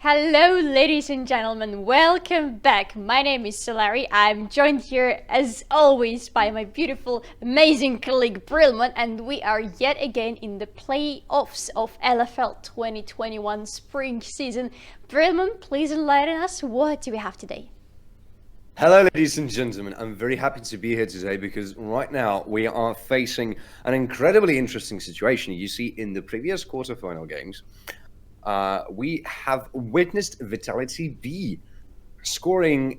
Hello, ladies and gentlemen, welcome back. My name is Solari. I'm joined here, as always, by my beautiful, amazing colleague Brilman, and we are yet again in the playoffs of LFL 2021 spring season. Brilman, please enlighten us. What do we have today? Hello, ladies and gentlemen. I'm very happy to be here today because right now we are facing an incredibly interesting situation. You see, in the previous quarterfinal games, we have witnessed Vitality.Bee scoring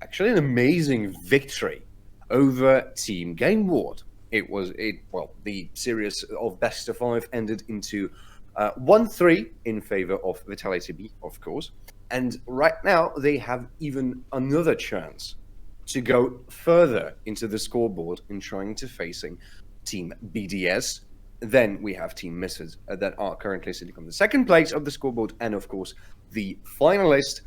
actually an amazing victory over Team Gameward. The series of best of 5 ended into 1-3 in favor of Vitality.Bee, of course. And right now they have even another chance to go further into the scoreboard in trying to facing Team BDS. Then we have Team Misfits that are currently sitting on the second place of the scoreboard, and of course the finalist,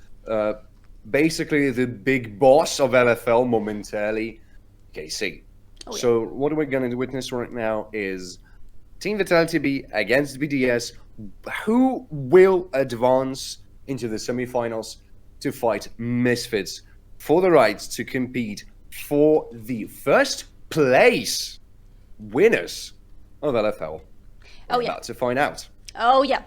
basically the big boss of LFL momentarily, KC. Oh, yeah. So what we're going to witness right now is Team Vitality.Bee against BDS. Who will advance into the semifinals to fight Misfits for the right to compete for the first place winners of LFL? We're about to find out. Oh yeah.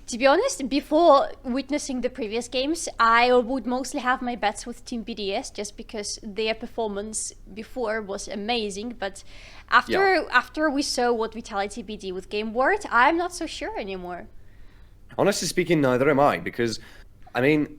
To be honest, before witnessing the previous games, I would mostly have my bets with Team BDS just because their performance before was amazing. But after we saw what Vitality.Bee did with Gameward, I'm not so sure anymore. Honestly speaking, neither am I, because, I mean,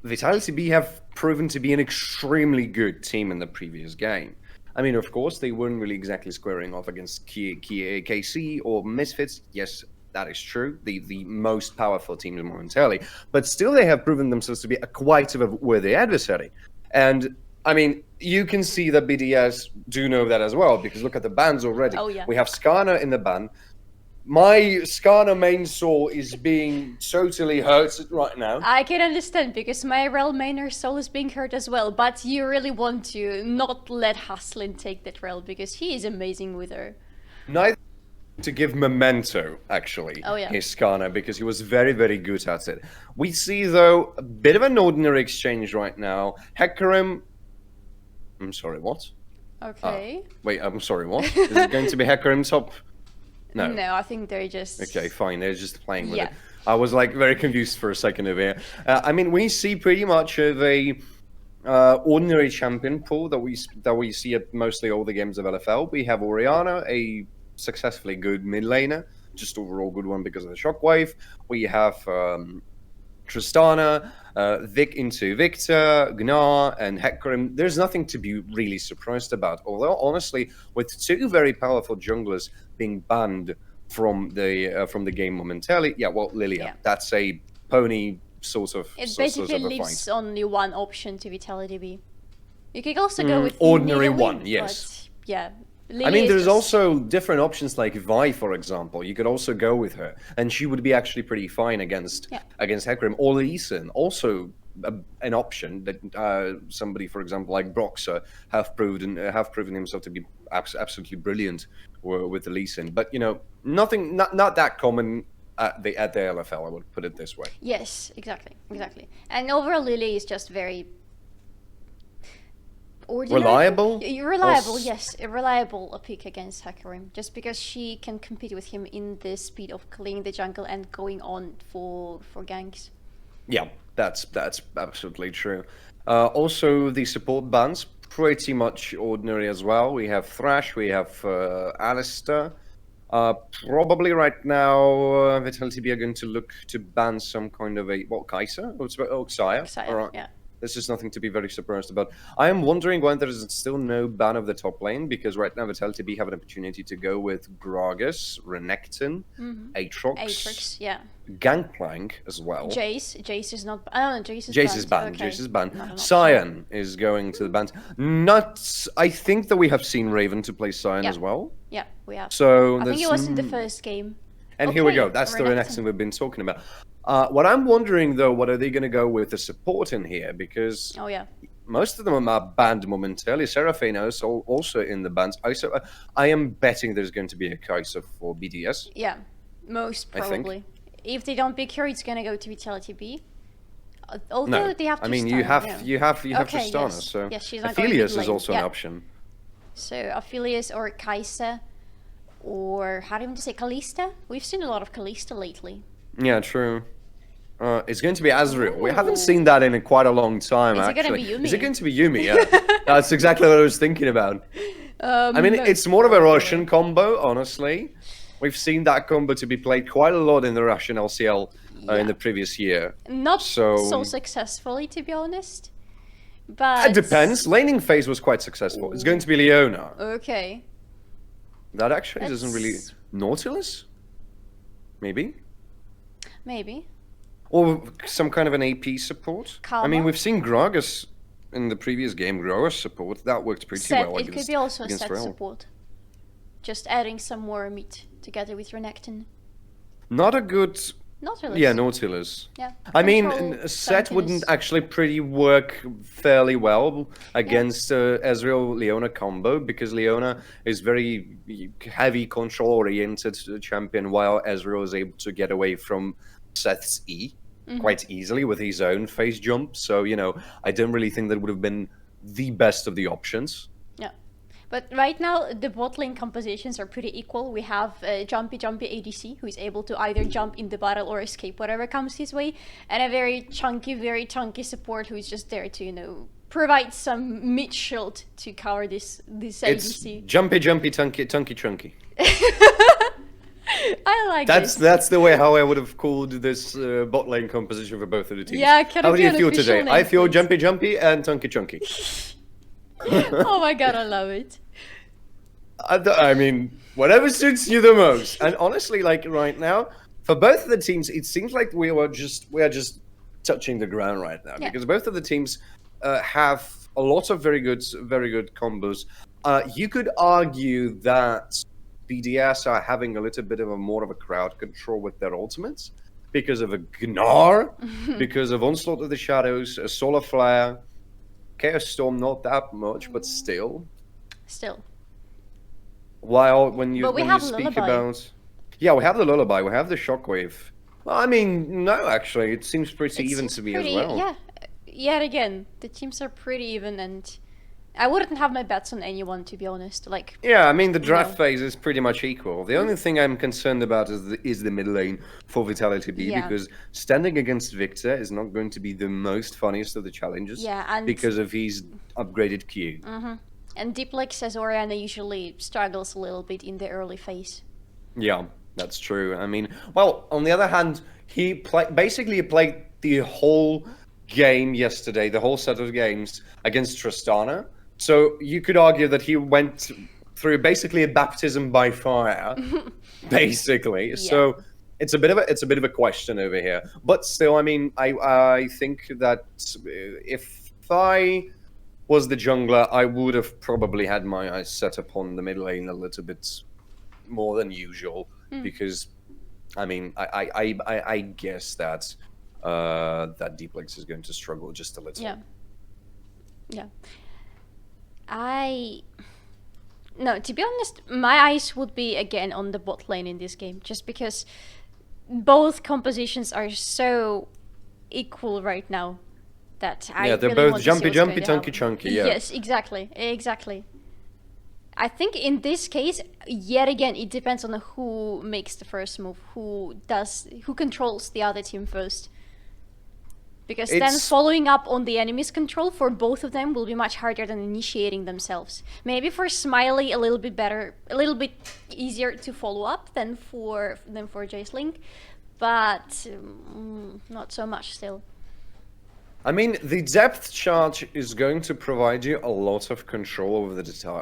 Vitality.Bee have proven to be an extremely good team in the previous game. I mean, of course, they weren't really exactly squaring off against KC or Misfits. Yes, that is true. The most powerful teams momentarily. But still, they have proven themselves to be quite a worthy adversary. And, I mean, you can see that BDS do know that as well, because look at the bans already. Oh, yeah. We have Skarner in the ban. My Skarner main soul is being totally hurt right now. I can understand because my Rel mainer soul is being hurt as well, but you really want to not let Haslin take that Rel because he is amazing with her. Neither to give memento, actually, his Skarner, because he was very, very good at it. We see, though, a bit of an ordinary exchange right now. Hecarim... I'm sorry, what? Okay. Wait, I'm sorry, what? Is it going to be Hecarim top? No. No, I think they're just... Okay, fine. They're just playing with it. I was like very confused for a second over here. I mean, we see pretty much the ordinary champion pool that we see at mostly all the games of LFL. We have Oriana, a successfully good mid laner, just overall good one because of the shockwave. We have Tristana, Vic into Victor, Gnar, and Hecarim. There's nothing to be really surprised about. Although, honestly, with two very powerful junglers being banned from the game momentarily, Lilia, that's a pony sort of. It basically leaves only one option to Vitality.Bee. You could also go with ordinary one, yes. But yeah. Lily, I mean, there's also different options like Vi, for example. You could also go with her, and she would be actually pretty fine against Hecarim. Or Lee Sin, also an option that somebody, for example, like Broxer, have proven himself to be absolutely brilliant with the Lee Sin. But you know, not that common at the LFL. I would put it this way. Yes, exactly. And overall, Lily is just very. Ordinary? Reliable? Yes. A reliable pick against Hecarim. Just because she can compete with him in the speed of clearing the jungle and going on for ganks. Yeah, that's absolutely true. Also, the support bans, pretty much ordinary as well. We have Thrash, we have Alistair. Probably right now, Vitality.Bee are going to look to ban some kind of Kai'Sa? Xayah? Xayah, yeah. This is nothing to be very surprised about. I am wondering why there is still no ban of the top lane, because right now Vitality.Bee have an opportunity to go with Gragas, Renekton, Aatrox, Gangplank as well. Jace is not... Oh, Jace is banned. Jace is banned. Sion is going to the bans. I think that we have seen Raven to play Sion as well. Yeah, we have. So I think it was in the first game. And here we go. That's the Renekton we've been talking about. What I'm wondering, though, what are they going to go with the support in here? Because most of them are banned momentarily. Seraphina is also in the bans. I am betting there's going to be a Kai'Sa for BDS. Yeah, most probably. if they don't pick her, it's gonna go to Vitality.Bee. Although No, they have to. I mean Tristana, you have Okay, Tristana, yes. so Yes, she's not going Aphelios mid is lane. also an option. So Aphelios or Kaisa, or how do you want to say Kalista? We've seen a lot of Kalista lately. Yeah, true. It's going to be Azrael. We haven't seen that in quite a long time, Is it actually. gonna be Yumi? Is it going to be Yumi? Yeah. That's exactly what I was thinking about. I mean, it's more of a Russian combo, honestly. We've seen that combo to be played quite a lot in the Russian LCL in the previous year. Not so successfully, to be honest. But it depends. Laning phase was quite successful. It's going to be Leona. Okay. That actually doesn't really... Nautilus? Maybe? Maybe. Or some kind of an AP support. Karma? I mean, we've seen Gragas in the previous game, Gragas support. That worked pretty well It could be also a set Real. support. Just adding some more meat together with Renekton. Not a good... Nautilus. Yeah, Nautilus. Yeah. I mean, Control a set tankiness. wouldn't actually pretty work fairly well against Ezreal Leona combo, because Leona is very heavy control oriented champion, while Ezreal is able to get away from Seth's E quite easily with his own phase jump. So, you know, I don't really think that would have been the best of the options. Yeah. But right now, the bot lane compositions are pretty equal. We have Jumpy ADC, who is able to either jump in the battle or escape whatever comes his way, and a very chunky support who is just there to, you know, provide some mid shield to cover this It's ADC. jumpy, tunky, chunky. I like That's the way how I would have called this bot lane composition for both of the teams. Yeah, can how it do be you an feel official today? name, I feel please? jumpy and tunky chunky. Oh my god, I love it. I mean, whatever suits you the most. And honestly, like right now, for both of the teams, it seems like we are just touching the ground right now, because both of the teams have a lot of very good combos. You could argue that BDS are having a little bit of more of a crowd control with their ultimates because of a Gnar, because of Onslaught of the Shadows, a Solar Flare, Chaos Storm, not that much, but still. While when you speak about... Yeah, we have the Lullaby, we have the Shockwave. Well, I mean, no, actually, it seems pretty even to me as well. Yeah, yet again, the teams are pretty even, and I wouldn't have my bets on anyone, to be honest. Like, yeah, I mean, the draft phase is pretty much equal. The only thing I'm concerned about is the mid lane for Vitality.Bee, because standing against Victor is not going to be the most funniest of the challenges, because of his upgraded Q. And Deep Lake says Orianna usually struggles a little bit in the early phase. Yeah, that's true. I mean, well, on the other hand, he basically played the whole game yesterday, the whole set of games against Tristana. So you could argue that he went through basically a baptism by fire, basically. So it's a bit of a question over here. But still, I mean, I think that if I was the jungler, I would have probably had my eyes set upon the mid lane a little bit more than usual, because I mean, I guess that that Deep Legs is going to struggle just a little. Yeah. No, to be honest, my eyes would be again on the bot lane in this game, just because both compositions are so equal right now that I they're really both want to see jumpy, what's going to tunky, happen. chunky. Yeah. Yes, exactly. I think in this case, yet again, it depends on who makes the first move, who controls the other team first. Because then following up on the enemy's control for both of them will be much harder than initiating themselves. Maybe for Smiley a little bit better, a little bit easier to follow up than for Jaceling, but not so much still. I mean, the depth charge is going to provide you a lot of control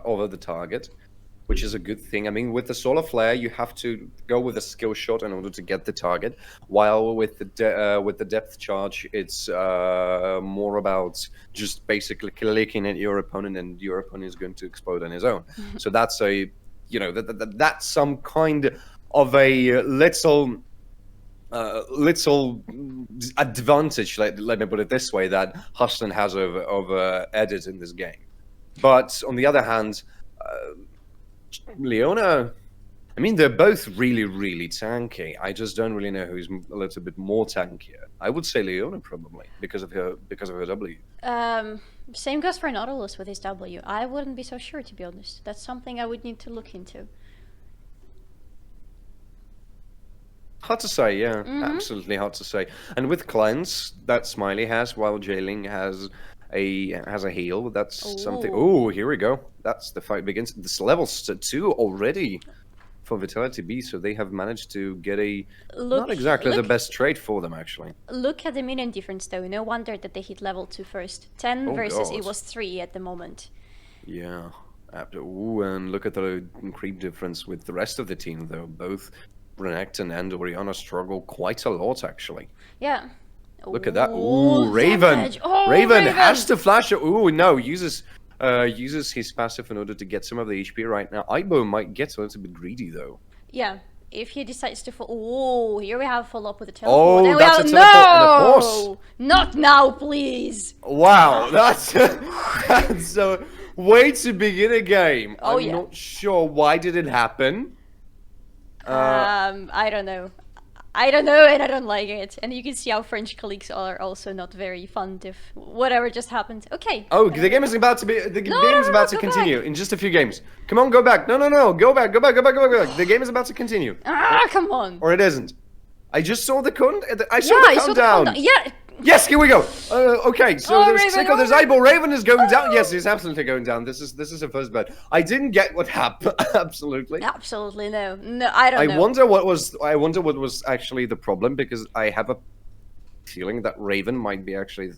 over the target, which is a good thing. I mean, with the Solar Flare, you have to go with a skill shot in order to get the target, while with the depth charge, it's more about just basically clicking at your opponent, and your opponent is going to explode on his own. So that's that's some kind of a little advantage, let me put it this way, that Huston has over Edit in this game. But on the other hand, Leona, I mean, they're both really, really tanky. I just don't really know who's a little bit more tankier. I would say Leona probably because of her W. Same goes for Nautilus with his W. I wouldn't be so sure, to be honest. That's something I would need to look into. Hard to say, yeah, absolutely hard to say. And with cleanse that Smiley has, while Jailing has a heal, that's something. Oh, here we go. That's the fight begins. This level's 2 already for Vitality.Bee, so they have managed to get not exactly the best trade for them, actually. Look at the minion difference, though. No wonder that they hit level 2 first. 10 versus it was 3 at the moment. Yeah. Ooh, and look at the creep difference with the rest of the team, though. Both Renekton and Orianna struggle quite a lot, actually. Yeah. Look at that. Ooh, Raven. Raven has to flash. Ooh, no, uses his passive in order to get some of the HP right now. Aibo might get a little bit greedy, though. Yeah, if he decides to Oh, here we have follow up with a teleport. Oh, that's a teleport and a pause. Not now, please. Wow, that's a way to begin a game. I'm not sure why did it happen. I don't know. I don't know, and I don't like it. And you can see how French colleagues are also not very fond of whatever just happened. Okay. Oh, the game is about to be. The game is about to continue in just a few games. Come on, go back. No, go back. The game is about to continue. Ah, come on. Or it isn't. I just saw the count. I saw the countdown. Yeah. Yes, here we go. Okay, so there's Sicko, there's Aibo. Raven is going down. Yes, he's absolutely going down. This is a first bet. I didn't get what happened. Absolutely. Absolutely no. No, I don't know. I wonder what was actually the problem, because I have a feeling that Raven might be actually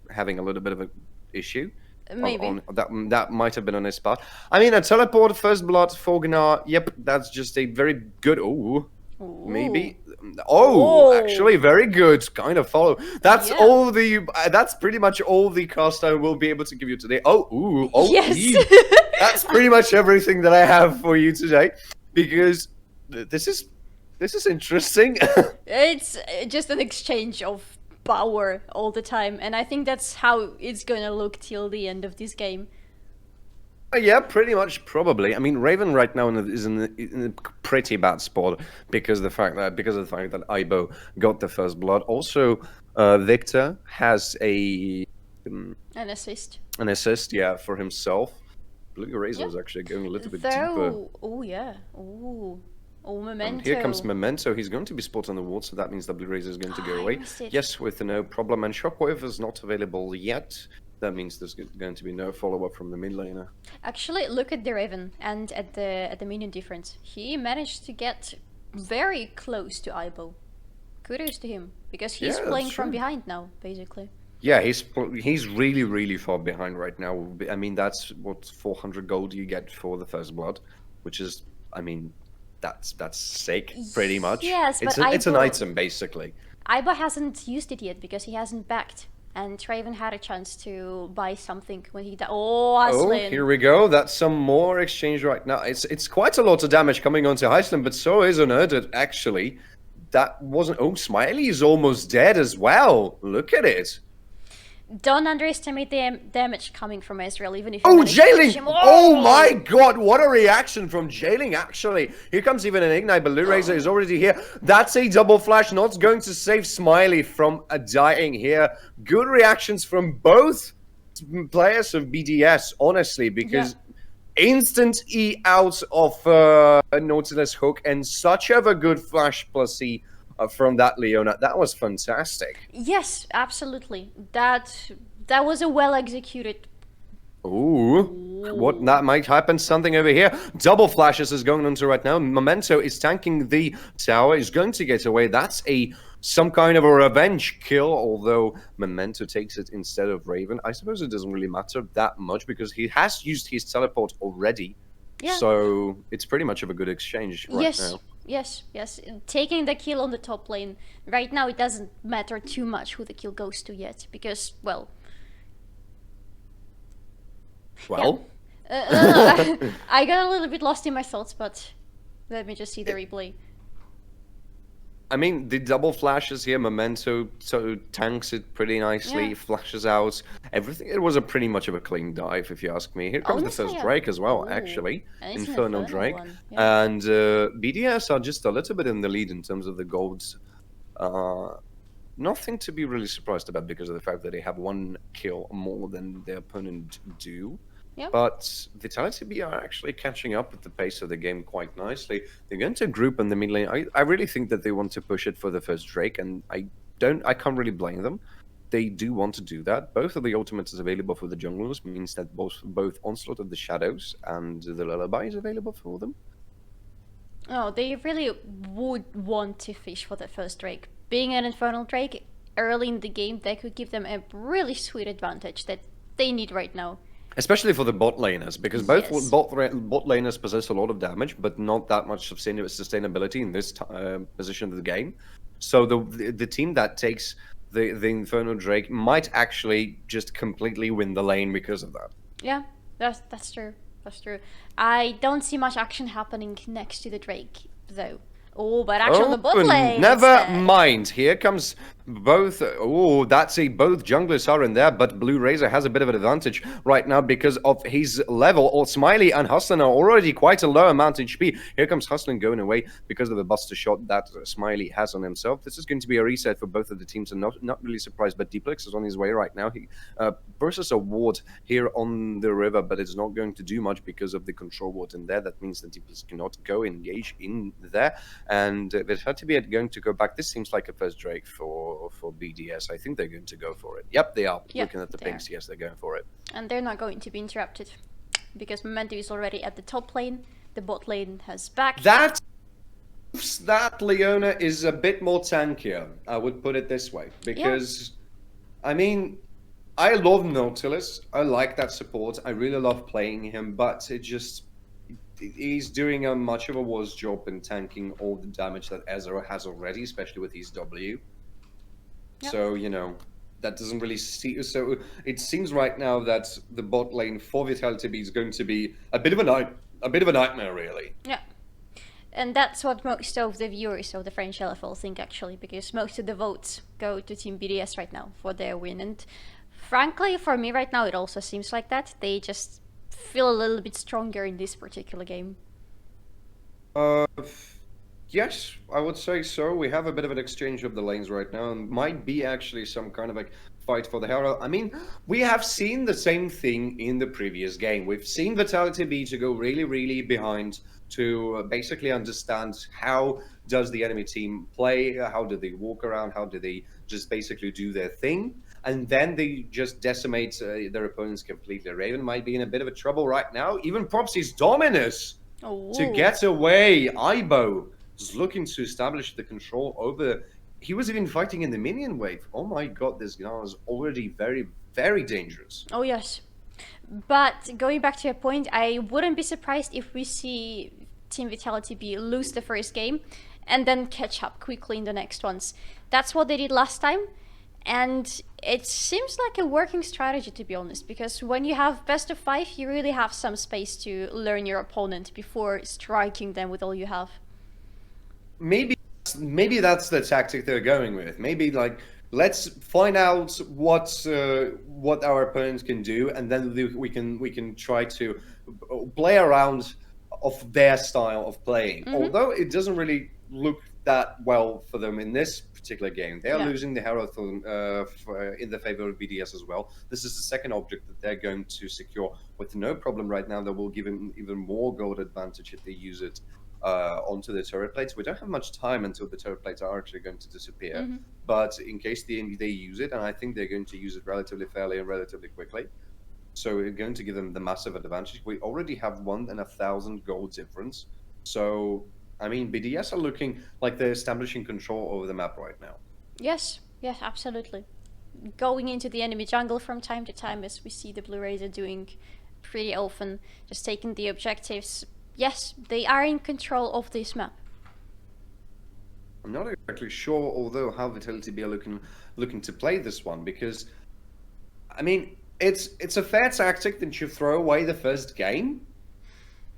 having a little bit of an issue. Maybe. That might have been on his part. I mean, a teleport, first blood, Forgnar. Yep, that's just a very good. Ooh. Maybe. Oh, actually, very good. Kind of follow. That's all the. That's pretty much all the cast I will be able to give you today. Oh, yes. That's pretty much everything that I have for you today, because this is interesting. It's just an exchange of power all the time, and I think that's how it's gonna look till the end of this game. Yeah, pretty much, probably. I mean, Raven right now is in a pretty bad spot because of the fact that Aibo got the first blood. Also, Victor has an assist. An assist, yeah, for himself. Blue Razor is actually going a little bit deeper. Oh yeah. Oh, Memento. And here comes Memento. He's going to be spot on the ward, so that means that Blue Razor is going to go away. Yes, with no problem. And Shockwave is not available yet. That means there's going to be no follow-up from the mid laner. Actually, look at the Raven and at the minion difference. He managed to get very close to Aibo. Kudos to him, because he's playing from behind now, basically. Yeah, he's really, really far behind right now. I mean, that's what 400 gold you get for the first blood, which is, I mean, that's sick, pretty much. Yes, but it's an item, basically. Aibo hasn't used it yet because he hasn't backed. And Raven had a chance to buy something when he died. Oh, Aslan. Oh, here we go. That's some more exchange right now. It's quite a lot of damage coming onto Iceland, but so is Unerded, actually. That wasn't... Oh, Smiley is almost dead as well. Look at it. Don't underestimate the damage coming from Ezreal, even if... Oh, Jailing! Oh my god, what a reaction from Jailing, actually. Here comes even an Ignite, but Blue Razor is already here. That's a double flash, not going to save Smiley from dying here. Good reactions from both players of BDS, honestly, because instant E out of Nautilus Hook and such a good flash plus E from that Leona. That was fantastic. Yes, absolutely. That was a well executed. Ooh, what that might happen? Something over here. Double flashes is going on to right now. Memento is tanking the tower. Is going to get away. That's some kind of a revenge kill. Although Memento takes it instead of Raven. I suppose it doesn't really matter that much because he has used his teleport already. Yeah. So it's pretty much of a good exchange right now. Yes. Taking the kill on the top lane. Right now it doesn't matter too much who the kill goes to yet, because, well... I got a little bit lost in my thoughts, but let me just see the replay. I mean, the double flashes here, Memento so tanks it pretty nicely, Yeah. flashes out everything. It was a pretty much of a clean dive, if you ask me. Here comes the Honestly, first yeah. Drake as well, Oh, actually. and it's an Infernal infernal Drake. one. Yeah. And BDS are just a little bit in the lead in terms of the golds. Uh, Nothing to be really surprised about because of the fact that they have one kill more than their opponent do. Yep. But Vitality.Bee are actually catching up with the pace of the game quite nicely. They're going to group in the mid lane. I really think that they want to push it for the first Drake, and I can't really blame them. They do want to do that. Both of the ultimates is available for the junglers, means that both Onslaught of the Shadows and the Lullaby is available for them. Oh, they really would want to fish for that first Drake. Being an Infernal Drake early in the game, that could give them a really sweet advantage that they need right now. Especially for the bot laners, because both Yes. bot laners possess a lot of damage, but not that much sustainability in this position of the game. So the team that takes the Inferno Drake might actually just completely win the lane because of that. Yeah, that's true. That's true. I don't see much action happening next to the Drake, though. Oh, but action on the bot lane. Never instead. mind. Here comes both. Oh, that's a both junglers are in there, but Blue Razor has a bit of an advantage right now because of his level. Or Smiley and Hustlin are already quite a low amount HP. Here comes Hustlin going away because of the buster shot that Smiley has on himself. This is going to be a reset for both of the teams, and not really surprised. But Deeplex is on his way right now. He versus a ward here on the river, but it's not going to do much because of the control ward in there. That means that Deeplex cannot go engage in there. And Vitality.Bee are going to go back. This seems like a first Drake for BDS. I think they're going to go for it. Yep, they are. Yep, Looking at the they pings, are. yes, they're going for it. And they're not going to be interrupted because Memento is already at the top lane. The bot lane has back. That Leona is a bit more tankier, I would put it this way. Because, I mean, I love Nautilus. I like that support. I really love playing him, but he's doing a much of a worse job in tanking all the damage that Ezra has already, especially with his W. Yep. So, that doesn't really see. So it seems right now that the bot lane for Vitality.Bee is going to be a bit of a nightmare, really. Yeah. And that's what most of the viewers of the French LFL think, actually, because most of the votes go to Team BDS right now for their win. And frankly, for me right now, it also seems like that. They just feel a little bit stronger in this particular game. Yes, I would say so. We have a bit of an exchange of the lanes right now, and might be actually some kind of like fight for the hero. I mean, we have seen the same thing in the previous game. We've seen Vitality.Bee to go really, really behind to basically understand how does the enemy team play, how do they walk around, how do they just basically do their thing, and then they just decimate their opponents completely. Raven might be in a bit of a trouble right now. Even Propsy's Dominus to get away. Ibo is looking to establish the control over. He was even fighting in the minion wave. Oh my god, this guy is already very, very dangerous. Oh, yes. But going back to your point, I wouldn't be surprised if we see Team Vitality.Bee lose the first game and then catch up quickly in the next ones. That's what they did last time. And it seems like a working strategy, to be honest, because when you have best of 5, you really have some space to learn your opponent before striking them with all you have. Maybe that's the tactic they're going with. Maybe like let's find out what our opponents can do, and then we can try to play around of their style of playing. Although it doesn't really look that well for them in this particular game. They are losing the hero in the favor of BDS as well. This is the second object that they're going to secure with no problem right now. That will give them even more gold advantage if they use it onto the turret plates. We don't have much time until the turret plates are actually going to disappear. But in case they use it, and I think they're going to use it relatively fairly and relatively quickly. So we're going to give them the massive advantage. We already have 1,000 gold difference. So, I mean, BDS are looking like they're establishing control over the map right now. Yes, absolutely. Going into the enemy jungle from time to time, as we see the Blue Razor doing pretty often, just taking the objectives. Yes, they are in control of this map. I'm not exactly sure, although, how Vitality.Bee are looking to play this one, because, I mean, it's a fair tactic that you throw away the first game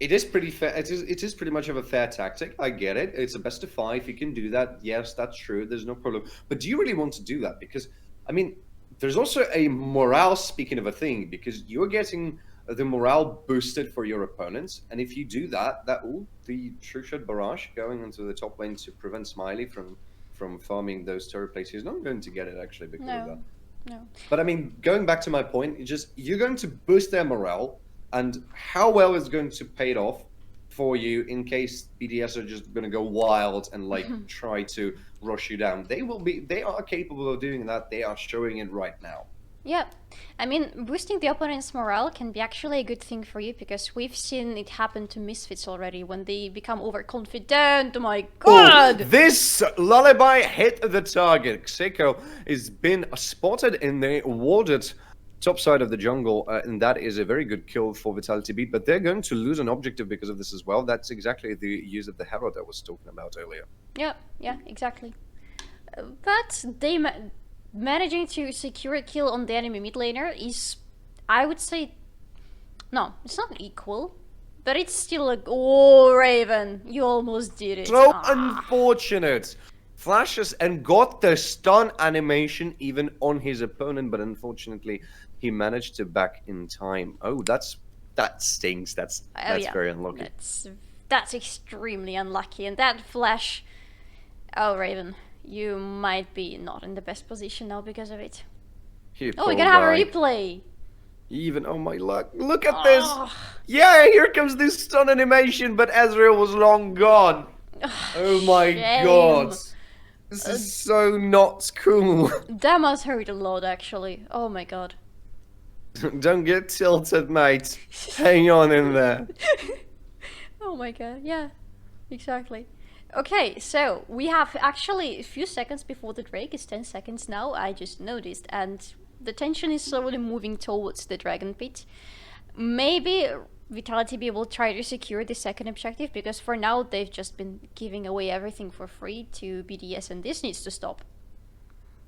It is pretty fair. It is pretty much of a fair tactic. I get it. It's a best of five. You can do that. Yes, that's true. There's no problem. But do you really want to do that? Because I mean, there's also a morale. Speaking of a thing, because you're getting the morale boosted for your opponents, and if you do that, the true shot barrage going into the top lane to prevent Smiley from farming those turret plates. He's not going to get it actually because of that. No. But I mean, going back to my point, you're going to boost their morale, and how well is going to pay it off for you in case BDS are just going to go wild and like try to rush you down. They are capable of doing that. They are showing it right now. Yeah, I mean, boosting the opponent's morale can be actually a good thing for you because we've seen it happen to Misfits already when they become overconfident. Oh my god! Oh, this lullaby hit the target. Xeko has been spotted in the warded top side of the jungle, and that is a very good kill for Vitality.Bee, but they're going to lose an objective because of this as well. That's exactly the use of the Herald I was talking about earlier. Yeah, exactly. But managing to secure a kill on the enemy mid laner is, I would say, no, it's not equal, but it's still like, oh, Raven, you almost did it. So unfortunate. Flashes and got the stun animation even on his opponent, but unfortunately, he managed to back in time. Oh, that stings. That's very unlucky. That's extremely unlucky, and that flash. Oh, Raven, you might be not in the best position now because of it. Oh, we can have a replay. Even, oh my luck. Look at this. Yeah, here comes this stun animation, but Ezreal was long gone. Oh my god. This is so not cool. That must hurt a lot, actually. Oh my god. Don't get tilted, mate. Hang on in there. Oh my god, yeah. Exactly. Okay, so we have actually a few seconds before the Drake. It's 10 seconds now, I just noticed. And the tension is slowly moving towards the Dragon Pit. Maybe Vitality.Bee will try to secure the second objective, because for now they've just been giving away everything for free to BDS, and this needs to stop.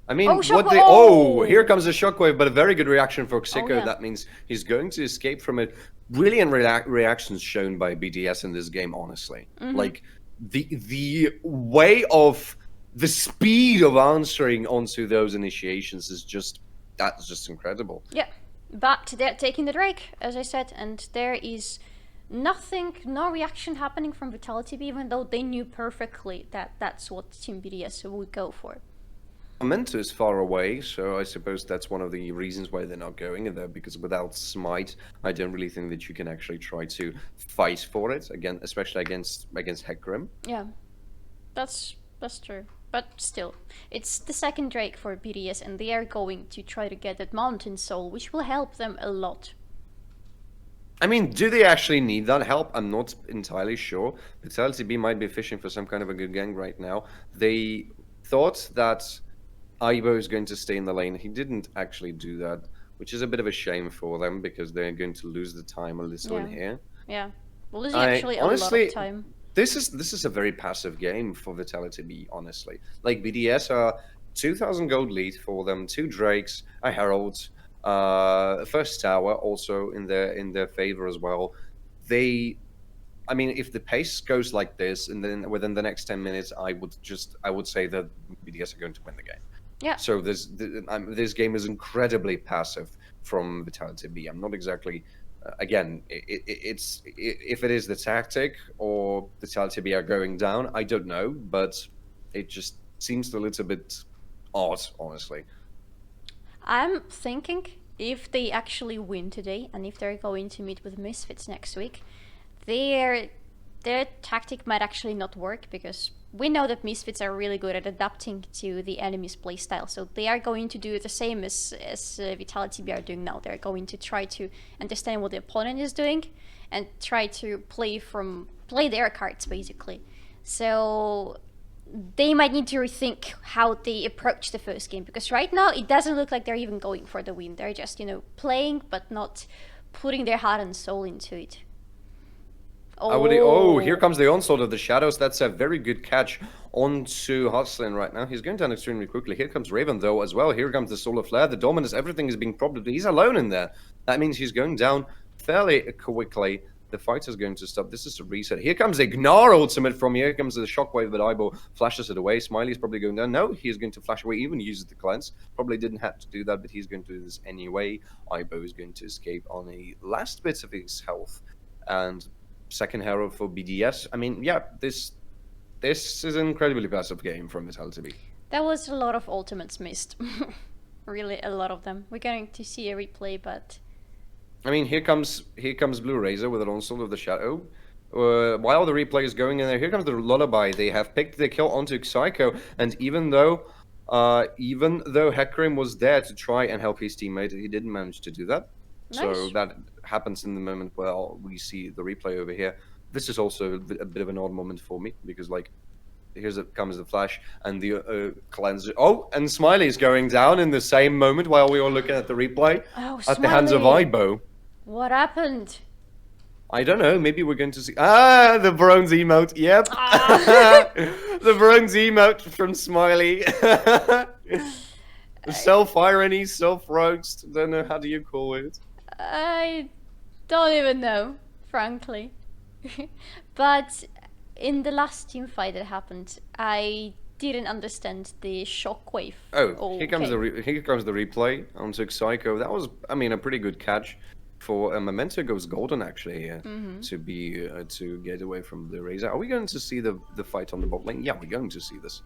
I mean, here comes a shockwave, but a very good reaction for Xeko. Oh, yeah. That means he's going to escape from it. Brilliant reactions shown by BDS in this game, honestly. Like, the way of the speed of answering onto those initiations is that's just incredible. Yeah, but they're taking the Drake, as I said, and there is no reaction happening from Vitality.Bee, even though they knew perfectly that that's what Team BDS would go for. Mento is far away, so I suppose that's one of the reasons why they're not going in there, because without Smite, I don't really think that you can actually try to fight for it, again, especially against Hecarim. Yeah, that's true. But still, it's the second Drake for BDS, and they are going to try to get that Mountain Soul, which will help them a lot. I mean, do they actually need that help? I'm not entirely sure. Vitality.Bee might be fishing for some kind of a good gang right now. They thought that Aibo is going to stay in the lane. He didn't actually do that, which is a bit of a shame for them, because they're going to lose the time a little in here. Yeah, well, losing actually a lot of time. This is a very passive game for Vitality.Bee, honestly. Like, BDS are 2,000 gold lead for them, 2 Drakes, a Herald, first tower also in their favor as well. I mean, if the pace goes like this, and then within the next 10 minutes, I would say that BDS are going to win the game. Yeah. So this game is incredibly passive from Vitality.Bee. I'm not exactly, again, if it is the tactic or Vitality.Bee are going down, I don't know, but it just seems a little bit odd, honestly. I'm thinking if they actually win today, and if they're going to meet with Misfits next week, their tactic might actually not work, because we know that Misfits are really good at adapting to the enemy's playstyle. So they are going to do the same as Vitality.Bee are doing now. They're going to try to understand what the opponent is doing and try to play their cards, basically. So they might need to rethink how they approach the first game, because right now it doesn't look like they're even going for the win. They're just, playing, but not putting their heart and soul into it. Here comes the onslaught of the shadows. That's a very good catch onto Hustlin right now. He's going down extremely quickly. Here comes Raven, though, as well. Here comes the Solar Flare. The Dominus, everything is being propped up. He's alone in there. That means he's going down fairly quickly. the fight is going to stop. This is a reset. Here comes the Gnar ultimate from here. Here comes the shockwave, but Aibo flashes it away. Smiley's probably going down. No, he's going to flash away, even uses the cleanse. Probably didn't have to do that, but he's going to do this anyway. Aibo is going to escape on a last bit of his health. And second hero for BDS. I mean, yeah, this is an incredibly passive game from Vitality.Bee. That was a lot of ultimates missed. Really, a lot of them. We're going to see a replay, but I mean, here comes Blue Razor with an onslaught of the shadow. While the replay is going in there, here comes the lullaby. They have picked the kill onto Psycho, and even though Hecarim was there to try and help his teammate, he didn't manage to do that. Nice. So that happens in the moment where we see the replay over here. This is also a bit of an odd moment for me because, like, comes the flash and the cleanser. Oh, and Smiley's going down in the same moment while we were looking at the replay at the hands of Aibo. What happened? I don't know. Maybe we're going to see. The bronze emote. Yep. The bronze emote from Smiley. Self-irony, self-roast. Don't know, how do you call it? I don't even know, frankly. But in the last team fight that happened, I didn't understand the shockwave. Oh, here comes the replay onto Psycho. That was, I mean, a pretty good catch for Memento goes golden actually here to get away from the Razor. Are we going to see the fight on the bot lane? Yeah, we're going to see this.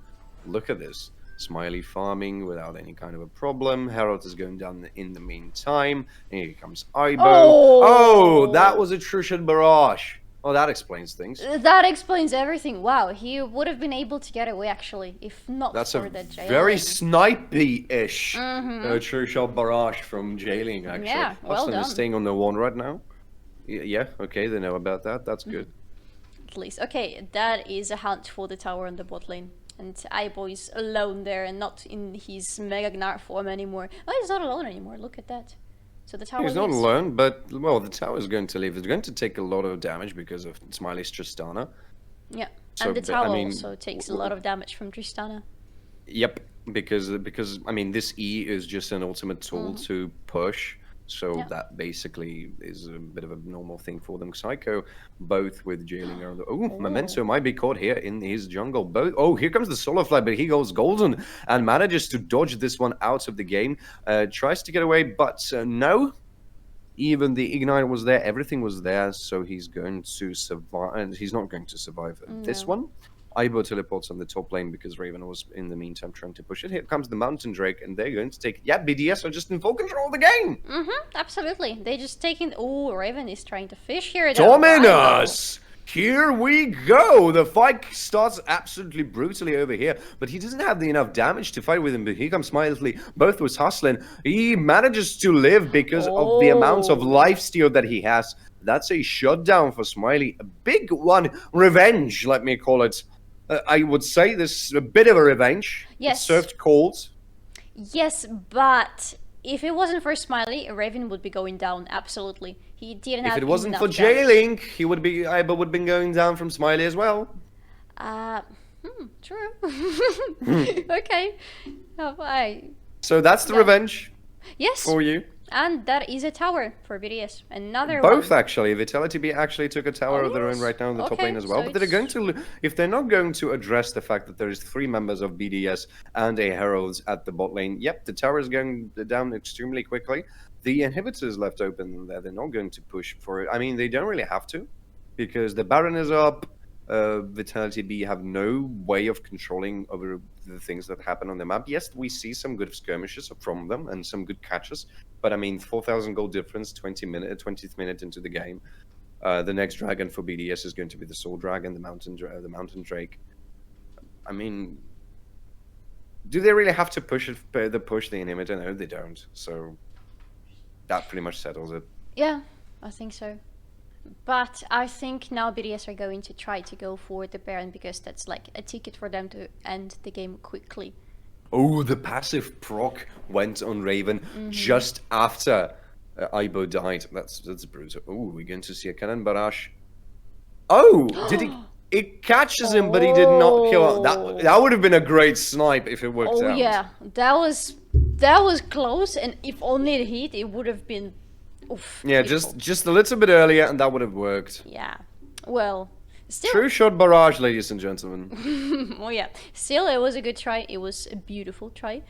Look at this. Smiley farming without any kind of a problem. Herald is going down in the meantime. And here comes Aibo. Oh, that was a Trushan barrage. Oh, that explains things. That explains everything. Wow, he would have been able to get away actually, if not for the jailing. Very snipey-ish true shot barrage from jailing actually. Yeah, well done. Is staying on the one right now. Yeah, okay, they know about that. That's good. At least. Okay, that is a hunt for the tower on the bot lane. And Aibo is alone there and not in his Mega Gnar form anymore. Oh, he's not alone anymore. Look at that. So the tower He's not alone, but, well, the tower is going to leave. It's going to take a lot of damage because of Smiley's Tristana. Yeah, so, and the tower also takes a lot of damage from Tristana. Yep, because I mean, this E is just an ultimate tool to push. So that basically is a bit of a normal thing for them. Psycho, both with jailing around. Memento might be caught here in his jungle. Here comes the Solar Fly, but he goes golden and manages to dodge this one out of the game. Tries to get away, but no. Even the Ignite was there. Everything was there. So he's going to survive. He's not going to survive this one. Aibo teleports on the top lane because Raven was in the meantime trying to push it. Here comes the Mountain Drake, and they're going to take it. Yeah, BDS are just in full control of the game. Absolutely. They just taking. Oh, Raven is trying to fish here. Dominus! Here we go. The fight starts absolutely brutally over here, but he doesn't have enough damage to fight with him. But here comes Smiley. Both was hustling. He manages to live because of the amount of lifesteal that he has. That's a shutdown for Smiley. A big one. Revenge, let me call it. I would say this is a bit of a revenge. Yes. It's served cold. Yes, but if it wasn't for Smiley, Raven would be going down. Absolutely. He didn't have. If it wasn't for jailing, Aibo would have been going down from Smiley as well. True. Okay. So that's the revenge. Yes. For you. And that is a tower for BDS. Another Both one. Actually. Vitality.Bee actually took a tower of their own right now in the top lane as well. So but they're going to, if they're not going to address the fact that there is 3 members of BDS and a Herald at the bot lane, yep, the tower is going down extremely quickly. The inhibitor is left open there. They're not going to push for it. I mean, they don't really have to because the Baron is up. Vitality.Bee have no way of controlling over the things that happen on the map. Yes, we see some good skirmishes from them and some good catches, but I mean, 4,000 gold difference, 20th minute into the game. The next dragon for BDS is going to be the Soul Dragon, the Mountain Drake. I mean, do they really have to push the inhibitor? No, they don't. So that pretty much settles it. Yeah, I think so. But I think now BDS are going to try to go for the Baron because that's like a ticket for them to end the game quickly. Oh, the passive proc went on Raven just after Aibo died. That's brutal. Oh, we're going to see a cannon barrage. Oh, did he? It catches him, but he did not kill him. That would have been a great snipe if it worked out. Oh yeah, that was close, and if only it hit, it would have been Oof, Yeah, beautiful. just a little bit earlier, and that would have worked. Yeah. Well, still. True shot barrage, ladies and gentlemen. Oh yeah. Still, it was a good try. It was a beautiful try.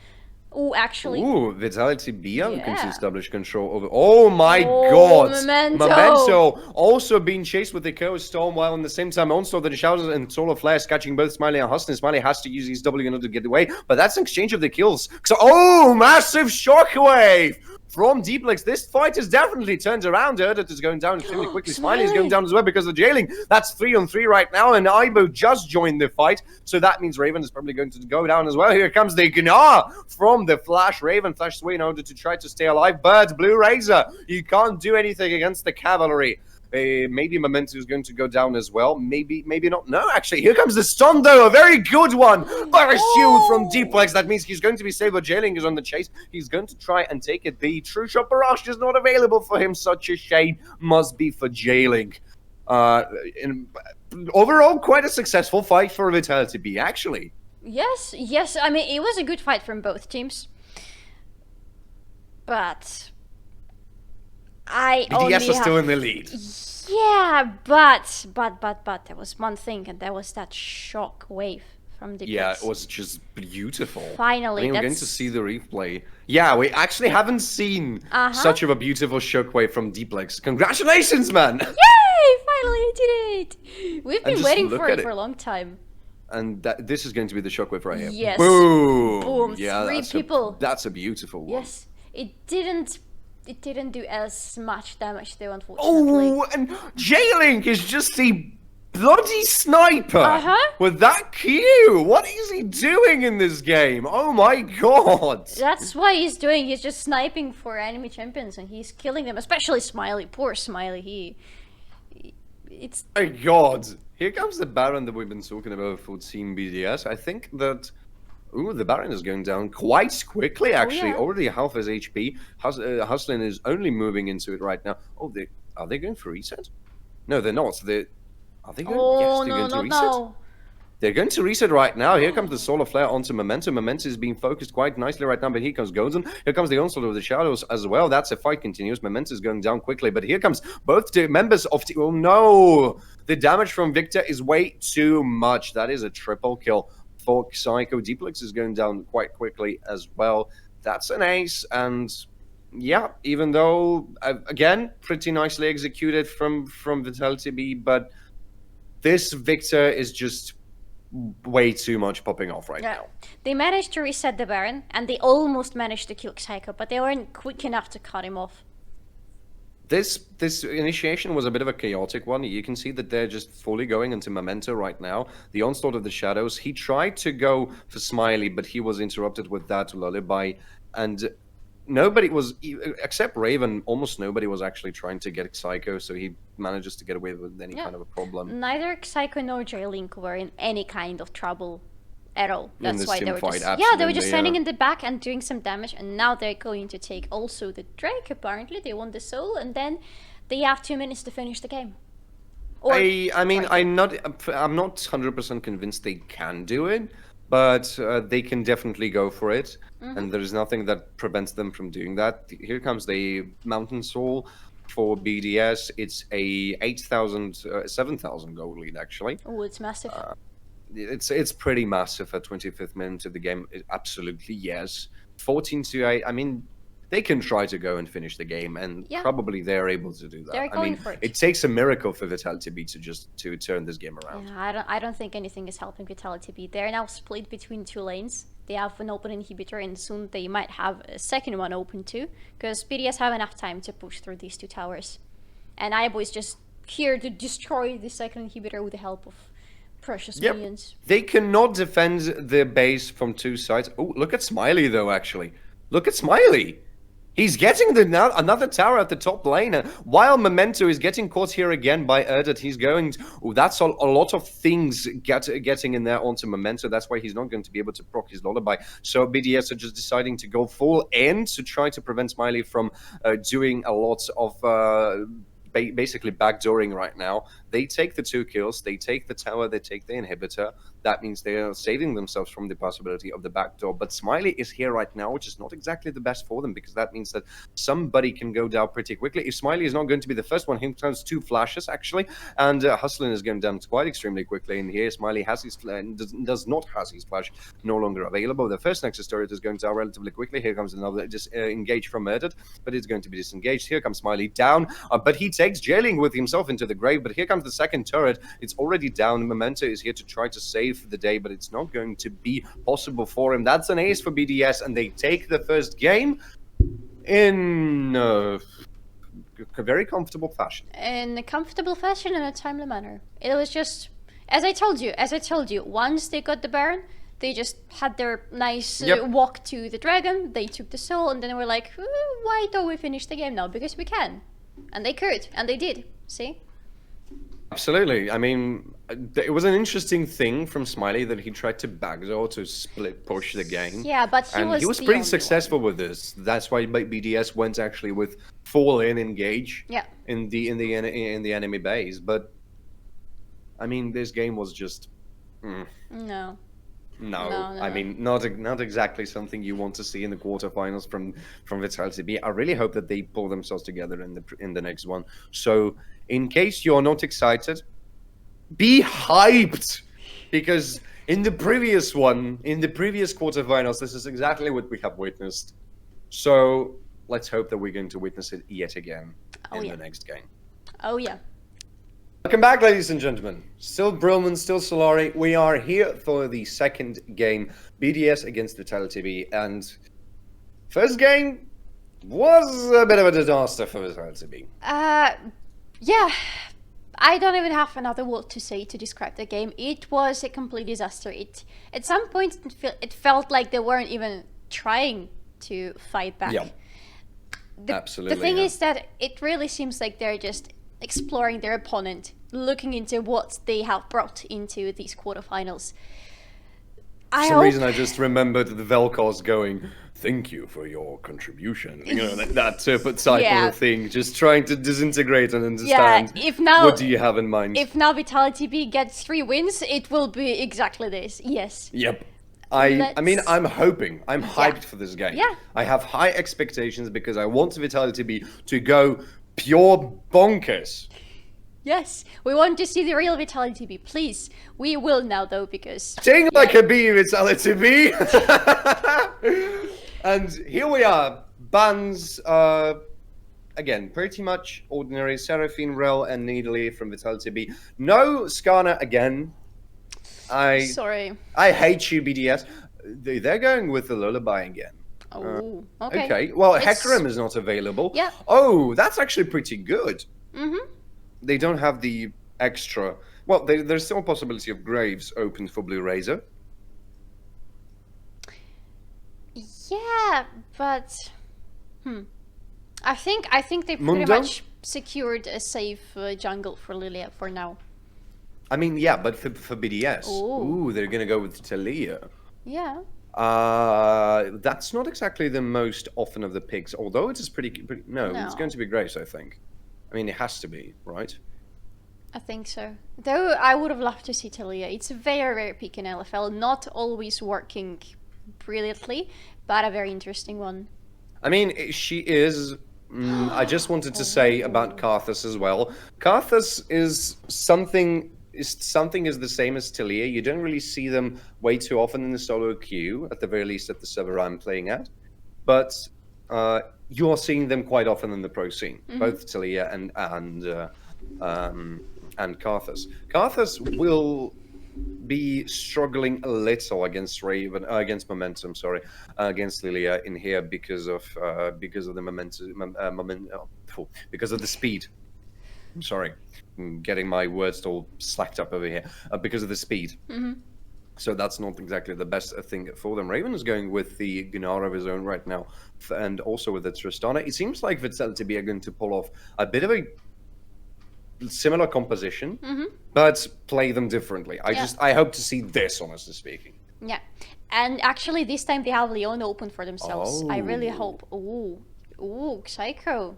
Oh, actually. Ooh, Vitality.Bee looking to Yeah. establish control over. Oh my Oh, god! Memento. Also being chased with the Chaos Storm, while in the same time Onslaught the Shadows and Solar Flare catching both Smiley and Huston. Smiley has to use his W in order to get away, but that's an exchange of the kills. So, oh, massive shockwave! From Deeplex, this fight has definitely turned around. Erdit is going down extremely quickly. Smiley is going down as well because of jailing. That's 3-on-3 right now, and Aibo just joined the fight. So that means Raven is probably going to go down as well. Here comes the Gnar from the Flash. Raven flashes away in order to try to stay alive. But Blue Razor, you can't do anything against the Cavalry. Maybe Memento is going to go down as well. Maybe not. No, actually, here comes the stun, though. A very good one by a shield from Deeplex. That means he's going to be saved, but Jailing is on the chase. He's going to try and take it. The True Shot Barrage is not available for him. Such a shame. Must be for Jailing. Overall, quite a successful fight for Vitality.Bee, actually. Yes, yes. I mean, it was a good fight from both teams. But BDS are still in the lead. Yeah, but there was one thing, and that was that shock wave from the Yeah, it was just beautiful. Finally, I think we're going to see the replay. Yeah, we actually haven't seen such of a beautiful shockwave from Deeplex. Congratulations, man! Yay! Finally, I did it! We've been waiting for it for a long time. And this is going to be the shockwave right here. Yes. Boom! Boom! Yeah, Three people. That's a beautiful one. Yes, it didn't do as much damage though, unfortunately. Oh, and J-Link is just a bloody sniper with that Q. What is he doing in this game? Oh my god! That's what he's doing. He's just sniping for enemy champions and he's killing them, especially Smiley. Poor Smiley. It's. My god! Here comes the Baron that we've been talking about for Team BDS. I think that. Ooh, the Baron is going down quite quickly, actually. Already half his HP. Hustlin is only moving into it right now. Oh, are they going for reset? No, they're not. Are they going? Yes, they're going to reset. No. They're going to reset right now. Here comes the Solar Flare onto Memento. Memento is being focused quite nicely right now, but here comes Golden. Here comes the Onslaught of the Shadows as well. That's a fight continues. Memento is going down quickly, but here comes both the members of the... Oh, no! The damage from Victor is way too much. That is a triple kill for Psycho. Deeplex is going down quite quickly as well. That's an ace, and yeah, even though, again, pretty nicely executed from Vitality.Bee, but this Victor is just way too much popping off right now. They managed to reset the Baron, and they almost managed to kill Psycho, but they weren't quick enough to cut him off. This initiation was a bit of a chaotic one. You can see that they're just fully going into Memento right now. The Onslaught of the Shadows. He tried to go for Smiley, but he was interrupted with that Lullaby. And nobody was, except Raven, almost nobody was actually trying to get Psycho, so he manages to get away with any kind of a problem. Neither Psycho nor J-Link were in any kind of trouble at all. That's why they were fight, just they were just standing in the back and doing some damage, and now they're going to take also the Drake. Apparently they won the soul, and then they have 2 minutes to finish the game. Or, I mean, I'm not 100% convinced they can do it, but they can definitely go for it, and there's nothing that prevents them from doing that. Here comes the Mountain Soul for BDS. It's a 7,000 gold lead, actually. Oh, it's massive. It's pretty massive at 25th minute of the game. Absolutely, yes. 14-8. I mean, they can try to go and finish the game, and probably they're able to do that. They're going for it. It takes a miracle for Vitality.Bee to turn this game around. Yeah, I don't think anything is helping Vitality.Bee. They're now split between 2 lanes. They have an open inhibitor, and soon they might have a second one open too, because BDS have enough time to push through these 2 towers. And Aibo is just here to destroy the second inhibitor with the help of precious minions. They cannot defend their base from 2 sides. Oh, look at Smiley, though, actually. Look at Smiley. He's getting another tower at the top lane. While Memento is getting caught here again by Erdit, he's going... Oh, that's a lot of things getting in there onto Memento. That's why he's not going to be able to proc his Lullaby. So BDS are just deciding to go full in to try to prevent Smiley from doing a lot of... basically backdooring right now. They take the 2 kills, they take the tower, they take the inhibitor. That means they are saving themselves from the possibility of the backdoor. But Smiley is here right now, which is not exactly the best for them, because that means that somebody can go down pretty quickly. If Smiley is not going to be the first one, he turns 2 flashes actually, and Hustlin is going down quite extremely quickly. And here Smiley has his does not have his flash, no longer available. The first Nexus turret is going down relatively quickly. Here comes another engage from Murdered, but it's going to be disengaged. Here comes Smiley down, but he takes jailing with himself into the grave. But here comes the second turret. It's already down. Memento is here to try to save the day, but it's not going to be possible for him. That's an ace for BDS, and they take the first game in a very comfortable fashion. In a comfortable fashion and a timely manner. It was just, as I told you, once they got the Baron, they just had their nice walk to the dragon, they took the soul, and then we're like, why don't we finish the game now? Because we can. And they could, and they did. See? Absolutely. I mean, it was an interesting thing from Smiley that he tried to backdoor to split push the game. Yeah, but he was pretty successful with this. That's why BDS went actually with fall in engage. Yeah. In the enemy base, but I mean, this game was just No. I mean, not exactly something you want to see in the quarterfinals from Vitality.Bee. I really hope that they pull themselves together in the next one. So, in case you're not excited, be hyped, because in the previous quarterfinals, this is exactly what we have witnessed. So let's hope that we're going to witness it yet again in the next game. Oh yeah. Welcome back, ladies and gentlemen. Still Brillman, still Solari. We are here for the second game, BDS against Vitality.Bee. And first game was a bit of a disaster for Vitality.Bee. Yeah. I don't even have another word to say to describe the game. It was a complete disaster. At some point, it felt like they weren't even trying to fight back. Yeah. Absolutely. The thing is that it really seems like they're just exploring their opponent, looking into what they have brought into these quarterfinals. For some reason, I just remembered the Vel'Koz going, "Thank you for your contribution." You know, that type of thing, just trying to disintegrate and understand what do you have in mind. If now Vitality.Bee gets 3 wins, it will be exactly this. Yes. Yep. I mean, I'm hoping. I'm hyped for this game. Yeah. I have high expectations because I want Vitality.Bee to go pure bonkers. Yes, we want to see the real Vitality.Bee. Please, we will now though, because sting like a bee, Vitality.Bee. And here we are, bans. Again, pretty much ordinary Seraphine, Rel, and Needly from Vitality.Bee. No Skarner again. Sorry. I hate you, BDS. They're going with the Lullaby again. Oh, okay. Okay, well, Hecarim is not available. Yeah. Oh, that's actually pretty good. Mm-hmm. They don't have the extra... Well, there's still a possibility of Graves open for Blue Razor. Yeah, but... I think they pretty Mundo? much secured a safe jungle for Lilia for now. I mean, yeah, but for BDS. Ooh, they're gonna go with Talia. Yeah. That's not exactly the most often of the picks, although it is pretty no, it's going to be Graves, I think. I mean, it has to be, right? I think so. Though I would have loved to see Talia. It's a very rare pick in LFL, not always working brilliantly, but a very interesting one. I mean, she is... I just wanted to say about Karthus as well. Karthus is something is the same as Talia. You don't really see them way too often in the solo queue, at the very least at the server I'm playing at. But you are seeing them quite often in the pro scene, both Talia and Karthus. Karthus will be struggling a little against Momentum, against Lilia in here because of the because of the speed. I'm sorry, I'm getting my words all slacked up over here. Because of the speed. So that's not exactly the best thing for them. Raven is going with the Gunnar of his own right now, and also with the Tristana. It seems like Vitality.Bee are going to pull off a bit of a similar composition, but play them differently. I hope to see this, honestly speaking. Yeah, and actually this time they have Leona open for themselves. I really hope. Ooh, Psycho.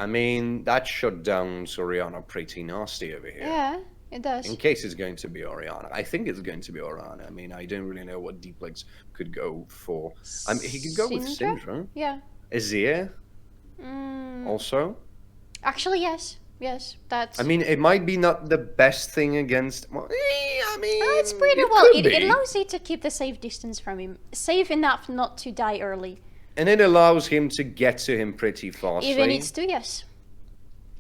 I mean, that shut down Oriana pretty nasty over here. Yeah, it does. In case it's going to be Oriana. I think it's going to be Oriana. I mean, I don't really know what Deeplex could go for. He could go with Syndra. Yeah. Azir Mm, also. actually, yes. Yes, that's... I mean, it might be not the best thing against... Well, I mean, it's pretty well. It allows you to keep the safe distance from him. Safe enough not to die early. And it allows him to get to him pretty fast. If he needs to, yes.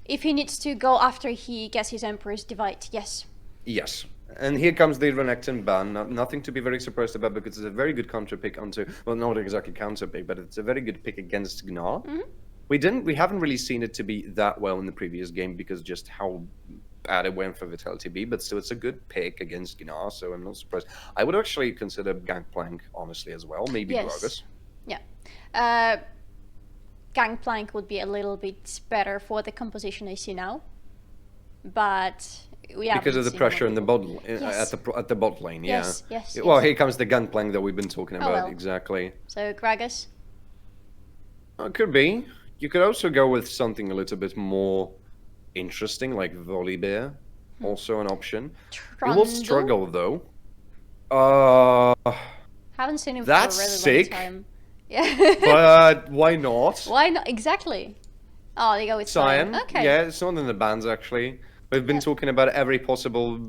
If he needs to go after he gets his Emperor's Divide, yes. Yes. And here comes the Renekton ban. Nothing to be very surprised about because it's a very good counter pick onto... Well, not exactly counter pick, but it's a very good pick against Gnar. Mm-hmm. We haven't really seen it to be that well in the previous game because just how bad it went for Vitality.Bee, but still it's a good pick against Gnar, so I'm not surprised. I would actually consider Gangplank, honestly, as well. Maybe Gragas. Yeah. Gangplank would be a little bit better for the composition I see now. But because of the pressure in the bottom at the bot lane, yeah. Yes. Well, here comes the Gangplank that we've been talking about, exactly. So Gragas? It could be. You could also go with something a little bit more interesting, like Volibear, also an option. Trundle? It will struggle, though. Haven't seen him that's for a really sick. long time. Yeah. But why not? Why not? Exactly. Oh, they go with Cyan. Okay. Yeah, it's not in the bans, actually. We've been talking about every possible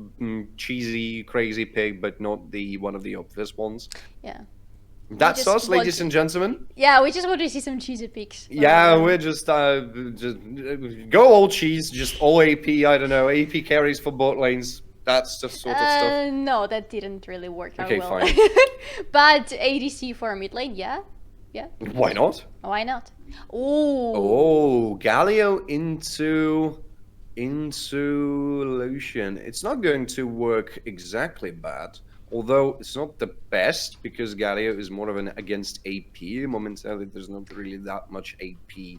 cheesy, crazy pick, but not the one of the obvious ones. Yeah. That's us, ladies and gentlemen. Yeah, we just want to see some cheesy picks. Yeah, we're just go all cheese, just all AP. I don't know, AP carries for bot lanes. That's the sort of stuff. No, that didn't really work out well. Fine. But ADC for mid lane, yeah. Why not? Why not? Ooh. Oh, Galio into Lucian. It's not going to work exactly bad. Although it's not the best because Galio is more of an against AP. Momentarily, there's not really that much AP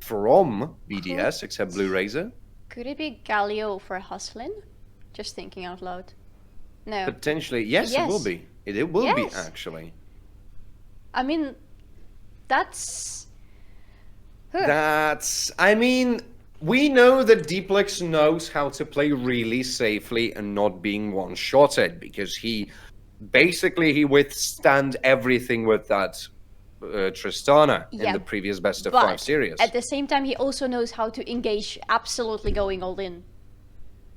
from BDS except Blue Razor. Could it be Galio for Hustlin? Just thinking out loud. No. Potentially, yes. It will be. It will be actually. I mean, that's. I mean, we know that Deeplex knows how to play really safely and not being one-shotted because he withstand everything with that Tristana in the previous best of 5 series. At the same time, he also knows how to engage absolutely going all in.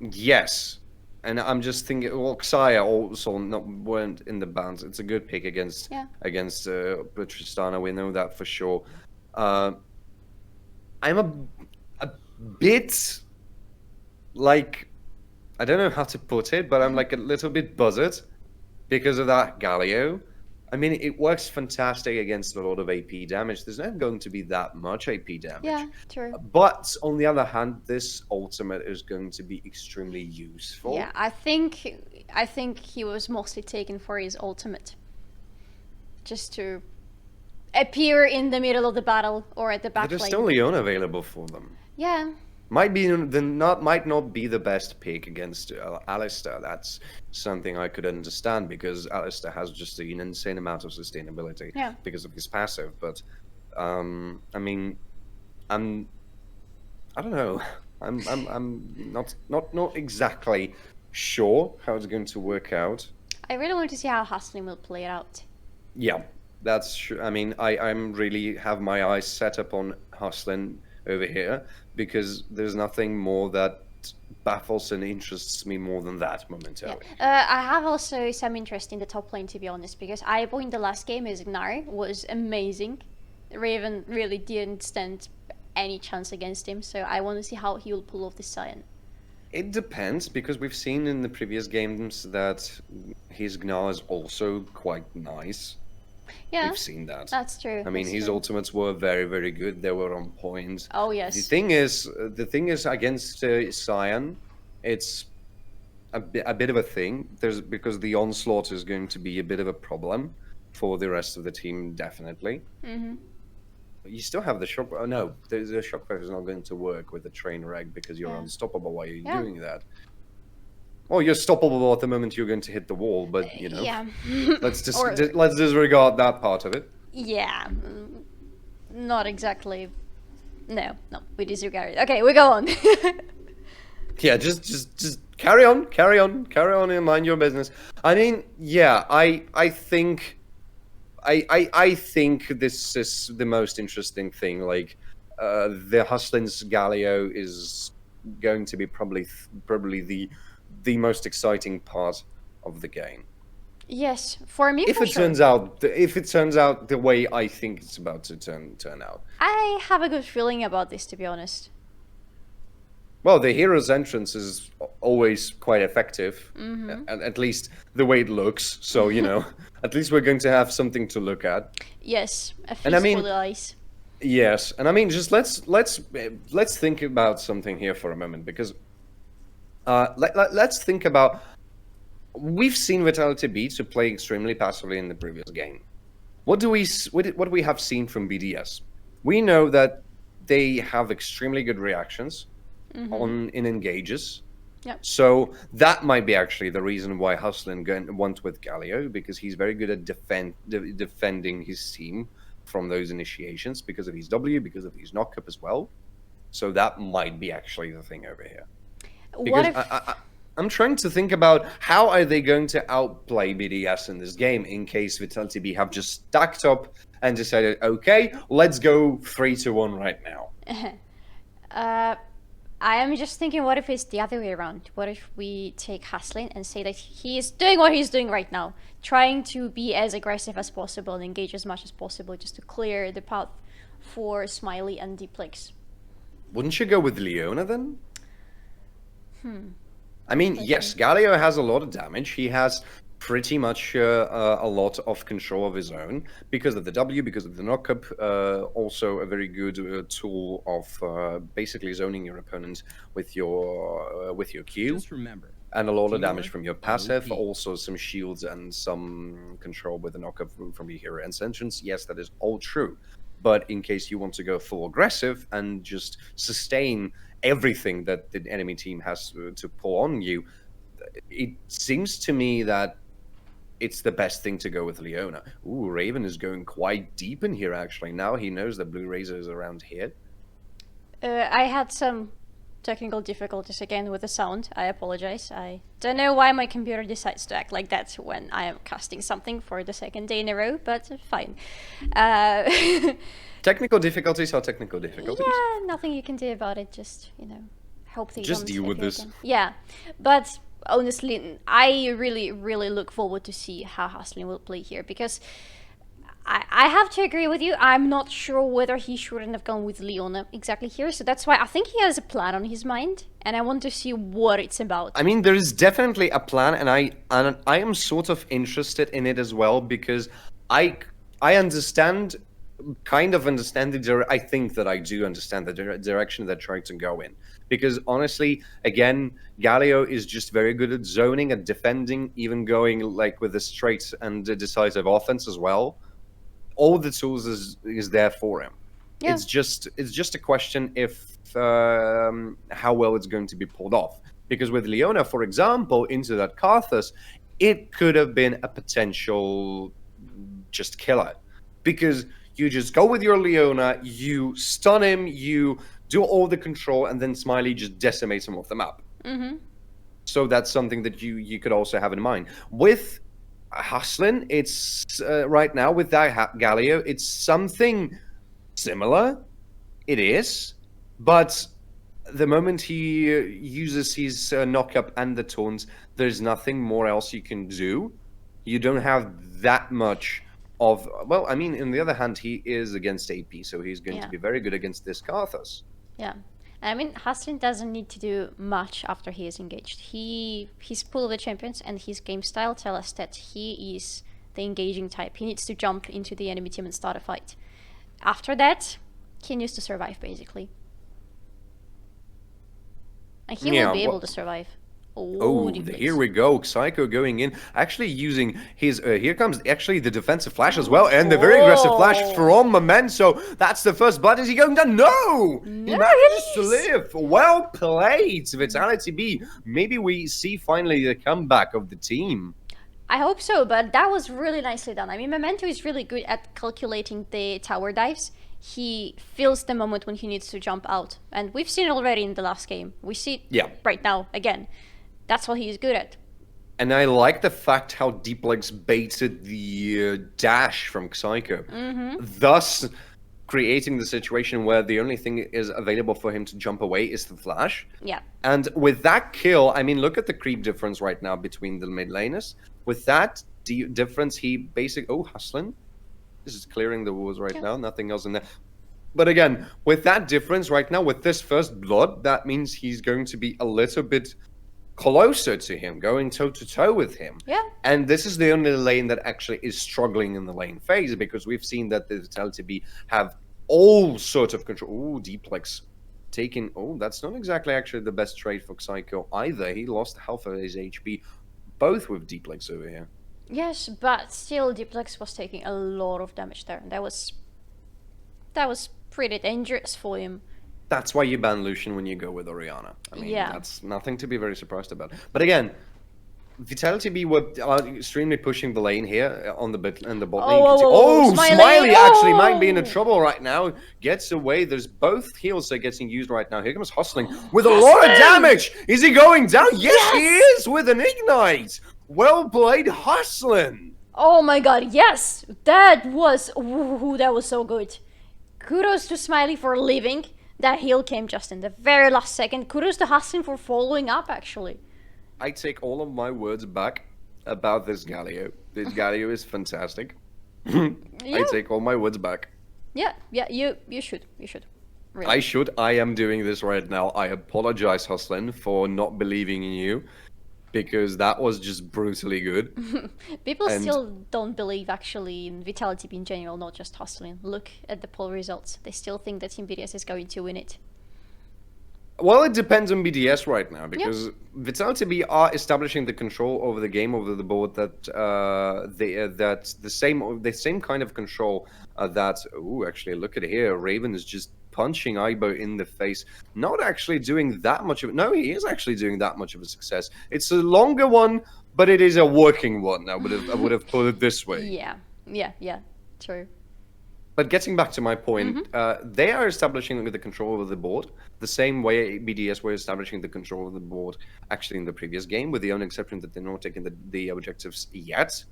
Yes. And I'm just thinking, well, Xayah also weren't in the bans. It's a good pick against Tristana. We know that for sure. I'm a bit like, I don't know how to put it, but I'm like a little bit buzzed because of that Galio. I mean, it works fantastic against a lot of AP damage. There's not going to be that much AP damage. Yeah, true. But on the other hand, this ultimate is going to be extremely useful. Yeah, I think he was mostly taken for his ultimate. Just to appear in the middle of the battle or at the back lane. There's still Leon available for them. Yeah. Might not be the best pick against Alistar. That's something I could understand because Alistar has just an insane amount of sustainability because of his passive. But I mean, I don't know. I'm not exactly sure how it's going to work out. I really want to see how Hustling will play it out. Yeah, that's true. I mean, I'm really have my eyes set up on Hustling over here because there's nothing more that baffles and interests me more than that momentarily. Yeah. I have also some interest in the top lane, to be honest, because Aibo in the last game as Gnar was amazing. Raven really didn't stand any chance against him, so I want to see how he will pull off the Cyan. It depends, because we've seen in the previous games that his Gnar is also quite nice. Yeah, we've seen that. That's true. I mean, his ultimates were very, very good. They were on point. Oh yes. The thing is against Cyan, it's a bit of a thing. Because the onslaught is going to be a bit of a problem for the rest of the team, definitely. Mm-hmm. You still have the shock. Oh no, the shock is not going to work with the train wreck because you're unstoppable while you're doing that. Well, you're stoppable at the moment you're going to hit the wall, but you know, let's disregard that part of it. Yeah, not exactly No, we disregard it. Okay, we go on. Yeah, just carry on and mind your business. I mean, yeah, I think I think this is the most interesting thing. Like, the Hustlin's Galio is going to be probably the most exciting part of the game. Yes, for me, If for it sure. turns out the way I think it's about to turn out. I have a good feeling about this, to be honest. Well, the hero's entrance is always quite effective, at least the way it looks. So, at least we're going to have something to look at. Yes, a feast And I mean- for the eyes. Yes, and I mean, just let's think about something here for a moment, because let's think about, we've seen Vitality.Bee to play extremely passively in the previous game. What do we have seen from BDS? We know that they have extremely good reactions in engages. Yep. So that might be actually the reason why Hustlin went with Galio, because he's very good at defending his team from those initiations, because of his W, because of his knockup as well. So that might be actually the thing over here. What Because if... I'm trying to think about how are they going to outplay BDS in this game in case Vitality.Bee have just stacked up and decided, okay, let's go 3-1 right now. I am just thinking, what if it's the other way around? What if we take Haslin and say that he is doing what he's doing right now, trying to be as aggressive as possible and engage as much as possible just to clear the path for Smiley and Dplex? Wouldn't you go with Leona then? I mean, yes, Galio has a lot of damage. He has pretty much a lot of control of his own because of the W, because of the knockup. Also, a very good tool of basically zoning your opponent with your Q. Just remember, And a lot of teamwork damage from your passive, OP. also some shields and some control with the knockup from your hero and entrance. Yes, that is all true. But in case you want to go full aggressive and just sustain everything that the enemy team has to pull on you, it seems to me that it's the best thing to go with Leona. Ooh, Raven is going quite deep in here, actually. Now he knows that Blue Razor is around here. I had some technical difficulties again with the sound. I apologize. I don't know why my computer decides to act like that when I am casting something for the second day in a row, but fine. Technical difficulties are technical difficulties. Yeah, nothing you can do about it. Just, hope they Just don't deal with appear this. again. Yeah, but honestly, I really, really look forward to see how Haslin will play here, because I have to agree with you. I'm not sure whether he shouldn't have gone with Leona exactly here, so that's why I think he has a plan on his mind, and I want to see what it's about. I mean, there is definitely a plan, and I am sort of interested in it as well, because I understand, kind of understand I think that I do understand the direction they're trying to go in. Because honestly, again, Galio is just very good at zoning and defending, even going like with a straight and decisive offense as well. All the tools is there for him. Yeah. It's just a question if how well it's going to be pulled off. Because with Leona, for example, into that Karthus, it could have been a potential just killer. Because you just go with your Leona, you stun him, you do all the control, and then Smiley just decimates him off the map. Mm-hmm. So that's something that you could also have in mind. With Haslin, it's right now with that Galio, it's something similar. It is, but the moment he uses his knockup and the taunts, there's nothing more else you can do. You don't have that much of. Well, I mean, on the other hand, he is against AP, so he's going to be very good against this Karthus. Yeah. I mean, Haslin doesn't need to do much after he is engaged. His pool of the champions and his game style tell us that he is the engaging type. He needs to jump into the enemy team and start a fight. After that, he needs to survive, basically. And he will be able to survive. Oh, here we go. Psycho going in. Actually using his... here comes actually the defensive flash as well. And the very aggressive flash from Memento. That's the first blood. Is he going down? No! He manages to live. Well played, Vitality.Bee. Maybe we see finally the comeback of the team. I hope so, but that was really nicely done. I mean, Memento is really good at calculating the tower dives. He feels the moment when he needs to jump out. And we've seen it already in the last game. We see it Yeah. right now again. That's what he's good at. And I like the fact how Deep Legs baited the dash from Psycho, thus creating the situation where the only thing is available for him to jump away is the flash. Yeah. And with that kill, I mean, look at the creep difference right now between the mid laners. With that difference, he basically... Oh, hustling. This is clearing the walls right now. Nothing else in there. But again, with that difference right now, with this first blood, that means he's going to be a little bit closer to him, going toe-to-toe with him. Yeah. And this is the only lane that actually is struggling in the lane phase, because we've seen that the Vitality.Bee have all sorts of control. Oh, Deeplex taking... Oh, that's not exactly actually the best trade for Psycho either. He lost half of his HP, both with Deeplex over here. Yes, but still Diplex was taking a lot of damage there. That was pretty dangerous for him. That's why you ban Lucian when you go with Orianna. I mean, Yeah. that's nothing to be very surprised about. But again, Vitality.Bee are extremely pushing the lane here on the bot lane. Smiley actually might be in trouble right now. Gets away. There's both heals that are getting used right now. Here comes Hustling with a lot of damage. Is he going down? Yes, he is with an ignite. Well played, Hustling. Oh my god, yes! That was so good. Kudos to Smiley for leaving. That heal came just in the very last second. Kudos to Hustling for following up, actually. I take all of my words back about this Galio. This Galio is fantastic. I take all my words back. Yeah, you should. Really. I should. I am doing this right now. I apologize, Hustlin, for not believing in you, because that was just brutally good. People still don't believe, actually, in Vitality.Bee in general, not just Hustling. Look at the poll results. They still think that Team BDS is going to win it. Well, it depends on BDS right now, because Vitality.Bee are establishing the control over the game, over the board, that that's the same kind of control that... Ooh, actually, look at it here. Raven is just punching Aibo in the face, not actually doing that much of it. No, he is actually doing that much of a success. It's a longer one, but it is a working one. I would have put it this way. Yeah, true. But getting back to my point, they are establishing the control of the board the same way BDS were establishing the control of the board actually in the previous game, with the only exception that they're not taking the objectives yet.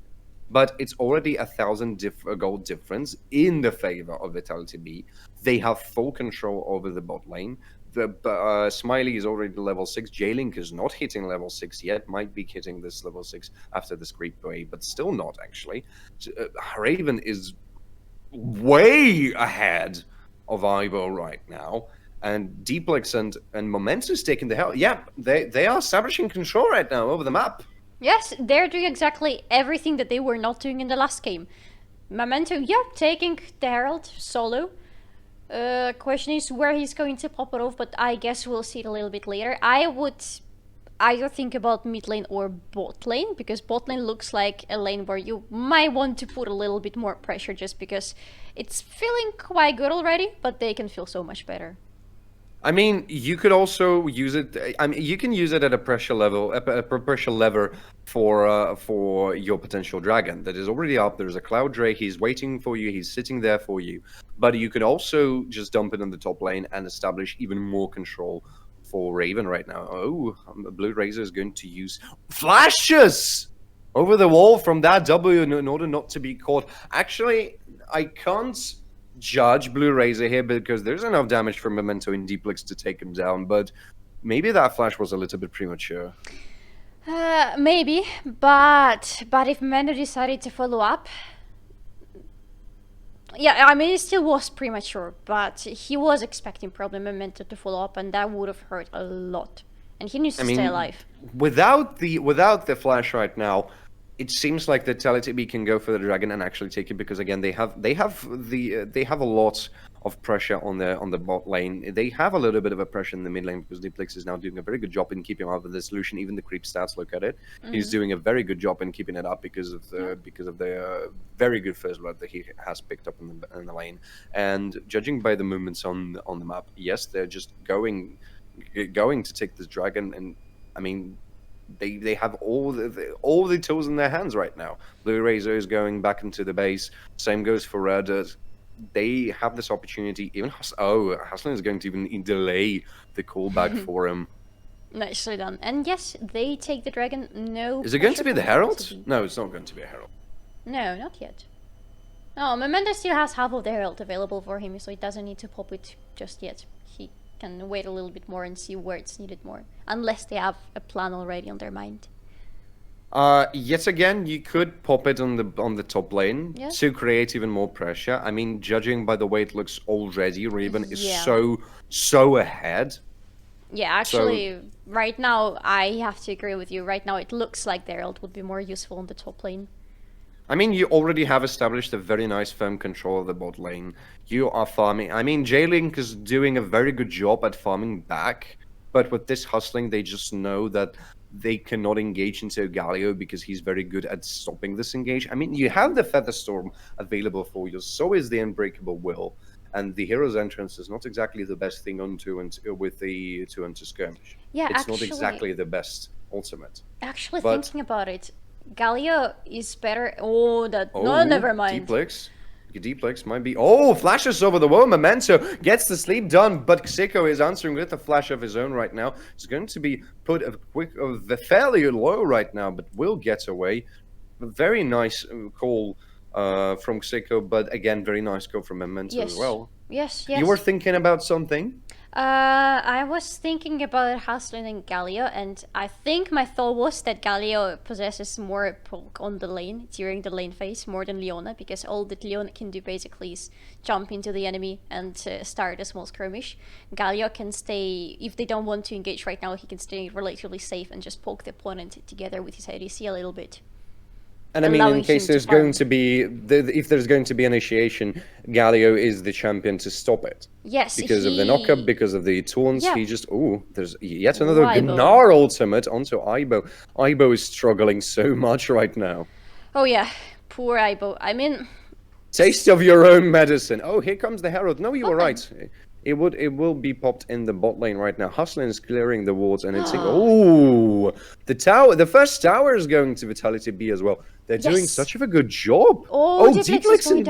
But it's already 1,000 gold difference in the favor of Vitality.Bee. They have full control over the bot lane. The Smiley is already level 6. J-Link is not hitting level 6 yet. Might be hitting this level 6 after this creep wave, but still not actually. Raven is way ahead of Ivo right now, and Deeplex and Momentus taking the hell. Yeah, they are establishing control right now over the map. Yes, they're doing exactly everything that they were not doing in the last game. Memento, taking the Herald solo. Question is where he's going to pop it off, but I guess we'll see it a little bit later. I would either think about mid lane or bot lane, because bot lane looks like a lane where you might want to put a little bit more pressure, just because it's feeling quite good already, but they can feel so much better. I mean, you could also use it. I mean, you can use it at a pressure level, a pressure lever for your potential dragon that is already up. There's a Cloud Drake. He's waiting for you. He's sitting there for you. But you can also just dump it in the top lane and establish even more control for Raven right now. Oh, Blue Razor is going to use flashes over the wall from that W in order not to be caught. Actually, I can't judge Blue Razor here because there's enough damage from Memento and Deeplex to take him down, but maybe that flash was a little bit premature. Maybe, but if Memento decided to follow up, yeah, I mean, it still was premature, but he was expecting probably Memento to follow up, and that would have hurt a lot. And he needs to stay alive. Without the flash right now, it seems like the Vitality.Bee can go for the dragon and actually take it, because again they have a lot of pressure on the bot lane. They have a little bit of a pressure in the mid lane because Deeplex is now doing a very good job in keeping up with the solution. Even the creep stats, look at it. He's doing a very good job in keeping it up because of the very good first blood that he has picked up in the lane. And judging by the movements on the map, yes, they're just going to take this dragon. And I mean, they have all the tools in their hands right now. Blue Razor is going back into the base. Same goes for Red. They have this opportunity. Even Haslin is going to even delay the callback for him. Nicely done. And yes, they take the dragon. No. Is it going to be the Herald? BDS. No, it's not going to be a Herald. No, not yet. No, Memento still has half of the Herald available for him, so he doesn't need to pop it just yet. He can wait a little bit more and see where it's needed more, unless they have a plan already on their mind. Yet again, you could pop it on the top lane to create even more pressure. I mean, judging by the way it looks already, Riven is so ahead. Yeah, actually, right now, I have to agree with you. Right now, it looks like the Herald would be more useful on the top lane. I mean, you already have established a very nice firm control of the bot lane. You are farming. I mean, J-Link is doing a very good job at farming back, but with this hustling, they just know that they cannot engage into Galio because he's very good at stopping this engage. I mean, you have the Featherstorm available for you, so is the Unbreakable Will, and the Hero's Entrance is not exactly the best thing with the 2-1 skirmish. Yeah, it's not exactly the best ultimate. Actually, thinking about it, Galio is better. No, never mind. Dplex might be. Oh, flashes over the wall. Memento gets the sleep done, but Xiko is answering with a flash of his own right now. It's going to be put fairly low right now, but will get away. A very nice call from Xiko, but again, very nice call from Memento as well. Yes. You were thinking about something? I was thinking about Haslin and Galio, and I think my thought was that Galio possesses more poke on the lane during the lane phase more than Leona, because all that Leona can do basically is jump into the enemy and start a small skirmish. Galio can stay, if they don't want to engage right now, he can stay relatively safe and just poke the opponent together with his ADC a little bit. And I mean, in case there's going to be, if there's going to be initiation, Galio is the champion to stop it. Yes, because of the knockup, because of the taunts, he just, there's yet another Gnar ultimate onto Aibo. Aibo is struggling so much right now. Oh yeah, poor Aibo. I mean... Taste of your own medicine. Oh, here comes the Herald. No, you were right. It will be popped in the bot lane right now. Hustlin is clearing the wards, and it's the first tower is going to Vitality.Bee as well. They're doing such a good job. Dplex in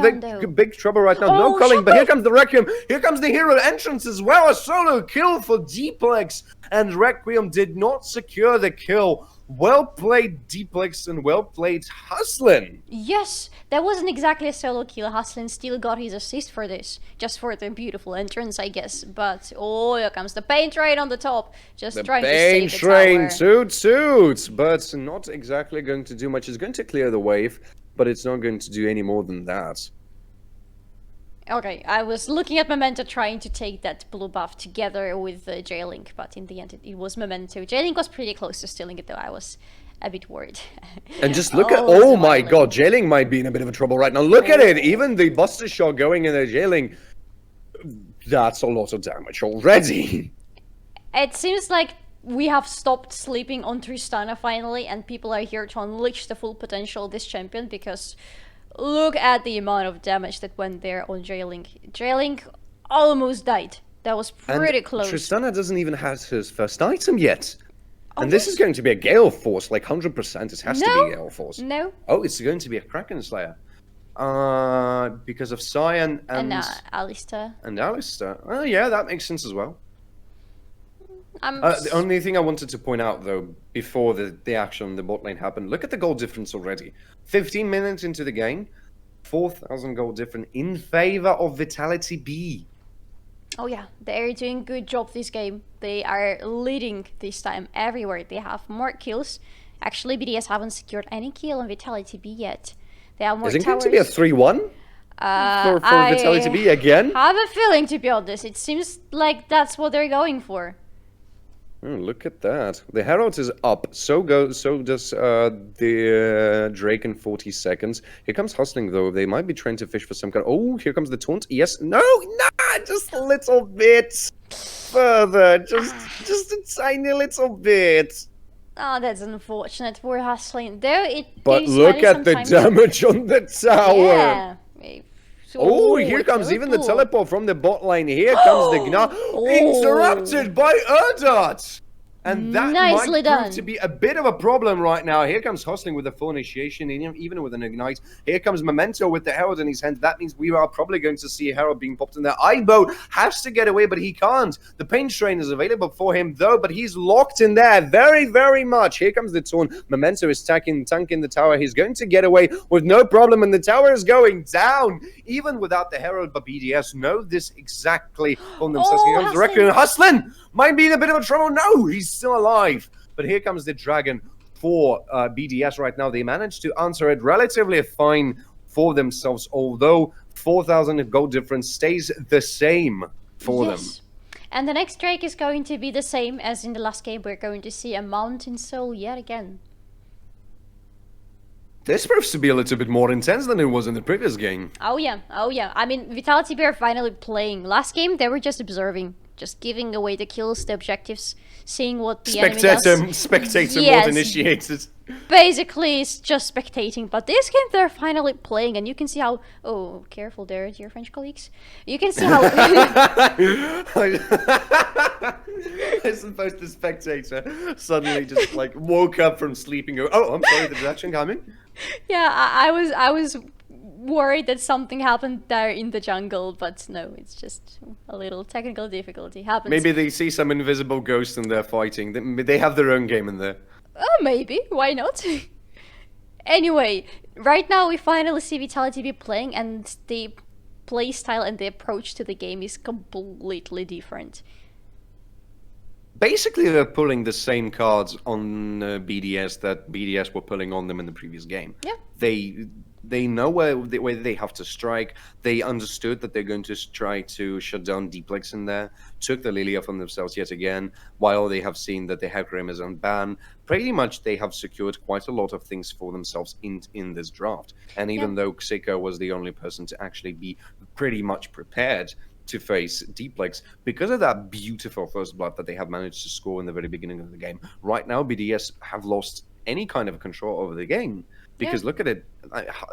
big trouble right now. No calling, but here comes the Requiem. Here comes the hero entrance as well. A solo kill for Dplex, and Requiem did not secure the kill. Well played, Dplex, and well played, Hustlin. Yes, that wasn't exactly a solo kill. Hustlin still got his assist for this, just for the beautiful entrance, I guess. But here comes the pain train on the top, just trying to save the tower. Pain train, toot, but not exactly going to do much. It's going to clear the wave, but it's not going to do any more than that. Okay, I was looking at Memento trying to take that blue buff together with J-Link, but in the end it was Memento. J-Link was pretty close to stealing it though, I was a bit worried. And just look at, oh my god, J-Link might be in a bit of a trouble right now. Look at it, even the Buster Shot going in there, J-Link, that's a lot of damage already. It seems like we have stopped sleeping on Tristana finally, and people are here to unleash the full potential of this champion, because look at the amount of damage that went there on J-Link. J-Link almost died. That was pretty close. Tristana doesn't even have his first item yet. And this is going to be a Gale Force, like 100%. It has to be a Gale Force. No. Oh, it's going to be a Kraken Slayer. Because of Cyan and Alistar. And Alistar. Oh, yeah, that makes sense as well. The only thing I wanted to point out, though, before the action on the bot lane happened, look at the goal difference already. 15 minutes into the game, 4,000 goal difference in favor of Vitality.Bee. Oh yeah, they're doing a good job this game. They are leading this time everywhere. They have more kills. Actually, BDS haven't secured any kill on Vitality.Bee yet. They have more towers. Is it going to be a 3-1 for Vitality.Bee again? I have a feeling, to be honest. It seems like that's what they're going for. Oh, look at that. The Herald is up. So does the Drake in 40 seconds. Here comes Hustling, though. They might be trying to fish for some kind of... Oh, here comes the taunt. Yes. No, just a little bit further. Just a tiny little bit. Oh, that's unfortunate. We're Hustling. Though but look at the damage on the tower. Yeah. Oh, here comes even the teleport from the bot lane. Here comes the Gnar. Interrupted by Erdot. And that Nicely might prove done. to be a bit of a problem right now. Here comes Hustling with the full initiation, even with an Ignite. Here comes Memento with the Herald in his hand. That means we are probably going to see a Herald being popped in there. Aibo has to get away, but he can't. The Pain Train is available for him, though, but he's locked in there very, very much. Here comes the Taunt. Memento is tanking the tower. He's going to get away with no problem, and the tower is going down, even without the Herald. But BDS know this exactly on themselves. Here comes the Requiem. Hustling might be in a bit of a trouble. No, he's still alive. But here comes the Dragon for BDS right now. They managed to answer it relatively fine for themselves, although 4,000 gold difference stays the same for them. And the next Drake is going to be the same as in the last game. We're going to see a Mountain Soul yet again. This proves to be a little bit more intense than it was in the previous game. Oh yeah. I mean, Vitality.Bee are finally playing. Last game, they were just observing. Just giving away the kills, the objectives, seeing what the enemy does. Spectator mode initiated. Basically, it's just spectating. But this game, they're finally playing, and you can see how... Oh, careful there, dear French colleagues. You can see how... I suppose the Spectator suddenly just like woke up from sleeping. Oh, I'm sorry, the action coming. Yeah, I was worried that something happened there in the jungle, but no, it's just a little technical difficulty happens. Maybe they see some invisible ghost and they're fighting. They have their own game in there. Maybe, why not? Anyway, right now we finally see Vitality.Bee playing, and the playstyle and the approach to the game is completely different. Basically, they're pulling the same cards on BDS that BDS were pulling on them in the previous game. Yeah. They know where they have to strike. They understood that they're going to try to shut down Deeplex in there. Took the Lilia from themselves yet again, while they have seen that the Hecarim is unbanned. Pretty much, they have secured quite a lot of things for themselves in this draft. And even though Xiko was the only person to actually be pretty much prepared to face Deeplex, because of that beautiful first blood that they have managed to score in the very beginning of the game, right now BDS have lost any kind of control over the game. Because look at it,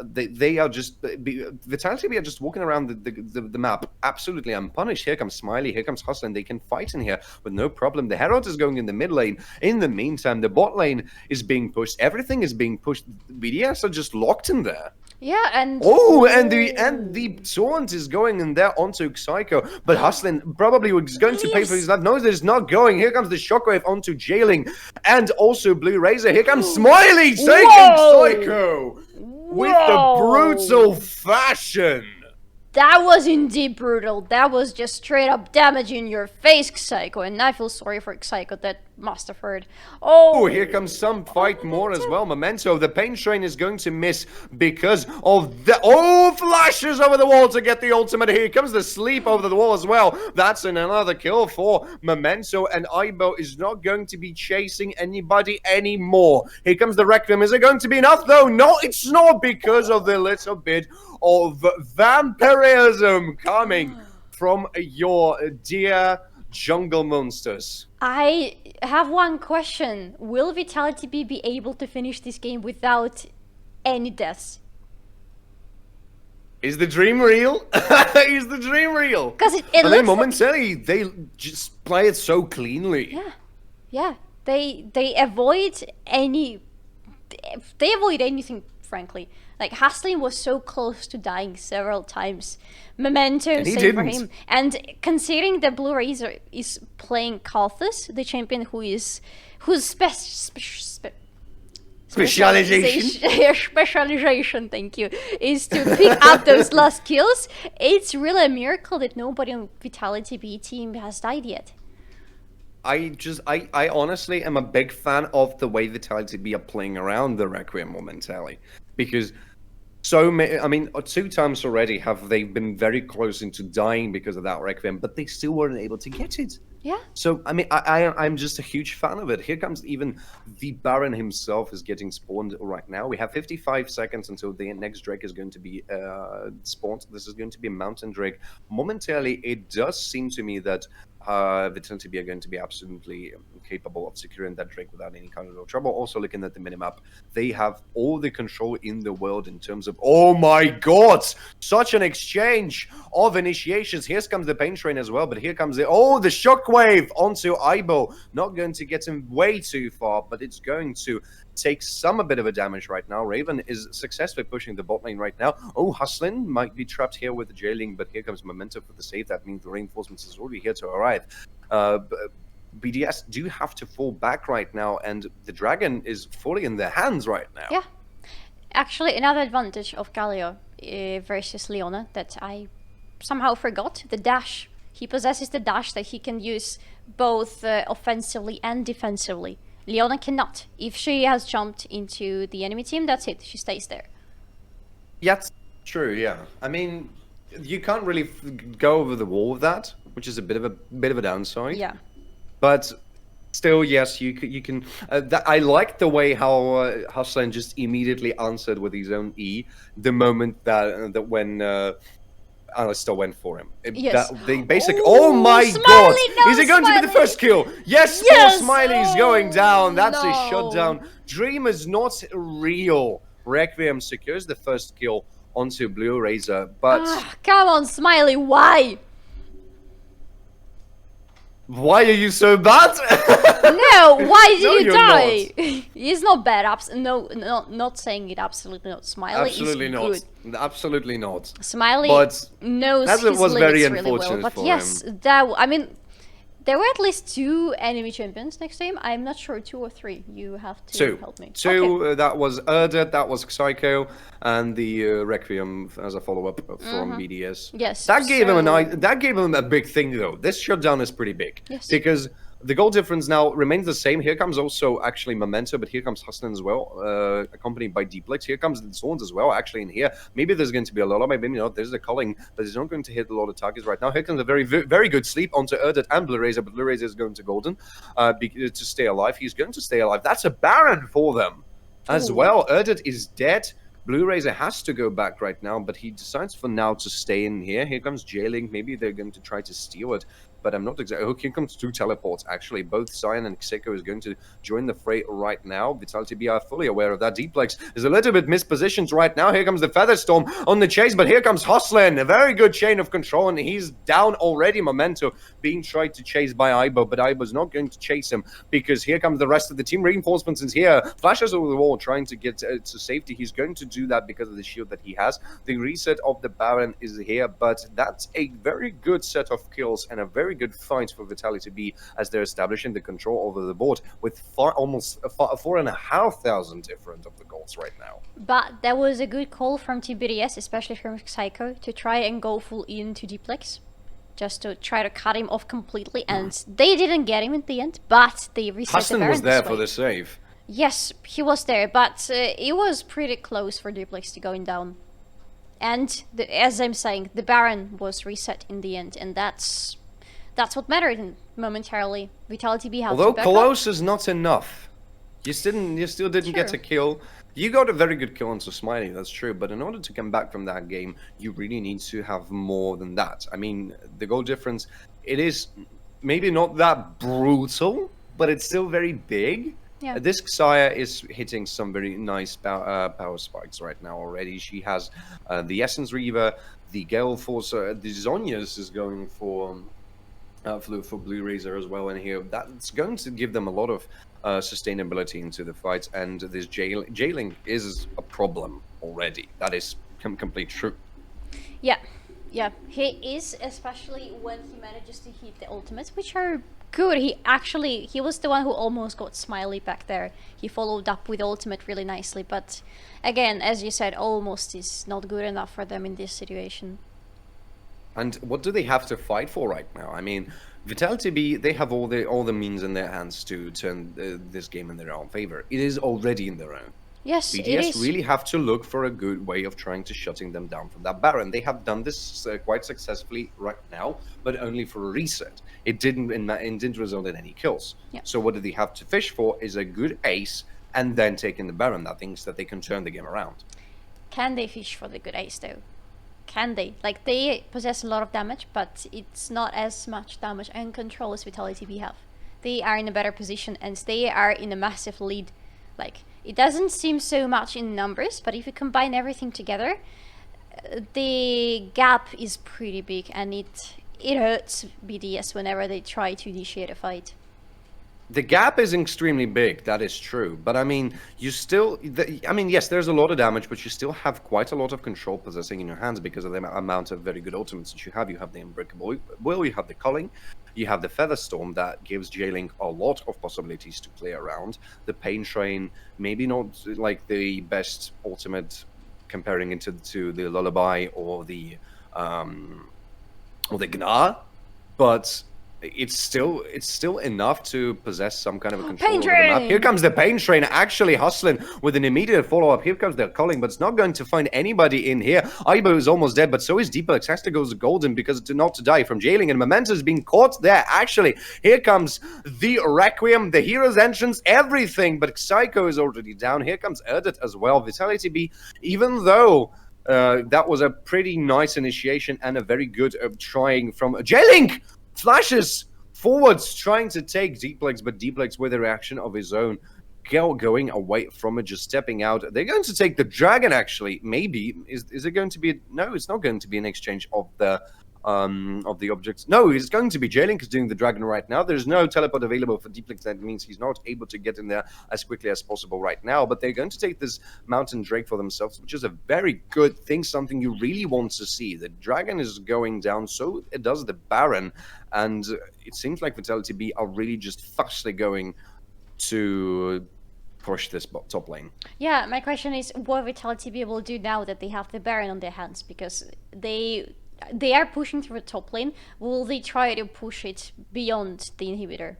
they are just Vitality.Bee are just walking around the map absolutely unpunished. Here comes Smiley, here comes Hustler, and they can fight in here with no problem. The Herald is going in the mid lane. In the meantime, the bot lane is being pushed. Everything is being pushed. BDS are just locked in there. Yeah, and the taunt is going in there onto Xiko, but Hustlin probably was going to pay for his life. No, it's not going. Here comes the shockwave onto Jailing, and also Blue Razor. Here comes Smiley taking Xiko with the brutal fashion. That was indeed brutal. That was just straight up damage in your face, Xiko, and I feel sorry for Xiko. That must have hurt. Oh, here comes some fight more as well. Memento, the Pain Train is going to miss because of the... Oh, flashes over the wall to get the ultimate. Here comes the sleep over the wall as well. That's another kill for Memento, and Aibo is not going to be chasing anybody anymore. Here comes the Requiem. Is it going to be enough, though? No, it's not, because of the little bit of vampirism coming from your dear jungle monsters. I have one question. Will Vitality.Bee be able to finish this game without any deaths? Is the dream real? Is the dream real? Because it and looks then momentarily, they just play it so cleanly. Yeah. They avoid any... They avoid anything, frankly. Like, Haslin was so close to dying several times. Memento, same for him. And considering that Blue Razor is playing Kalthus, the champion whose specialization, thank you, is to pick up those last kills, it's really a miracle that nobody on Vitality.Bee team has died yet. I honestly am a big fan of the way Vitality.Bee are playing around the Requiem momentarily, because so many, I mean, 2 times already have they been very close into dying because of that Requiem, but they still weren't able to get it. Yeah. So, I mean, I'm just a huge fan of it. Here comes even the Baron himself is getting spawned right now. We have 55 seconds until the next Drake is going to be spawned. This is going to be a Mountain Drake. Momentarily, it does seem to me that Vitality.Bee are going to be absolutely capable of securing that Drake without any kind of trouble. Also, looking at the minimap, they have all the control in the world in terms of, oh my god, such an exchange of initiations. Here comes the pain train as well, but here comes the shockwave onto Aibo. Not going to get him way too far, but it's going to take a bit of a damage right now. Raven is successfully pushing the bot lane right now. Oh, Hustlin might be trapped here with the jailing, but here comes Memento for the save. That means the reinforcements is already here to arrive. BDS do have to fall back right now, and the dragon is fully in their hands right now. Yeah. Actually, another advantage of Galio versus Leona that I somehow forgot, the dash. He possesses the dash that he can use both offensively and defensively. Leona cannot. If she has jumped into the enemy team, that's it. She stays there. Yeah, that's true. Yeah, I mean, you can't really go over the wall with that, which is a bit of a downside. Yeah. But still, yes, you can. I like the way how Hussein just immediately answered with his own E the moment that when Alistair went for him. Yes. They basically. Oh my Smiley, god! no, Is it going to be the Smiley. first kill? Yes, Yes! Smiley's going down. That's no. a shutdown. Dream is not real. Requiem secures the first kill onto Blue Razor, but Come on, Smiley, why? why are you so bad? No, why did No, you you're die? He's not bad. Not saying it. Absolutely not. Smiley Absolutely is not. good. Absolutely not. Smiley But knows that his was limits very really well. unfortunate But for yes, I mean, there were at least 2 enemy champions next game. I'm not sure, 2 or 3. You have to help me. Two. Okay. That was Urdet, that was Psycho, and the Requiem as a follow-up from BDS. Yes, That gave him so- that gave him a big thing though. This shutdown is pretty big. Yes. Because the goal difference now remains the same. Here comes also actually Memento, but here comes Hustlin as well, accompanied by Deeplex. Here comes the Zorns as well, actually in here. Maybe there's going to be a lullaby, maybe not. There's a culling, but he's not going to hit a lot of targets right now. Here comes a very good sleep onto Urdet and Blue Razor, but Blue Razor is going to Golden to stay alive. He's going to stay alive. That's a Baron for them as well. Urdet is dead. Blue Razor has to go back right now, but he decides for now to stay in here. Here comes Jailing. Maybe they're going to try to steal it, but I'm not exactly... Oh, here comes 2 teleports, actually. Both Cyan and Xeko is going to join the fray right now. Vitality.Bee are fully aware of that. Deeplex is a little bit mispositioned right now. Here comes the Featherstorm on the chase, but here comes Hoslin. A very good chain of control, and he's down already. Memento being tried to chase by Aibo, but Aibo's not going to chase him because here comes the rest of the team. Reinforcements is here. Flashes over the wall trying to get to safety. He's going to do that because of the shield that he has. The reset of the Baron is here, but that's a very good set of kills and a very good fight for Vitality.Bee as they're establishing the control over the board with almost 4,500 different of the goals right now. But there was a good call from Team BDS, especially from Psycho, to try and go full into Deeplex. Just to try to cut him off completely, and they didn't get him in the end, but they reset the Huston Baron was there this for way. the save. Yes, he was there, but it was pretty close for Deeplex to going down. And as I'm saying, the Baron was reset in the end, and that's what mattered momentarily. Vitality.Bee had Although to back close is not enough. You still didn't get Sure. a kill. You got a very good kill onto Smiley, that's true, but in order to come back from that game, you really need to have more than that. I mean, the goal difference, it is maybe not that brutal, but it's still very big. Yeah. This Xayah is hitting some very nice power spikes right now already. She has the Essence Reaver, the Gale Force, the Zhonya's is going for Blue Razor as well in here. That's going to give them a lot of sustainability into the fight, and this jailing is a problem already. That is complete true. Yeah, he is, especially when he manages to hit the ultimates, which are good. He was the one who almost got Smiley back there. He followed up with ultimate really nicely, but again, as you said, almost is not good enough for them in this situation. And what do they have to fight for right now? I mean, Vitality.Bee, they have all the means in their hands to turn this game in their own favor. It is already in their own. Yes, it BDS is. really have to look for a good way of trying to shutting them down from that Baron. They have done this quite successfully right now, but only for a reset. It didn't result in any kills. Yeah. So what do they have to fish for is a good ace and then taking the Baron. That thinks that they can turn the game around. Can they fish for the good ace though? can they? Like, they possess a lot of damage, but it's not as much damage and control as Vitality.Bee have. They are in a better position, and they are in a massive lead. Like, it doesn't seem so much in numbers, but if you combine everything together, the gap is pretty big, and it hurts BDS whenever they try to initiate a fight. The gap is extremely big, that is true. But I mean, you still, I mean, yes, there's a lot of damage, but you still have quite a lot of control possessing in your hands because of the amount of very good ultimates that you have. You have the Unbreakable Will, you have the Culling, you have the Featherstorm that gives J-Link a lot of possibilities to play around. The Pain Train, maybe not like the best ultimate comparing it to the Lullaby or the Gnar, but it's still enough to possess some kind of a control over the map. Here comes the Pain Train actually hustling with an immediate follow-up. Here comes the Culling, but it's not going to find anybody in here. Aibo is almost dead, but so is Deeplex. Has to go to Golden because not to die from Jailing, and Memento is being caught there. Actually, here comes the Requiem, the Hero's Entrance, everything, but Psycho is already down. Here comes Erdit as well. Vitality.Bee, even though that was a pretty nice initiation and a very good trying from J-Link! Flashes forwards, trying to take Deeplex, but Deeplex with a reaction of his own, going away from it, just stepping out. They're going to take the Dragon, actually. Maybe. Is it going to be... No, it's not going to be an exchange of the objects. No, it's going to be J-Link is doing the Dragon right now. There's no teleport available for Deeplex. That means he's not able to get in there as quickly as possible right now. But they're going to take this Mountain Drake for themselves, which is a very good thing, something you really want to see. The Dragon is going down, so it does the Baron. And it seems like Vitality.Bee are really just fastly going to push this top lane. Yeah, my question is, what Vitality.Bee will do now that they have the Baron on their hands? Because they are pushing through the top lane. Will they try to push it beyond the inhibitor?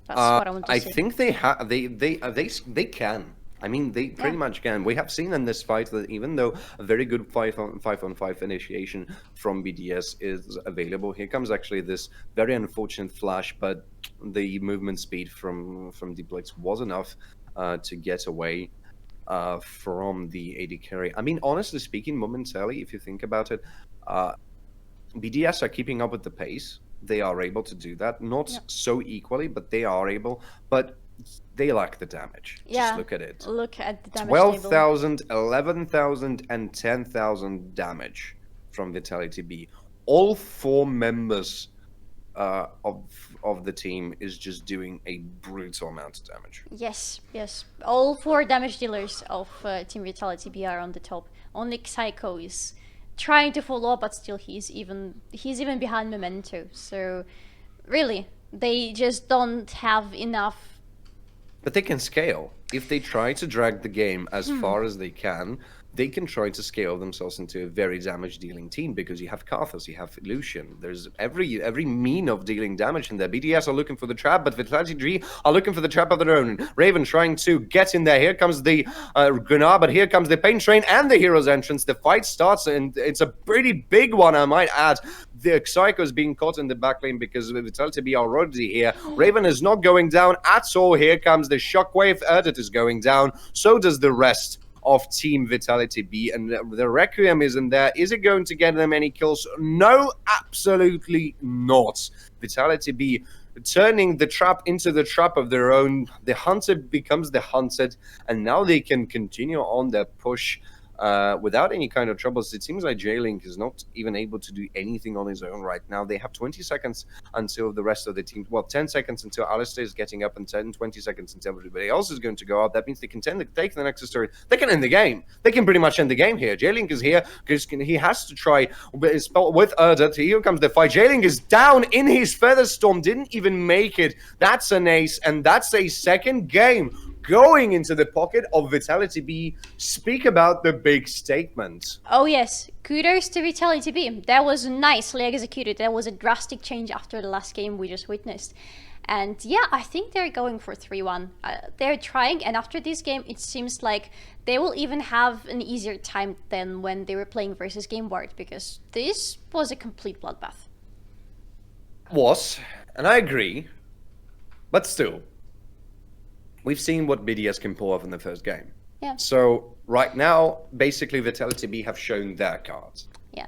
That's what I want to see. I think they can. I mean, they pretty much can. We have seen in this fight that even though a very good 5-on-5 initiation from BDS is available, here comes actually this very unfortunate flash, but the movement speed from Deeplex was enough to get away from the AD carry. I mean, honestly speaking, momentarily, if you think about it, BDS are keeping up with the pace. They are able to do that. Not so equally, but they are able. But they lack the damage. Yeah. Just look at it. Look at the damage 12,000, 11,000, and 10,000 damage from Vitality.Bee. All 4 members of the team is just doing a brutal amount of damage. Yes, yes. All 4 damage dealers of Team Vitality.Bee are on the top. Only Psycho is trying to follow up, but still he's even behind Memento. So really, they just don't have enough. But they can scale. If they try to drag the game as far as they can try to scale themselves into a very damage-dealing team because you have Karthus, you have Lucian. There's every mean of dealing damage in there. BDS are looking for the trap, but Vitality.Bee are looking for the trap of their own. Raven trying to get in there. Here comes the Grenard, but here comes the Pain Train and the Hero's Entrance. The fight starts, and it's a pretty big one, I might add. The Psycho is being caught in the back lane because Vitality.Bee are already here. Raven is not going down at all. Here comes the Shockwave. Erdit is going down. So does the rest of Team Vitality.Bee, and the Requiem is in there. Is it going to get them any kills? No, absolutely not. Vitality.Bee turning the trap into the trap of their own. The hunted becomes the hunted, and now they can continue on their push without any kind of troubles. It seems like J-Link is not even able to do anything on his own right now. They have 20 seconds until the rest of the team, well, 10 seconds until Alistair is getting up, and 20 seconds until everybody else is going to go out. That means they can take the next turn. They can end the game. They can pretty much end the game here. J-Link is here because he has to try with Erdit. Here comes the fight. J-Link is down in his Featherstorm. Didn't even make it. That's an ace, and that's a second game going into the pocket of Vitality.Bee. Speak about the big statement. Oh yes, kudos to Vitality.Bee. That was nicely executed. That was a drastic change after the last game we just witnessed. And yeah, I think they're going for 3-1. They're trying, and after this game, it seems like they will even have an easier time than when they were playing versus Game Ward, because this was a complete bloodbath. Was, and I agree, but still, we've seen what BDS can pull off in the first game. Yeah. So right now, basically Vitality.Bee have shown their cards. Yeah.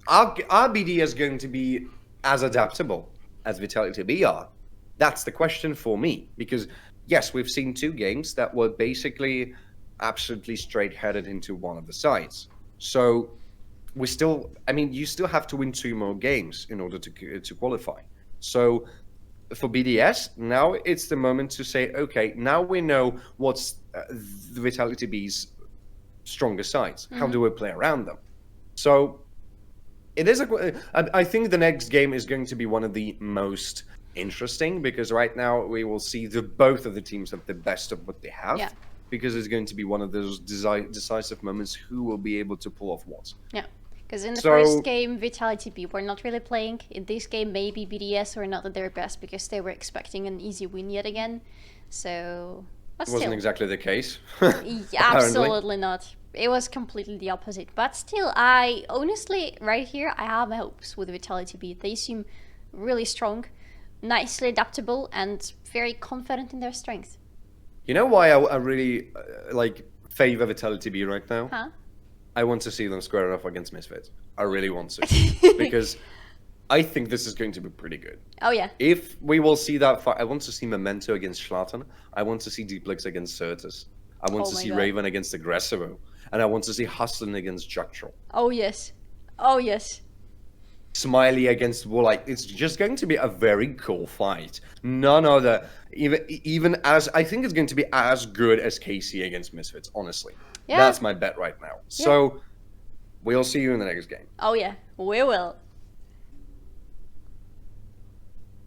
Are BDS going to be as adaptable as Vitality.Bee are? That's the question for me. Because yes, we've seen 2 games that were basically absolutely straight-headed into one of the sides. So you still have to win 2 more games in order to qualify. So for BDS, now it's the moment to say, okay, now we know what's the Vitality.Bee's stronger sides. How do we play around them? So it is I think the next game is going to be one of the most interesting, because right now we will see both of the teams have the best of what they have. Yeah. Because it's going to be one of those decisive moments who will be able to pull off what. Yeah. Because in the So- first game, Vitality.Bee were not really playing. In this game, maybe BDS were not at their best because they were expecting an easy win yet again. So, but It wasn't still, exactly the case. yeah, apparently. absolutely not. It was completely the opposite. But still, I honestly, right here, I have my hopes with Vitality.Bee. They seem really strong, nicely adaptable, and very confident in their strength. You know why I really favor Vitality.Bee right now? Huh? I want to see them square off against Misfits. I really want to. Because I think this is going to be pretty good. Oh yeah. If we will see that fight, I want to see Memento against Schlatten. I want to see Deeplex against Certus. I want Oh to my see God. Raven against Aggressivo. And I want to see Hustlin against Jucktroll. Oh yes. Oh yes. Smiley against Warlike. It's just going to be a very cool fight. None other, even as, I think it's going to be as good as KC against Misfits, honestly. Yeah. That's my bet right now. So, we'll see you in the next game. Oh yeah. We will.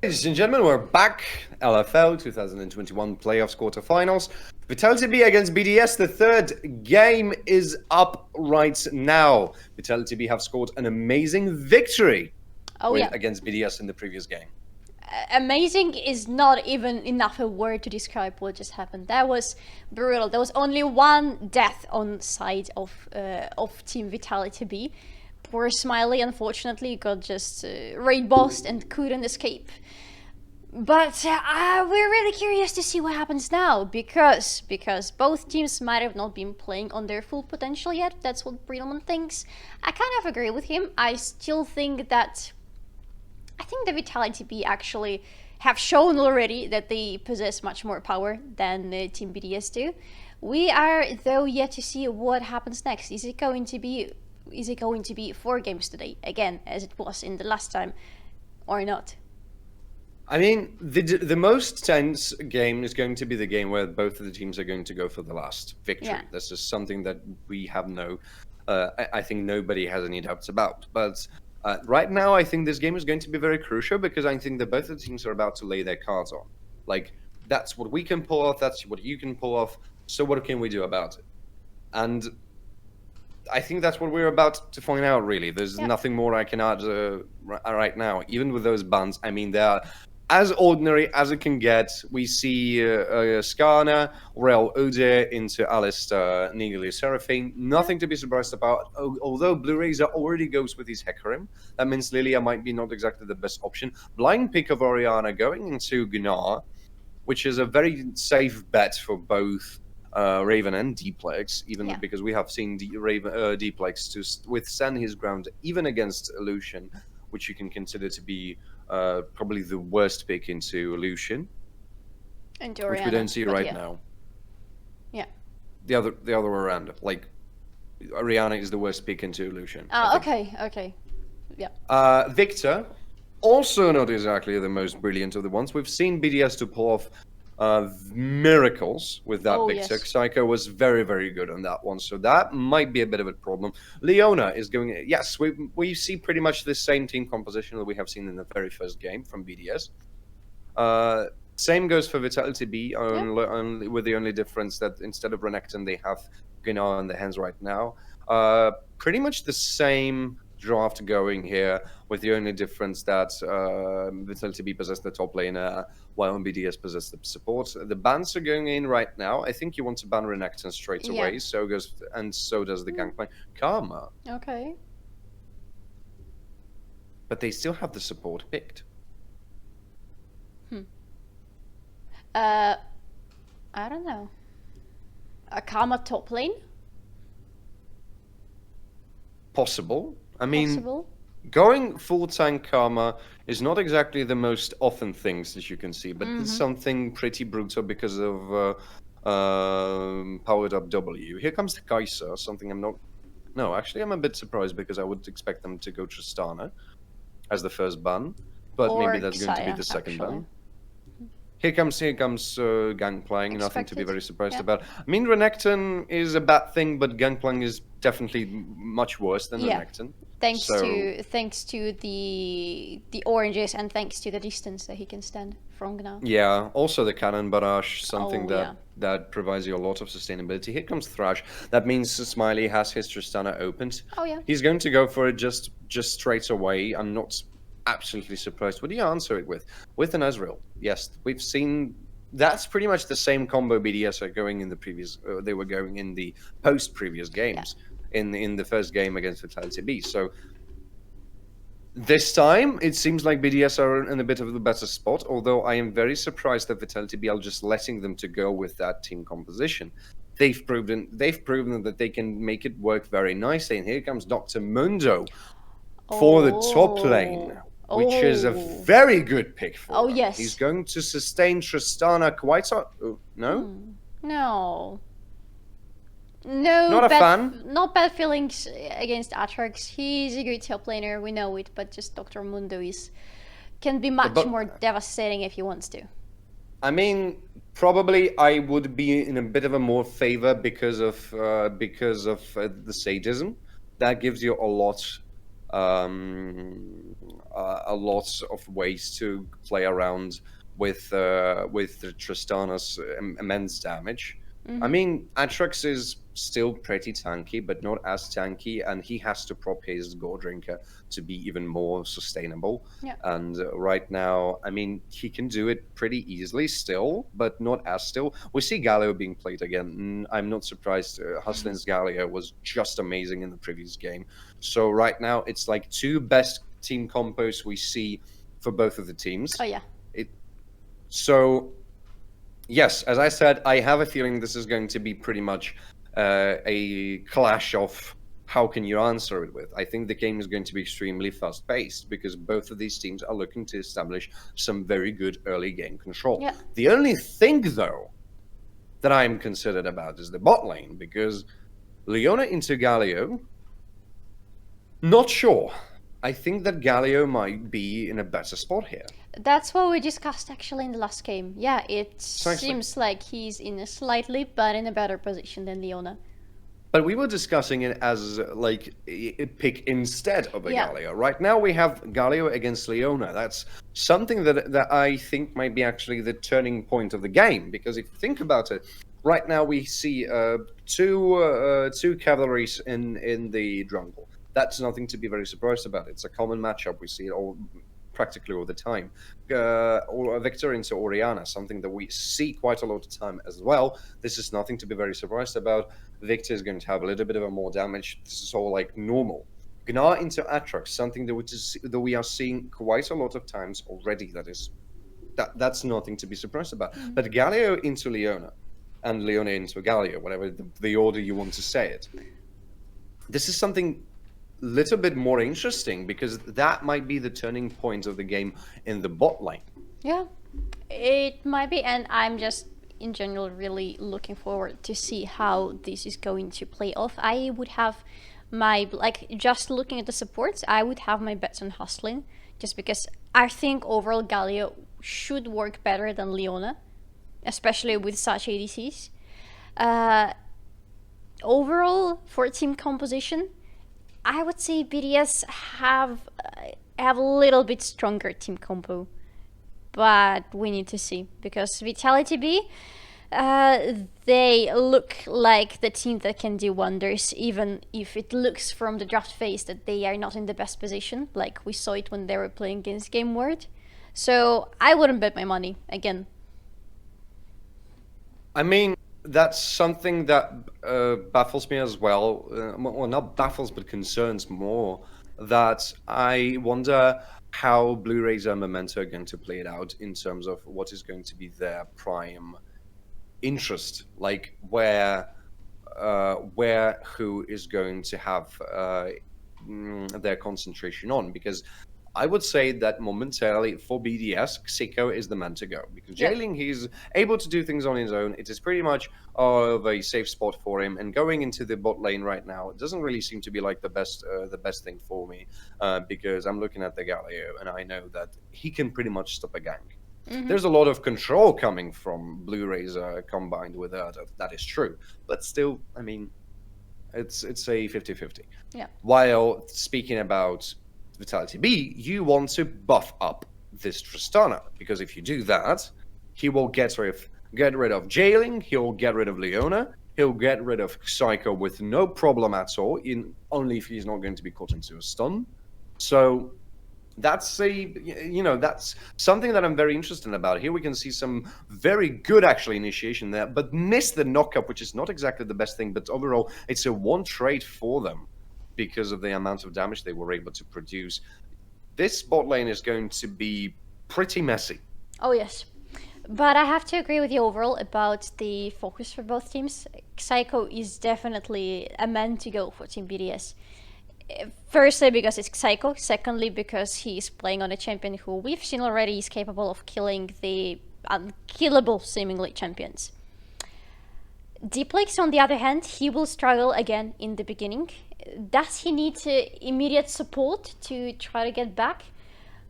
Ladies and gentlemen, we're back. LFL 2021 playoffs quarterfinals. Vitality.Bee against BDS. The third game is up right now. Vitality.Bee have scored an amazing victory against BDS in the previous game. Amazing is not even enough a word to describe what just happened. That was brutal. There was only one death on side of Team Vitality.Bee. Poor Smiley, unfortunately, got just raid bossed and couldn't escape. But we're really curious to see what happens now, because both teams might have not been playing on their full potential yet. That's what Bredelman thinks. I kind of agree with him. I still think that the Vitality.Bee actually have shown already that they possess much more power than Team BDS do. We are though yet to see what happens next. Is it going to be 4 games today again, as it was in the last time, or not? I mean, the most tense game is going to be the game where both of the teams are going to go for the last victory. Yeah. This is something that we have I think nobody has any doubts about. But right now, I think this game is going to be very crucial, because I think that both of the teams are about to lay their cards on. Like, that's what we can pull off, that's what you can pull off, so what can we do about it? And I think that's what we're about to find out, really. There's nothing more I can add right now. Even with those bans, I mean, they are as ordinary as it can get. We see Skana, Rel Ude into Alistair, Nigeli Seraphine. Nothing to be surprised about. Although Blue Razor already goes with his Hecarim, that means Lilia might be not exactly the best option. Blind pick of Oriana going into Gnar, which is a very safe bet for both Raven and Deeplex, because we have seen Deeplex to withstand his ground even against Lucian, which you can consider to be probably the worst pick into Lucian, And which Oriana, we don't see right now. Yeah. The other way around, like Oriana is the worst pick into Lucian. Okay. Yeah. Victor, also not exactly the most brilliant of the ones. We've seen BDS to pull off miracles with that Victor. Yes. Psycho was very, very good on that one, so that might be a bit of a problem. Leona is going. Yes, we see pretty much the same team composition that we have seen in the very first game from BDS. Same goes for Vitality.Bee, only with the only difference that instead of Renekton, they have Gnar in their hands right now. Pretty much the same draft going here, with the only difference that Vitality.Bee possessed the top laner, while BDS possessed the support. The bans are going in right now. I think you want to ban Renekton straight away. So does the Gangplank. Karma. Okay. But they still have the support picked. I don't know. A Karma top lane? Possible. I mean, Possible. going full tank Karma is not exactly the most often things that you can see, but it's something pretty brutal because of powered up W. Here comes the Kai'Sa, something I'm not. No, actually, I'm a bit surprised because I would expect them to go Tristana as the first ban, but maybe Or that's going to be Xayah, the second actually. ban. Here comes Gangplank, nothing to be Expected, very surprised yeah. about. I mean, Renekton is a bad thing, but Gangplank is definitely much worse than Yeah. Renekton. Thanks So to the oranges and thanks to the distance that he can stand from Gna. yeah, also the cannon barrage, something Oh, that yeah. that provides you a lot of sustainability. Here comes Thrash. That means Smiley has his Tristana opened. Oh, yeah. He's going to go for it just straight away. I'm not absolutely surprised. What do you answer it with? With an Ezreal. Yes, we've seen that's pretty much the same combo BDS are going in the previous. They were going in the post previous games. In the first game against Vitality.Bee. So this time, it seems like BDS are in a bit of a better spot, although I am very surprised that Vitality.Bee are just letting them to go with that team composition. They've proven that they can make it work very nicely. And here comes Dr. Mundo for the top lane, which is a Oh. very good pick for Oh, him. yes. He's going to sustain Tristana quite so... no? No. No, Not a fan? Not bad feelings against Atrax. He's a good top laner, we know it, but just Dr. Mundo can be much more devastating if he wants to. I mean, probably I would be in a bit of a more favor because of the sadism. That gives you a lot of ways to play around with the Tristana's immense damage. I mean, Atrax is still pretty tanky, but not as tanky, and he has to prop his Gore Drinker to be even more sustainable. Yeah. And right now, I mean, he can do it pretty easily still, but not as still. We see Galio being played again. I'm not surprised. Hustlin's Galio was just amazing in the previous game. So right now, it's like two best team compos we see for both of the teams. Oh, yeah. So yes, as I said, I have a feeling this is going to be pretty much a clash of how can you answer it with. I think the game is going to be extremely fast-paced because both of these teams are looking to establish some very good early game control. Yeah. The only thing, though, that I'm considered about is the bot lane because Leona into Galio, not sure. I think that Galio might be in a better spot here. That's what we discussed actually in the last game. Yeah, it seems like he's in a slightly, but in a better position than Leona. But we were discussing it as like a pick instead of a Galio. Right now we have Galio against Leona. That's something that I think might be actually the turning point of the game. Because if you think about it, right now we see two cavalries in the jungle. That's nothing to be very surprised about. It's a common matchup. We see it practically all the time. Or Victor into Orianna, something that we see quite a lot of time as well. This is nothing to be very surprised about. Victor is going to have a little bit of a more damage. This is all like normal. Gnar into Atrax, something that we are seeing quite a lot of times already. That's nothing to be surprised about. But Galio into Leona, and Leona into Galio, whatever the order you want to say it. This is something little bit more interesting because that might be the turning point of the game in the bot lane. Yeah, it might be, and I'm just in general really looking forward to see how this is going to play off. I would have just looking at the supports, I would have my bets on Hustling, just because I think overall Galio should work better than Leona, especially with such ADCs. Overall, for team composition, I would say BDS have a little bit stronger team compo, but we need to see because Vitality.Bee, they look like the team that can do wonders, even if it looks from the draft phase that they are not in the best position, like we saw it when they were playing against Game Ward. So I wouldn't bet my money again. I mean, that's something that baffles me as well. Well, not baffles, but concerns more. That I wonder how Blu-rays and Memento are going to play it out in terms of what is going to be their prime interest. Like, where where who is going to have their concentration on, because I would say that momentarily for BDS, Xiko is the man to go, because Yeah. Jailing, he's able to do things on his own. It is pretty much of a safe spot for him, and going into the bot lane right now, it doesn't really seem to be like the best thing for me, because I'm looking at the Galio and I know that he can pretty much stop a gank. There's a lot of control coming from Blue Razor combined with Erdit. That is true, but still, I mean, it's a 50-50. Yeah. While speaking about Vitality.Bee, you want to buff up this Tristana, because if you do that, he will get rid of Jailing, he'll get rid of Leona, he'll get rid of Psycho with no problem at all, only if he's not going to be caught into a stun. So that's that's something that I'm very interested about. Here we can see some very good actually initiation there, but miss the knockup, which is not exactly the best thing, but overall it's a one trade for them because of the amount of damage they were able to produce. This bot lane is going to be pretty messy. Oh yes, but I have to agree with you overall about the focus for both teams. Psycho is definitely a man to go for Team BDS. Firstly, because it's Psycho. Secondly, because he's playing on a champion who we've seen already is capable of killing the unkillable, seemingly, champions. Deeplex, on the other hand, he will struggle again in the beginning. Does he need immediate support to try to get back?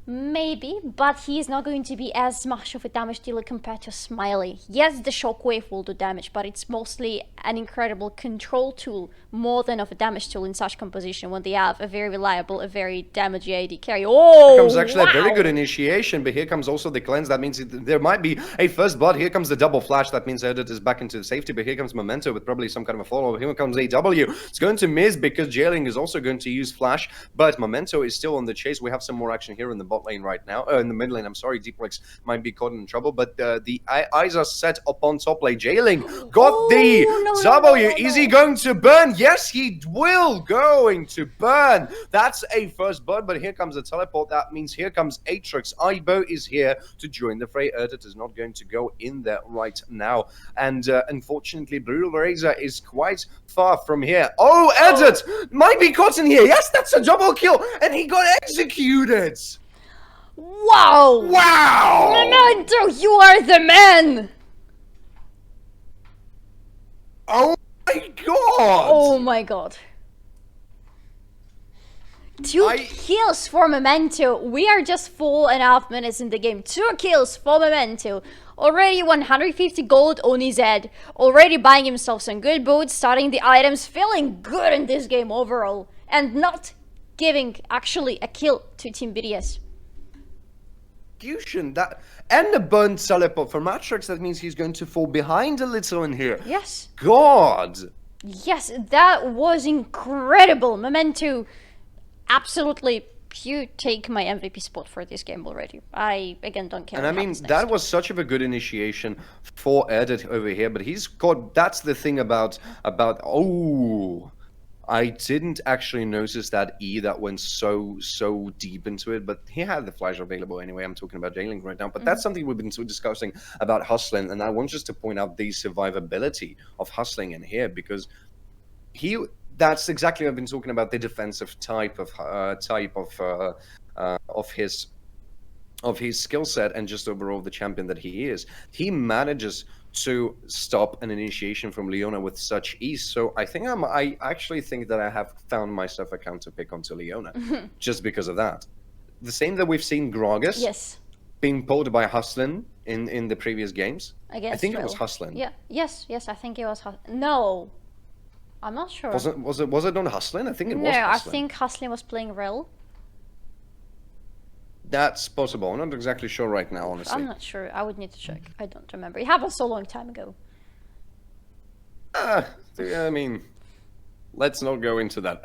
Maybe, but he is not going to be as much of a damage dealer compared to Smiley. Yes, the shockwave will do damage, but it's mostly an incredible control tool more than of a damage tool in such composition when they have a very reliable, a very damagey AD carry. Oh, here comes actually a very good initiation, but here comes also the cleanse. That means there might be a first blood. Here comes the double flash. That means Erdit is back into safety, but here comes Memento with probably some kind of a follow. Here comes AW. It's going to miss because Jailing is also going to use flash, but Memento is still on the chase. We have some more action here in the bot lane right now. In the mid lane, I'm sorry, Deeplex might be caught in trouble, but the eyes are set up on top lane. Jailing got the W. Is he going to burn? Yes, he will going to burn. That's a first blood, but here comes a teleport. That means here comes Atrix. Aibo is here to join the fray. Erdit is not going to go in there right now, and unfortunately, Blue Razor is quite far from here. Oh, Erdit might be caught in here. Yes, that's a double kill, and he got executed. Wow! Wow! Memento, you are the man! Oh my god! Oh my god. 2 kills for Memento. We are just 4.5 minutes in the game. 2 kills for Memento. Already 150 gold on his head. Already buying himself some good boots, starting the items, feeling good in this game overall. And not giving actually a kill to Team BDS. That and a burn teleport for Matrix. That means he's going to fall behind a little in here. Yes. God. Yes, that was incredible. Memento, absolutely, you take my MVP spot for this game already. I again don't care. And I mean that was such of a good initiation for Erdit over here, but he's got. That's the thing about. Oh. I didn't actually notice that E that went so deep into it, but he had the flash available anyway. I'm talking about Jailing right now, but that's something we've been discussing about hustling, and I want just to point out the survivability of hustling in here, because that's exactly what I've been talking about, the defensive type of his skill set and just overall the champion that he is. He manages to stop an initiation from Leona with such ease. So I actually think that I have found myself a counter pick onto Leona just because of that. The same that we've seen Gragas being pulled by Hustlin in the previous games. I think it was Hustlin. Yeah. Yes, I think it was No. I'm not sure. Was it on Hustlin? I think it was Hustlin. No, I think Hustlin was playing Rel. That's possible. I'm not exactly sure right now, honestly. I'm not sure. I would need to check. I don't remember. It happened so long time ago. I mean, let's not go into that.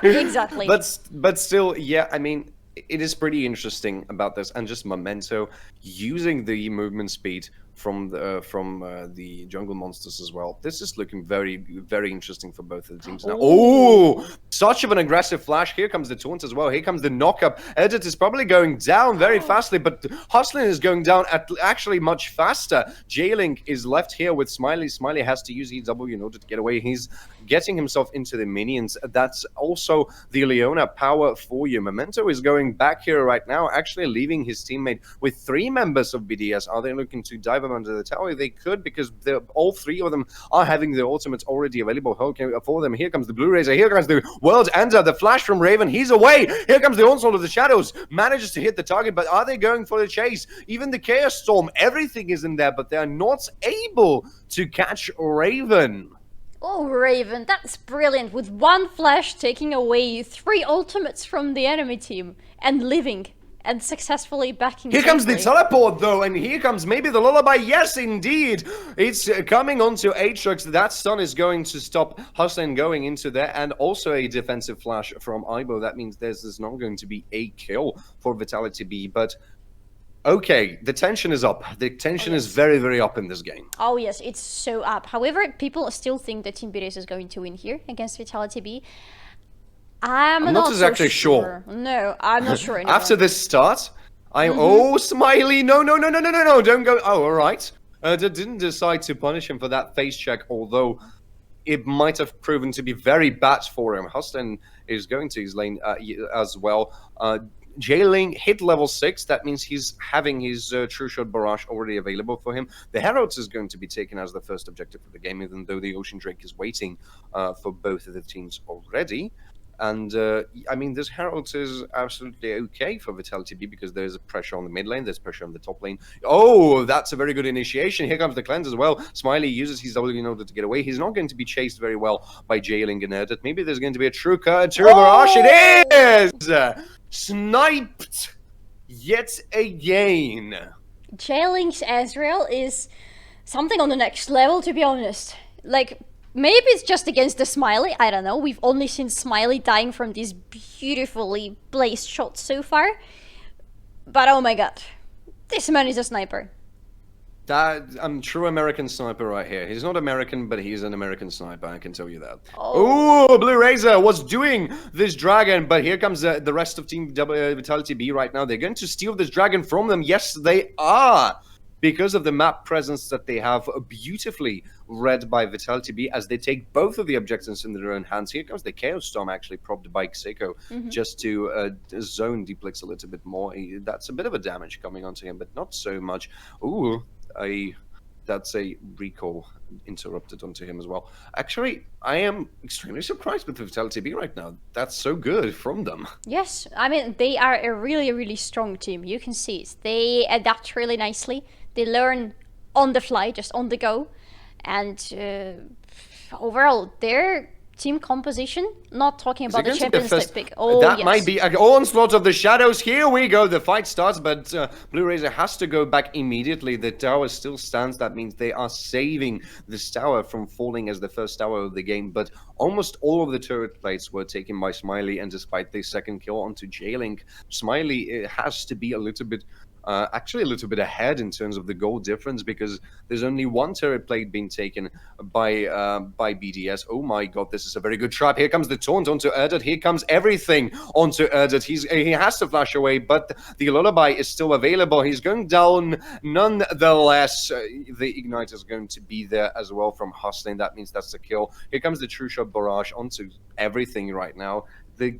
Exactly. But still, yeah, I mean, it is pretty interesting about this, and just Memento using the movement speed the jungle monsters as well. This is looking very, very interesting for both of the teams now. Ooh. Oh, such of an aggressive flash. Here comes the taunt as well. Here comes the knockup. Edit is probably going down very fastly, but Hustling is going down actually much faster. J-Link is left here with Smiley. Smiley has to use EW in order to get away. He's getting himself into the minions. That's also the Leona power for you. Memento is going back here right now, actually leaving his teammate with 3 members of BDS. Are they looking to dive him under the tower? They could, because all 3 of them are having their ultimates already available for them. Here comes the Blue Razor. Here comes the World Ender. The flash from Raven. He's away. Here comes the Onslaught of the Shadows. Manages to hit the target, but are they going for the chase? Even the Chaos Storm, everything is in there, but they're not able to catch Raven. Oh, Raven, that's brilliant. With 1 flash taking away 3 ultimates from the enemy team and living and successfully backing. Here comes the teleport, though, and here comes maybe the lullaby. Yes, indeed. It's coming onto Aatrox. That stun is going to stop Hustling going into there, and also a defensive flash from Ibo. That means there's not going to be a kill for Vitality.Bee, but okay, the tension is up. The tension is very, very up in this game. Oh yes, it's so up. However, people still think that Team BDS is going to win here against Vitality.Bee. I'm not so exactly sure. No, I'm not sure anymore. After this start, oh, Smiley, no, don't go. Oh, all right. Didn't decide to punish him for that face check, although it might have proven to be very bad for him. Huston is going to his lane as well. J-Link hit level 6. That means he's having his True Shot Barrage already available for him. The Heralds is going to be taken as the first objective of the game, even though the Ocean Drake is waiting for both of the teams already. And, I mean, this Herald is absolutely okay for Vitality.Bee because there's a pressure on the mid lane, there's pressure on the top lane. Oh, that's a very good initiation. Here comes the cleanse as well. Smiley uses his W in order to get away. He's not going to be chased very well by J-Link and Erdit. Maybe there's going to be a true barrage. It is! Sniped yet again. J-Link's Ezreal is something on the next level, to be honest. Like, maybe it's just against the Smiley, I don't know. We've only seen Smiley dying from these beautifully placed shots so far. But oh my god, this man is a sniper. I'm true American sniper right here. He's not American, but he's an American sniper, I can tell you that. Oh, Blue Razor was doing this dragon, but here comes the rest of Team Vitality.Bee right now. They're going to steal this dragon from them. Yes, they are. Because of the map presence that they have, beautifully read by Vitality.Bee as they take both of the objectives in their own hands. Here comes the Chaos Storm, actually propped by Xeko, just to zone Deplex a little bit more. That's a bit of a damage coming onto him, but not so much. Ooh, that's a recall interrupted onto him as well. Actually, I am extremely surprised with Vitality.Bee right now. That's so good from them. Yes, I mean, they are a really, really strong team. You can see it. They adapt really nicely. They learn on the fly, just on the go. And overall, their team composition, not talking about the Champions League pick. Oh, that might be an onslaught of the shadows. Here we go. The fight starts, but Blue Razor has to go back immediately. The tower still stands. That means they are saving this tower from falling as the first tower of the game. But almost all of the turret plates were taken by Smiley, and despite the second kill onto J-Link, Smiley has to be a little bit actually a little bit ahead in terms of the goal difference, because there's only 1 turret plate being taken by BDS. Oh my god, this is a very good trap. Here comes the taunt onto Erdit. Here comes everything onto Erdit. He has to flash away, but the lullaby is still available. He's going down nonetheless. The ignite is going to be there as well from Hustling. That means that's the kill. Here comes the True Shot Barrage onto everything right now. The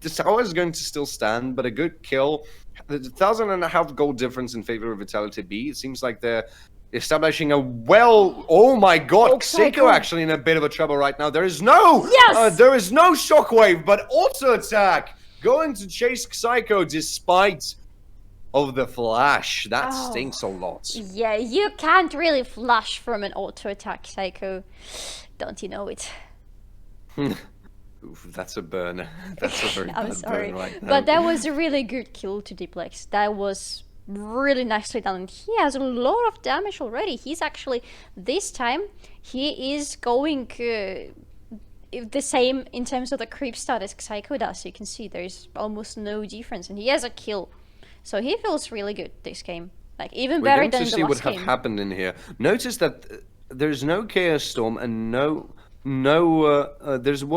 tower is going to still stand, but a good kill. The 1,500 gold difference in favor of Vitality.Bee. It seems like they're establishing a oh my god, Xeko actually in a bit of a trouble right now. There is no shockwave, but auto attack going to chase Xeko despite of the flash. That stinks a lot. Yeah, you can't really flash from an auto attack, Xeko. Don't you know it? Oof, that's a burn. That's a very bad burn right now. But that was a really good kill to Deplex. That was really nicely done. He has a lot of damage already. He's actually, this time, he is going the same in terms of the creep stat as Xeko does. You can see there's almost no difference, and he has a kill. So he feels really good this game. Like, even We're better going than to the see what last have game. happened in here. Notice that there's no Chaos Storm and no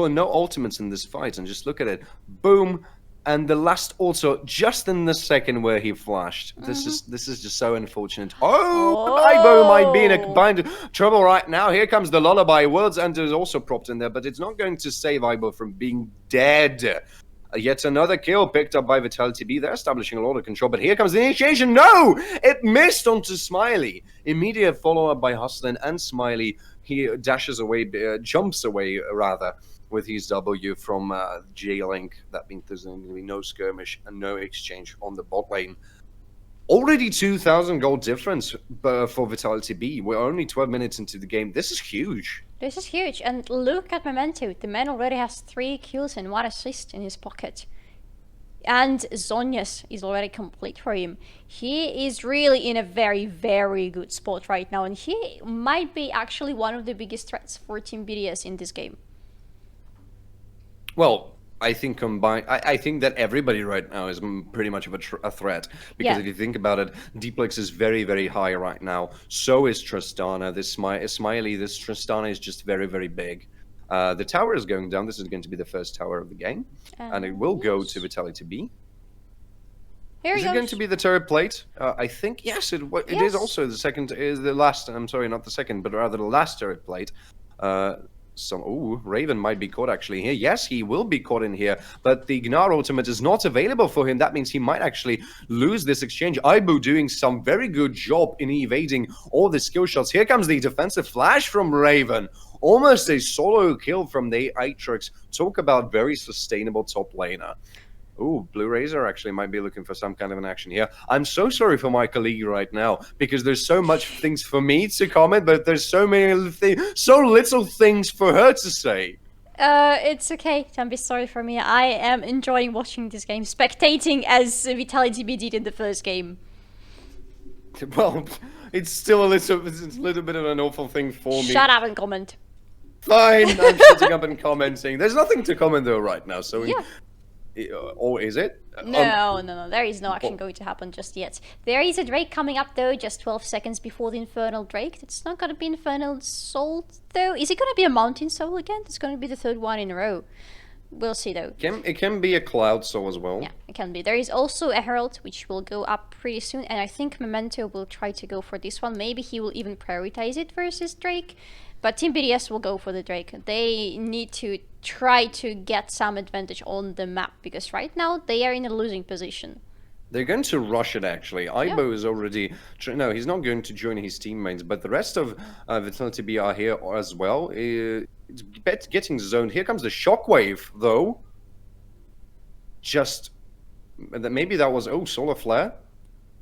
ultimates in this fight. And just look at it, boom, and the last also just in the second where he flashed. This is just so unfortunate. Oh, Ibo might be in a Oh. bind of trouble right now. Here comes the lullaby. World's End is also propped in there, but it's not going to save Ibo from being dead. Yet another kill picked up by Vitality.Bee. They're establishing a lot of control, but here comes the initiation. No! It missed onto Smiley. Immediate follow-up by Hustlin and Smiley. He dashes away, jumps away, rather, with his W from J-Link. That means there's going to be no skirmish and no exchange on the bot lane. Already 2,000 gold difference for Vitality.Bee. We're only 12 minutes into the game. This is huge. This is huge, and look at Memento. The man already has 3 kills and 1 assist in his pocket. And Zhonya's is already complete for him. He is really in a very, very good spot right now, and he might be actually one of the biggest threats for Team BDS in this game. Well, I think combined, I think that everybody right now is pretty much of a threat, because if you think about it, Dplex is very, very high right now. So is Tristana. This Smiley, this Tristana is just very, very big. The tower is going down. This is going to be the first tower of the game, and it will go to Vitality.Bee. Here is it going to be the turret plate? I think yes. It is also the second. Is the last? I'm sorry, not the second, but rather the last turret plate. Raven might be caught actually here. Yes, he will be caught in here, but the Gnar ultimate is not available for him. That means he might actually lose this exchange. Ibu doing some very good job in evading all the skill shots. Here comes the defensive flash from Raven. Almost a solo kill from the Atrix. Talk about very sustainable top laner. Ooh, Blue Razor actually might be looking for some kind of an action here. I'm so sorry for my colleague right now, because there's so much things for me to comment, but there's so little things for her to say. It's okay. Don't be sorry for me. I am enjoying watching this game, spectating as Vitality.Bee did in the first game. Well, it's still a little bit of an awful thing for me. Shut up and comment. Fine, I'm shutting up and commenting. There's nothing to comment though right now, so or is it? No, there is no action going to happen just yet. There is a Drake coming up though, just 12 seconds before the Infernal Drake. It's not gonna be Infernal Soul though. Is it gonna be a Mountain Soul again? It's gonna be the 3rd one in a row. We'll see though. It can be a Cloud Soul as well. Yeah, it can be. There is also a Herald, which will go up pretty soon, and I think Memento will try to go for this one. Maybe he will even prioritize it versus Drake. But Team BDS will go for the Drake. They need to try to get some advantage on the map, because right now they are in a losing position. They're going to rush it, actually. Ibo is already... No, he's not going to join his teammates, but the rest of Vitality.Bee are here as well. It's getting zoned. Here comes the Shockwave, though. Just... Maybe that was... Oh, Solar Flare?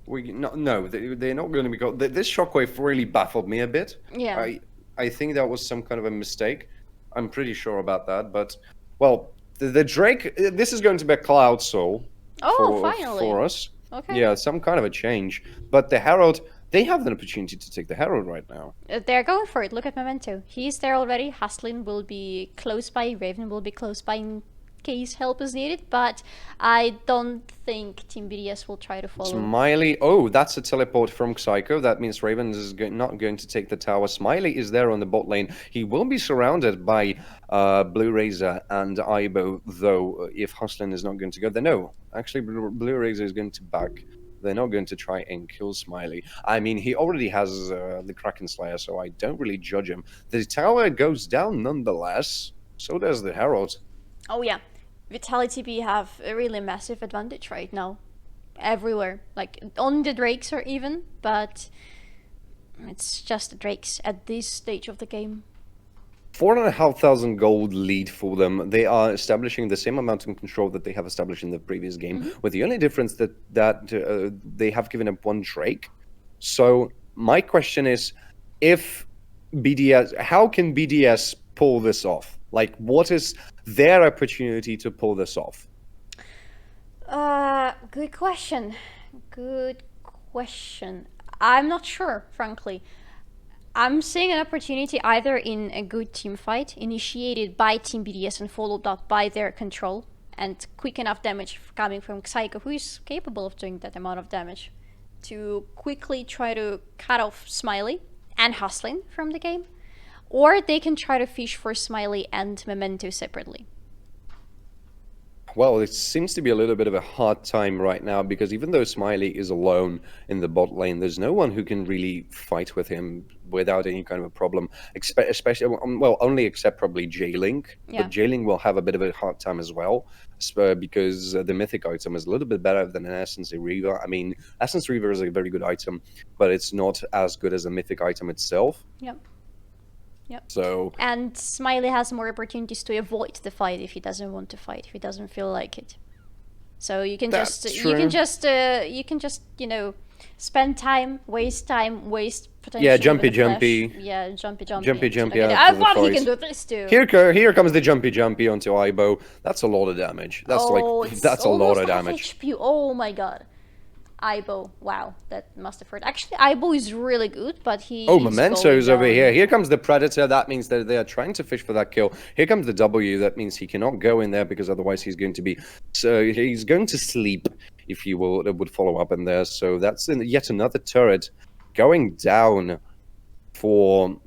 No, they're not going to be... This Shockwave really baffled me a bit. Yeah. I think that was some kind of a mistake. I'm pretty sure about that, but... Well, the Drake... This is going to be a Cloud Soul. Finally. For us. Okay. Yeah, some kind of a change. But the Herald, they have the opportunity to take the Herald right now. They're going for it. Look at Memento. He's there already. Haslin will be close by. Raven will be close by in case help is needed. But I don't think Team BDS will try to follow. Smiley. Oh, that's a teleport from Psycho. That means Raven is not going to take the tower. Smiley is there on the bot lane. He will be surrounded by Blue Razor and Ibo, though, if Huslin is not going to go there. No, actually, Blue Razor is going to back. They're not going to try and kill Smiley. I mean, he already has the Kraken Slayer, so I don't really judge him. The tower goes down nonetheless. So does the Herald. Oh, yeah. Vitality.Bee have a really massive advantage right now. Everywhere. Like, on the Drakes or even, but it's just the Drakes at this stage of the game. 4,500 gold lead for them. They are establishing the same amount of control that they have established in the previous game, with the only difference that they have given up 1 Drake. So my question is, if BDS, how can BDS pull this off? Like, what is their opportunity to pull this off? Good question. Good question. I'm not sure, frankly. I'm seeing an opportunity either in a good team fight initiated by Team BDS and followed up by their control and quick enough damage coming from Psycho, who is capable of doing that amount of damage. to quickly try to cut off Smiley and Hustlin from the game, or they can try to fish for Smiley and Memento separately. Well, it seems to be a little bit of a hard time right now because even though Smiley is alone in the bot lane, there's no one who can really fight with him without any kind of a problem. Especially, well, only except probably J-Link. Yeah. But J-Link will have a bit of a hard time as well because the mythic item is a little bit better than an Essence Reaver. I mean, Essence Reaver is a very good item, but it's not as good as a mythic item itself. Yep. Yep. So And Smiley has more opportunities to avoid the fight if he doesn't want to fight, if he doesn't feel like it. So you can That's just true. you can just spend time, waste potential. Yeah, with the flash. jumpy. Yeah, jumpy. Jumpy Okay, after I the thought he fight. can do this too. Here comes the jumpy onto Ibo. That's a lot of damage. That's that's a lot of damage. HP. Oh my god. Ibo, wow, that must have hurt. Actually, Ibo is really good, but he. Oh, is Memento's going over down. here. Here comes the Predator. That means that they are trying to fish for that kill. Here comes the W. That means he cannot go in there because otherwise he's going to be. So he's going to sleep if you will. It would follow up in there. So that's yet another turret going down for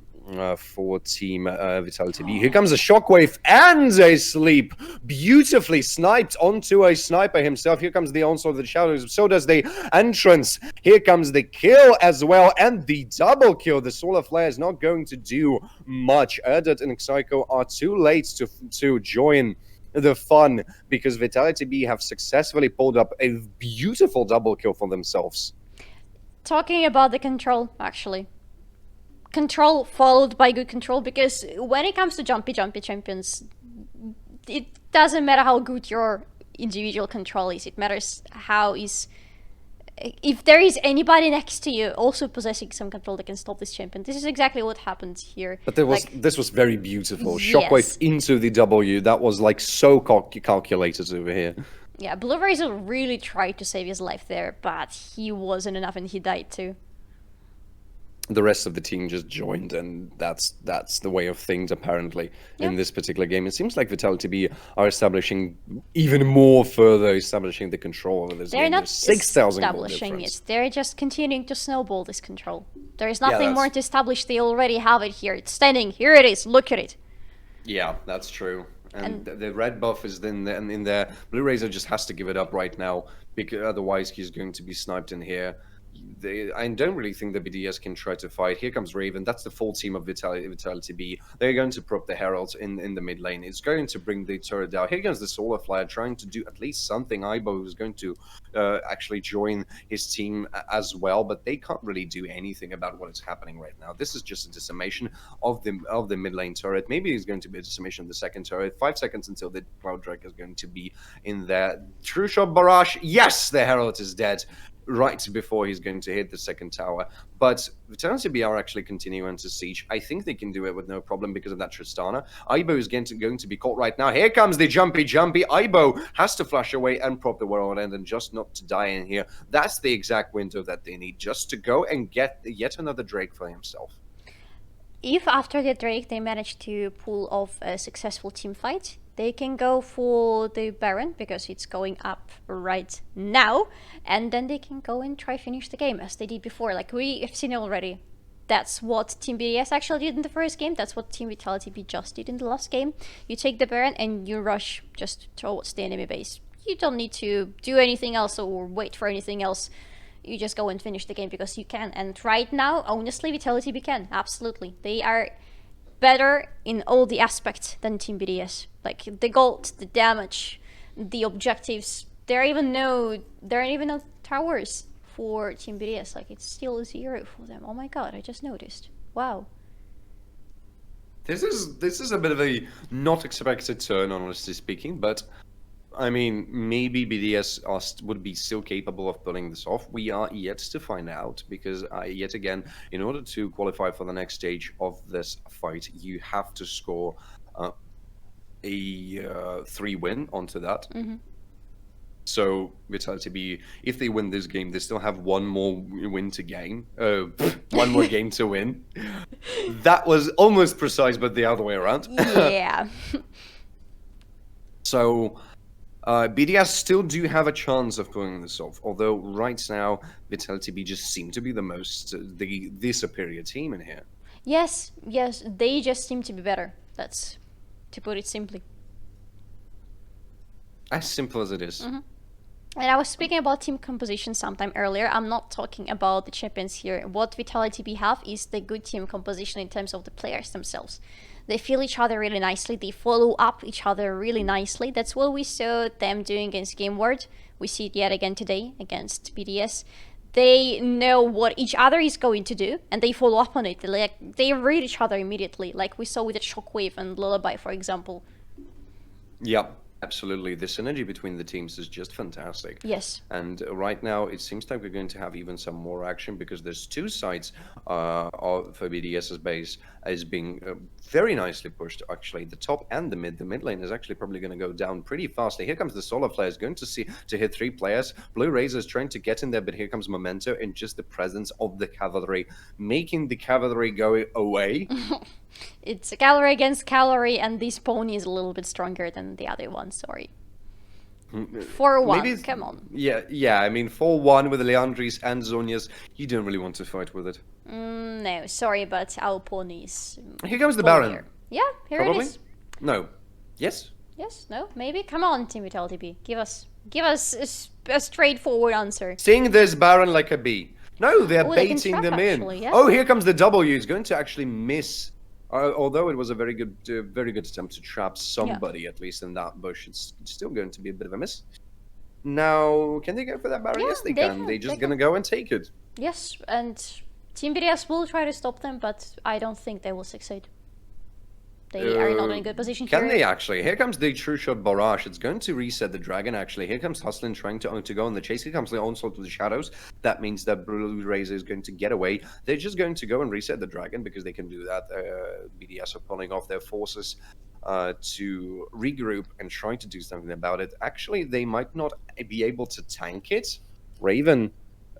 Team Vitality.Bee. Here comes a shockwave and a sleep, beautifully sniped onto a sniper himself. Here comes the onslaught of the shadows. So does the entrance. Here comes the kill as well, and the double kill. The solar flare is not going to do much. Erdut and Psycho are too late to join the fun because Vitality.Bee have successfully pulled up a beautiful double kill for themselves. Talking about the control, actually. Control followed by good control, because when it comes to jumpy champions, it doesn't matter how good your individual control is. It matters if there is anybody next to you also possessing some control that can stop this champion. This is exactly what happened here. But this was very beautiful. Yes. Shockwave into the W. That was like so calculated over here. Yeah, Blue Razor really tried to save his life there, but he wasn't enough and he died too. The rest of the team just joined, and that's the way of things apparently in this particular game. It seems like Vitality.Bee are establishing even more further, establishing the control over this game. They're not 6,000 establishing it. They're just continuing to snowball this control. There is nothing more to establish. They already have it here. It's standing. Here it is. Look at it. Yeah, that's true. And the red buff is in there. Blue Razor just has to give it up right now, because otherwise he's going to be sniped in here. I don't really think the BDS can try to fight. Here comes Raven. That's the full team of Vitality.Bee. They're going to prop the Herald in the mid lane. It's going to bring the turret down. Here comes the Solar Flare, trying to do at least something. Ibo is going to actually join his team as well, but they can't really do anything about what is happening right now. This is just a decimation of the mid lane turret. Maybe it's going to be a decimation of the second turret. 5 seconds until the Cloud Drake is going to be in there. True shot barrage. Yes, the Herald is dead right before he's going to hit the second tower. But Vitality.Bee are actually continuing to siege. I think they can do it with no problem because of that Tristana. Ibo is going to be caught right now. Here comes the jumpy. Ibo has to flash away and prop the world end and just not to die in here. That's the exact window that they need, just to go and get yet another Drake for himself. If after the Drake they manage to pull off a successful team fight, they can go for the Baron, because it's going up right now, and then they can go and try finish the game as they did before. Like we have seen already. That's what Team BDS actually did in the first game. That's what Team Vitality.Bee just did in the last game. You take the Baron and you rush just towards the enemy base. You don't need to do anything else or wait for anything else. You just go and finish the game because you can. And right now, honestly, Vitality.Bee can. Absolutely. They are better in all the aspects than Team BDS. Like the gold, the damage, the objectives. There are even no towers for Team BDS. Like it's still 0 for them. Oh my god, I just noticed. Wow. This is a bit of a not expected turn, honestly speaking, but I mean, maybe BDS would be still capable of pulling this off. We are yet to find out, because yet again, in order to qualify for the next stage of this fight, you have to score a 3-win onto that. Mm-hmm. So Vitality.Bee, if they win this game, they still have one more win to gain. One more game to win. That was almost precise, but the other way around. Yeah. So BDS still do have a chance of pulling this off, although right now Vitality.Bee just seem to be the most the superior team in here. Yes, yes, they just seem to be better. That's to put it simply. As simple as it is. And I was speaking about team composition sometime earlier. I'm not talking about the champions here. What Vitality.Bee have is the good team composition in terms of the players themselves. They feel each other really nicely. They follow up each other really nicely. That's what we saw them doing against GameWard. We see it yet again today against BDS. They know what each other is going to do, and they follow up on it. They read each other immediately, like we saw with the Shockwave and Lullaby, for example. Yep. Absolutely. The synergy between the teams is just fantastic. Yes. And right now, it seems like we're going to have even some more action because there's two sides for BDS's base is being very nicely pushed, actually. The top and the mid. The mid lane is actually probably going to go down pretty fastly. Here comes the solo player. Is going to hit 3 players. Blue Razor is trying to get in there, but here comes Memento in just the presence of the cavalry, making the cavalry go away. It's a cavalry against cavalry, and this pony is a little bit stronger than the other one, sorry. 4-1, come on. Yeah, I mean, 4-1 with Leandris and Zonias, you don't really want to fight with it. No, sorry, but our pony is... Here comes the Baron. Yeah, here Probably? it is. No. Yes? Yes, no, maybe? Come on, Team Vitality.Bee. Give us a straightforward answer. Sting this Baron like a bee. No, they're baiting them in. Actually, yeah. Oh, here comes the W. It's going to actually miss. Although it was a very good attempt to trap somebody, at least in that bush, it's still going to be a bit of a miss. Now, can they go for that Baron? Yeah, yes, they can. They're just going to go and take it. Yes, and Team BDS will try to stop them, but I don't think they will succeed. They are not in a good position here. Can they actually? Here comes the true shot barrage. It's going to reset the dragon, actually. Here comes Hustlin trying to go on the chase. Here comes the onslaught of the shadows. That means that Blue Razor is going to get away. They're just going to go and reset the dragon because they can do that. BDS are pulling off their forces to regroup and try to do something about it. Actually, they might not be able to tank it. Raven,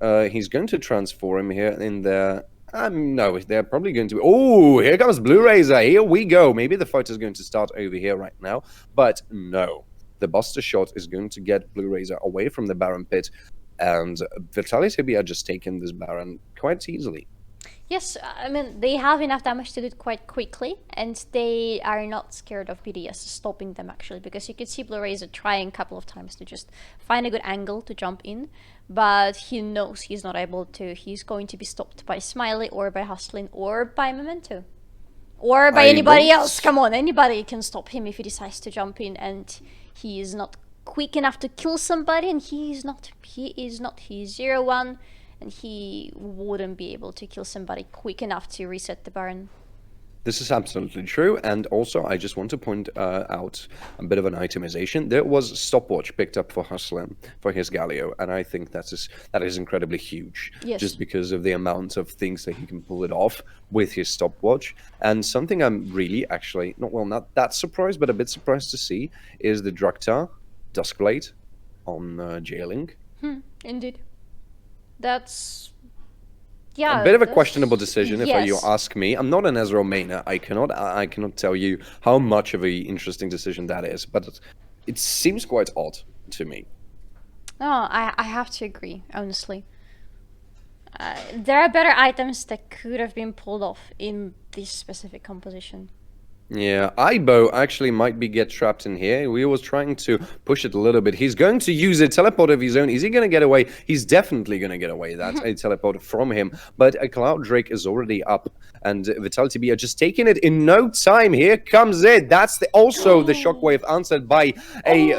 he's going to transform here in there. No, they're probably going to... Oh, here comes Blue Razor. Here we go. Maybe the fight is going to start over here right now. But no. The Buster Shot is going to get Blue Razor away from the Baron pit. And Vitality.Bee are just taking this Baron quite easily. Yes, I mean, they have enough damage to do it quite quickly, and they are not scared of BDS stopping them, actually, because you could see Blue Razor trying a couple of times to just find a good angle to jump in, but he knows he's not able to. He's going to be stopped by Smiley, or by Hustlin, or by Memento. Or by anybody else. Come on, anybody can stop him if he decides to jump in, and he is not quick enough to kill somebody, and he's 0-1. And he wouldn't be able to kill somebody quick enough to reset the Baron. This is absolutely true, and also I just want to point out a bit of an itemization. There was a stopwatch picked up for Hustlin for his Galio, and I think that is incredibly huge. Yes. Just because of the amount of things that he can pull it off with his stopwatch. And something I'm really actually, not that surprised, but a bit surprised to see is the Draktar Duskblade on Jailing. Indeed. That's... yeah, a bit of a questionable decision, if yes. you ask me. I'm not an Ezreal mainer. I cannot tell you how much of a interesting decision that is, but it seems quite odd to me. No, I have to agree, honestly. There are better items that could have been pulled off in this specific composition. Yeah, Aibo actually might get trapped in here. We was trying to push it a little bit. He's going to use a teleport of his own. Is he going to get away? He's definitely going to get away. That's a teleport from him. But a Cloud Drake is already up, and Vitality.Bee are just taking it in no time. Here comes it. That's also the Shockwave answered by a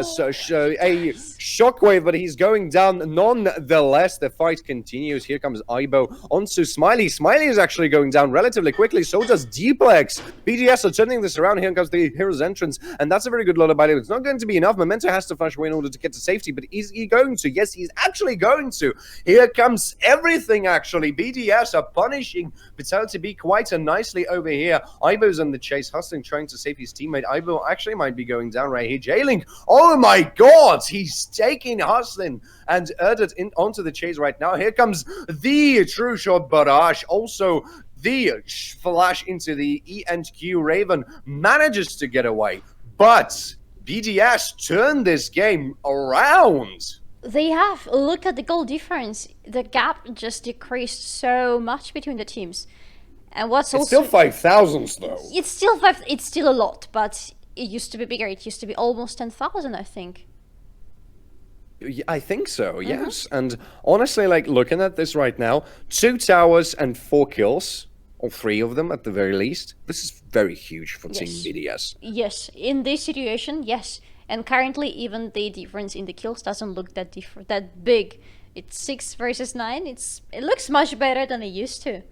Shockwave, but he's going down nonetheless. The fight continues. Here comes Aibo onto Smiley. Smiley is actually going down relatively quickly. So does Dplex. BDS are turning this around. Here comes the hero's entrance, and that's a very good lullaby. It's not going to be enough. Memento has to flash away in order to get to safety, but is he going to? Yes, he's actually going to. Here comes everything, actually. BDS are punishing Vitality.Bee quite nicely over here. Aibo's on the chase, Hustling, trying to save his teammate. Aibo actually might be going down right here. Jailing, oh my god, he's taking Hustling and Erdit onto the chase right now. Here comes the true shot barrage, also the flash into the E and Q. Raven manages to get away, but BDS turned this game around. They have. Look at the goal difference. The gap just decreased so much between the teams. And what's It's also still 5,000s though. it's still five. It's still a lot, but it used to be bigger. It used to be almost 10,000, I think. I think so, yes. And honestly, like looking at this right now, 2 towers and 4 kills, or 3 of them at the very least. This is very huge for Team Yes. BDS. Yes, in this situation, yes. And currently, even the difference in the kills doesn't look that big. It's 6 versus 9. It looks much better than it used to.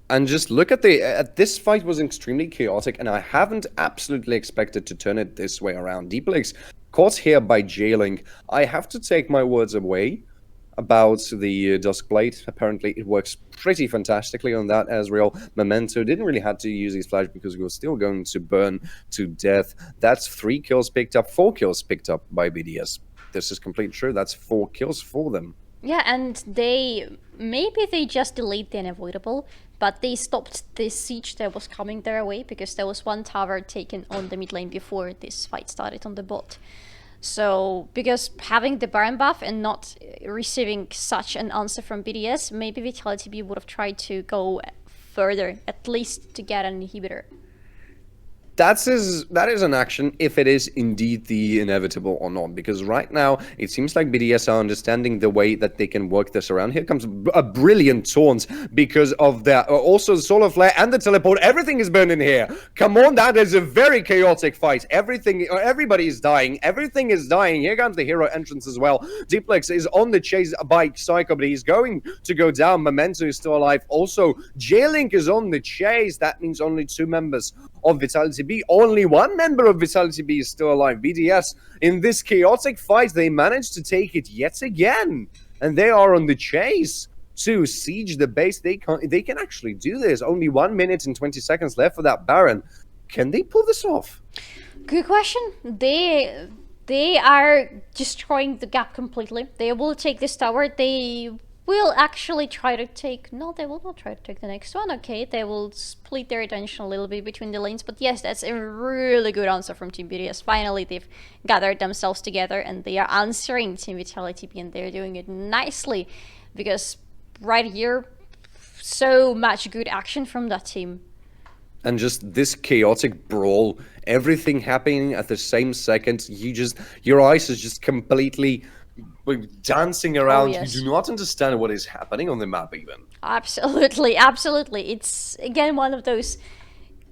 And just look at this fight was extremely chaotic, and I haven't absolutely expected to turn it this way around. Deeplex caught here by jailing. I have to take my words away about the Duskblade. Apparently, it works pretty fantastically on that Ezreal. Memento didn't really have to use his flash because he was still going to burn to death. That's 3 kills picked up, 4 kills picked up by BDS. This is completely true. That's 4 kills for them. Yeah, and maybe they just delayed the unavoidable, but they stopped the siege that was coming their way because there was 1 tower taken on the mid lane before this fight started on the bot. So, because having the Baron buff and not receiving such an answer from BDS, maybe Vitality.Bee would have tried to go further, at least to get an inhibitor. That is an action if it is indeed the inevitable or not, because right now it seems like BDS are understanding the way that they can work this around. Here comes a brilliant taunt because of that. Also the solar flare and the teleport. Everything is burning here. Come on, that is a very chaotic fight. Everybody is dying. Everything is dying. Here comes the hero entrance as well. Deeplex is on the chase by Psycho, but he's going to go down. Memento is still alive. Also, J-Link is on the chase. That means only 2 members of Vitality.Bee. Only 1 member of Vitality.Bee is still alive. BDS, in this chaotic fight, they managed to take it yet again. And they are on the chase to siege the base. They can actually do this. Only 1 minute and 20 seconds left for that Baron. Can they pull this off? Good question. They are destroying the gap completely. They will take this tower. They will actually try to take... No, they will not try to take the next one. Okay, they will split their attention a little bit between the lanes. But yes, that's a really good answer from Team BDS. Finally, they've gathered themselves together and they are answering Team Vitality.Bee, and they're doing it nicely. Because right here, so much good action from that team. And just this chaotic brawl, everything happening at the same second, your eyes is just completely dancing around. Oh, yes. You do not understand what is happening on the map even. Absolutely, absolutely. It's, again, one of those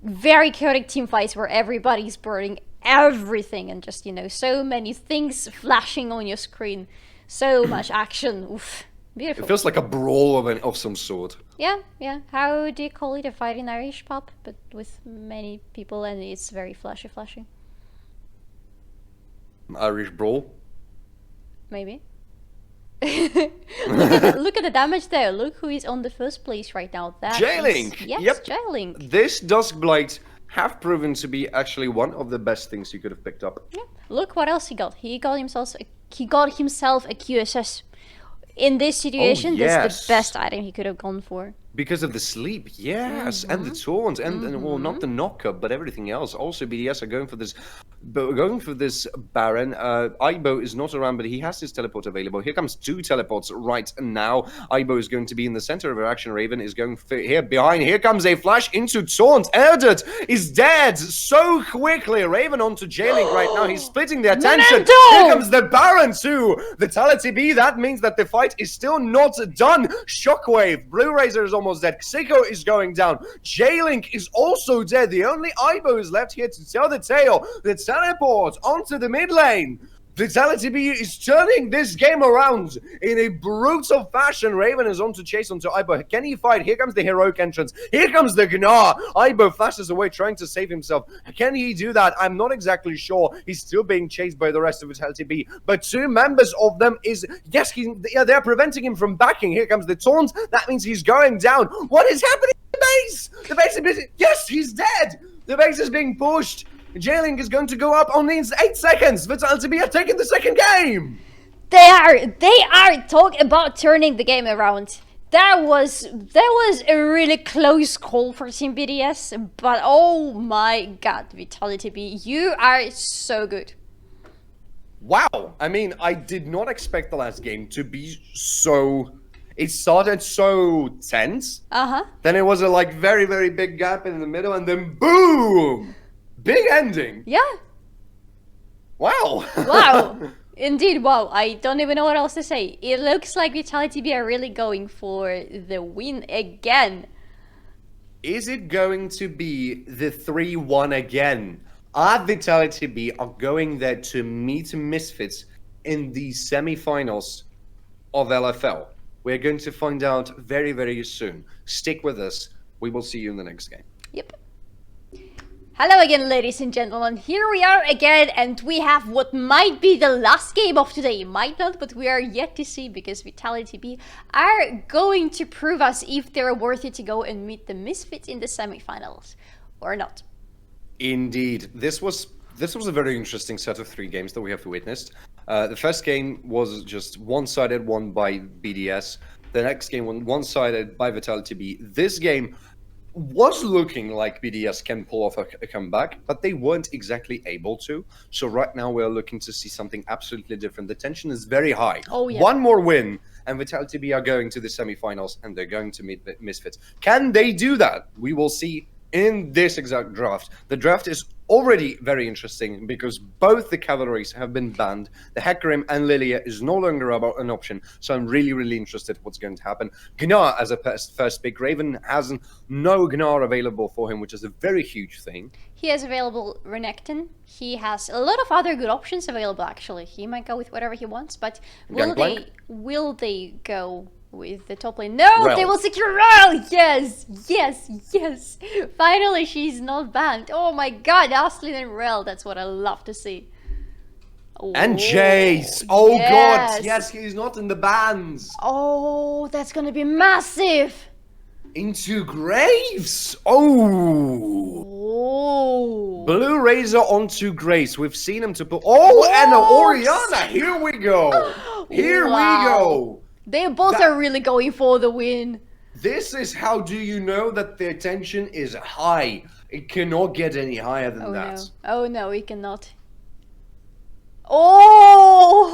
very chaotic team fights where everybody's burning everything and just, so many things flashing on your screen. So much action. Oof. Beautiful. It feels like a brawl of some sort. Yeah. How do you call it? A fight in Irish pub, but with many people, and it's very flashy. Irish brawl? Maybe. look at the damage there. Look who is on the first place right now. J-Link! Yes, Yep. J-Link. This Duskblade have proven to be actually one of the best things you could have picked up. Yeah. Look what else he got. He got himself a QSS. In this situation, This is the best item he could have gone for. Because of the sleep, yes, and the taunt, and well, not the knock-up, but everything else. Also, BDS are going for this Baron. Aibo is not around, but he has his teleport available. Here comes 2 teleports right now. Aibo is going to be in the center of her action. Raven is going here behind. Here comes a flash into taunt. Erdut is dead so quickly. Raven onto J-Link right now. He's splitting the attention. Memento! Here comes the Baron too. Vitality.Bee. That means that the fight is still not done. Shockwave. Blue Razor is almost dead. Xiko is going down. J-Link is also dead. The only Aibo is left here to tell the tale. The teleport onto the mid lane. Vitality.Bee is turning this game around in a brutal fashion. Raven is on to chase onto Aibo. Can he fight? Here comes the heroic entrance. Here comes the Gnar. Aibo flashes away trying to save himself. Can he do that? I'm not exactly sure. He's still being chased by the rest of Vitality.Bee. But 2 members of them is... Yes, they're preventing him from backing. Here comes the taunt. That means he's going down. What is happening to the base? The base is... Yes, he's dead. The base is being pushed. J-Link is going to go up on these 8 seconds. Vitality.Bee are taking the second game. They are talking about turning the game around. That was a really close call for Team BDS, but oh my god, Vitality.Bee, you are so good. Wow. I mean, I did not expect the last game to be so... It started so tense. Uh-huh. Then it was a like very, very big gap in the middle, and then boom! Big ending. Yeah. Wow. Wow. Indeed, wow. I don't even know what else to say. It looks like Vitality.Bee are really going for the win again. Is it going to be the 3-1 again? Are Vitality.Bee are going there to meet Misfits in the semi-finals of LFL? We're going to find out very, very soon. Stick with us. We will see you in the next game. Yep. Hello again, ladies and gentlemen. Here we are again, and we have what might be the last game of today. Might not, but we are yet to see, because Vitality.Bee are going to prove us if they're worthy to go and meet the Misfits in the semifinals or not. Indeed. This was a very interesting set of 3 games that we have witnessed. The first game was just one-sided, won by BDS. The next game was one-sided by Vitality.Bee. This game was looking like BDS can pull off a comeback, but they weren't exactly able to. So right now we're looking to see something absolutely different. The tension is very high. Oh, yeah. One more win, and Vitality.Bee are going to the semifinals, and they're going to meet the Misfits. Can they do that? We will see in this exact draft. The draft is already very interesting because both the cavalries have been banned. The Hecarim and Lilia is no longer about an option, so I'm really, really interested in what's going to happen. Gnar as a first pick. Raven has no Gnar available for him, which is a very huge thing. He has available Renekton. He has a lot of other good options available, actually. He might go with whatever he wants, but will they go with the top lane? No, Rel. They will secure Rel! Yes, yes, yes. Finally, she's not banned. Oh my god, Ashlyn and Rel. That's what I love to see. And Jace. Oh yes. god, yes, he's not in the bans. Oh, that's gonna be massive. Into Graves. Oh. Oh. Blue Razor onto Grace. We've seen him to put... Oh, and Oriana. Here we go. Here we go. They both are really going for the win. This is how do you know that their tension is high. It cannot get any higher than that. No. Oh no, it cannot. Oh!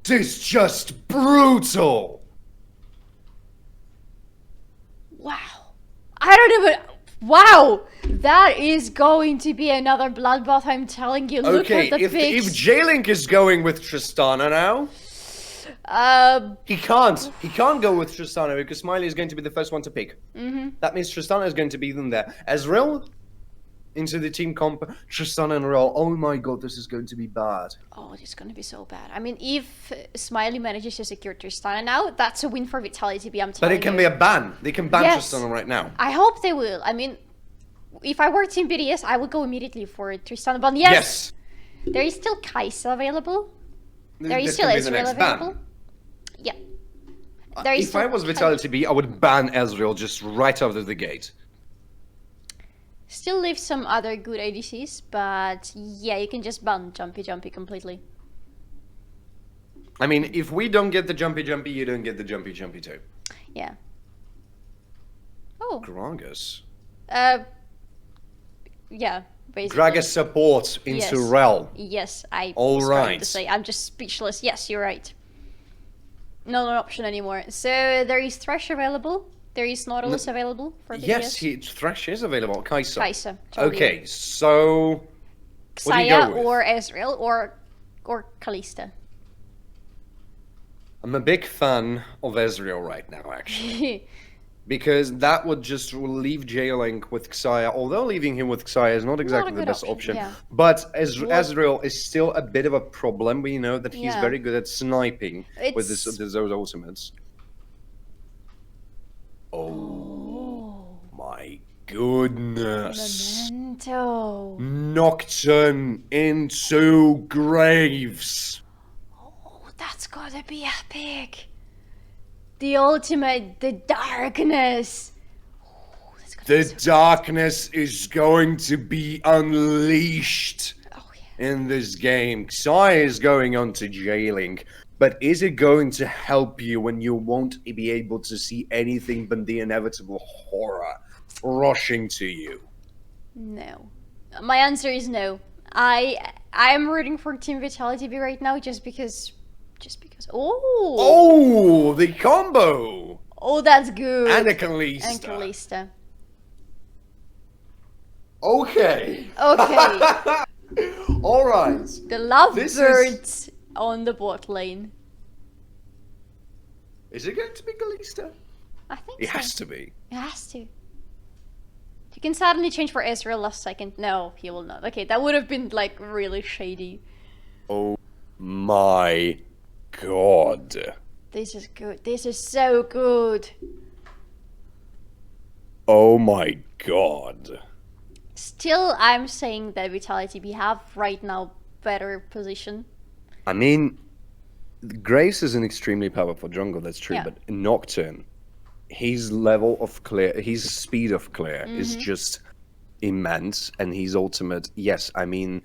This is just brutal. Wow. I don't even... Wow! That is going to be another bloodbath, I'm telling you. Look at the if picks. J-Link is going with Tristana now... He can't go with Tristana because Smiley is going to be the first one to pick. That means Tristana is going to be them there. Ezreal into the team comp, Tristana and Rel. Oh my god, this is going to be bad. Oh, this is going to be so bad. I mean, if Smiley manages to secure Tristana now, that's a win for Vitality.Bee, I'm telling you. But it can be a ban. They can ban Tristana right now. I hope they will. I mean, if I were Team BDS, I would go immediately for Tristana. But yes, there is still Kai'Sa available. There is still Ezreal available. Yeah. If I was Vitality.Bee, I would ban Ezreal just right out of the gate. Still leave some other good ADCs, but yeah, you can just ban Jumpy completely. I mean, if we don't get the Jumpy, you don't get the Jumpy too. Yeah. Oh. Gragas. Yeah, basically. Gragas support into Rel. Yes, I All was right. trying to say. I'm just speechless. Yes, you're right. Not an option anymore. So there is Thresh available. There is Nautilus available for BDS. Yes, Thresh is available. Kai'Sa. Totally. So... Xayah or Ezreal or Kalista. I'm a big fan of Ezreal right now, actually. Because that would just leave J-Link with Xayah. Although leaving him with Xayah is not exactly the best option. Yeah. But Ezreal is still a bit of a problem. We know that he's very good at sniping with those ultimates. Oh my goodness. Memento. Nocturne into Graves. Oh, that's gotta be epic. The ultimate, the darkness. Oh, the darkness is going to be unleashed in this game. Xayah is going on to J-Link. but is it going to help you when you won't be able to see anything but the inevitable horror rushing to you? No. My answer is no. I'm rooting for Team Vitality.Bee right now just because. Oh. Oh, the combo. Oh, that's good. And a Kalista. And Kalista. Okay. Okay. All right. The lovebirds on the bot lane. Is it going to be Kalista? I think It so. has to be. It has to. You can suddenly change for Ezreal last second. No, he will not. Okay, that would have been like really shady. Oh my god. This is good. This is so good. Oh my god. Still, I'm saying that Vitality.Bee have right now better position. I mean, Grace is an extremely powerful jungle, that's true, Yeah. but Nocturne, his level of clear, his speed of clear is just immense, and his ultimate, yes, I mean,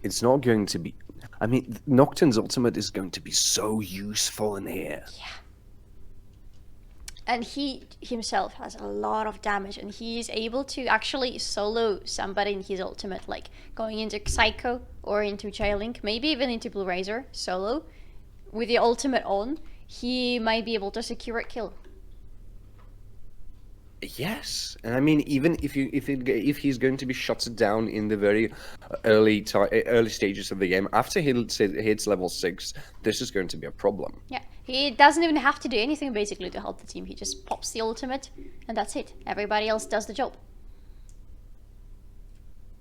it's not going to be, I mean, Nocturne's ultimate is going to be so useful in here. Yeah. And he himself has a lot of damage, and he is able to actually solo somebody in his ultimate, like going into Psycho or into J-Link, maybe even into Blue Razor solo. With the ultimate on, he might be able to secure a kill. Yes, and I mean, even if he's going to be shut down in the very early stages of the game, after he hits level 6, this is going to be a problem. Yeah, he doesn't even have to do anything basically to help the team. He just pops the ultimate, and that's it. Everybody else does the job.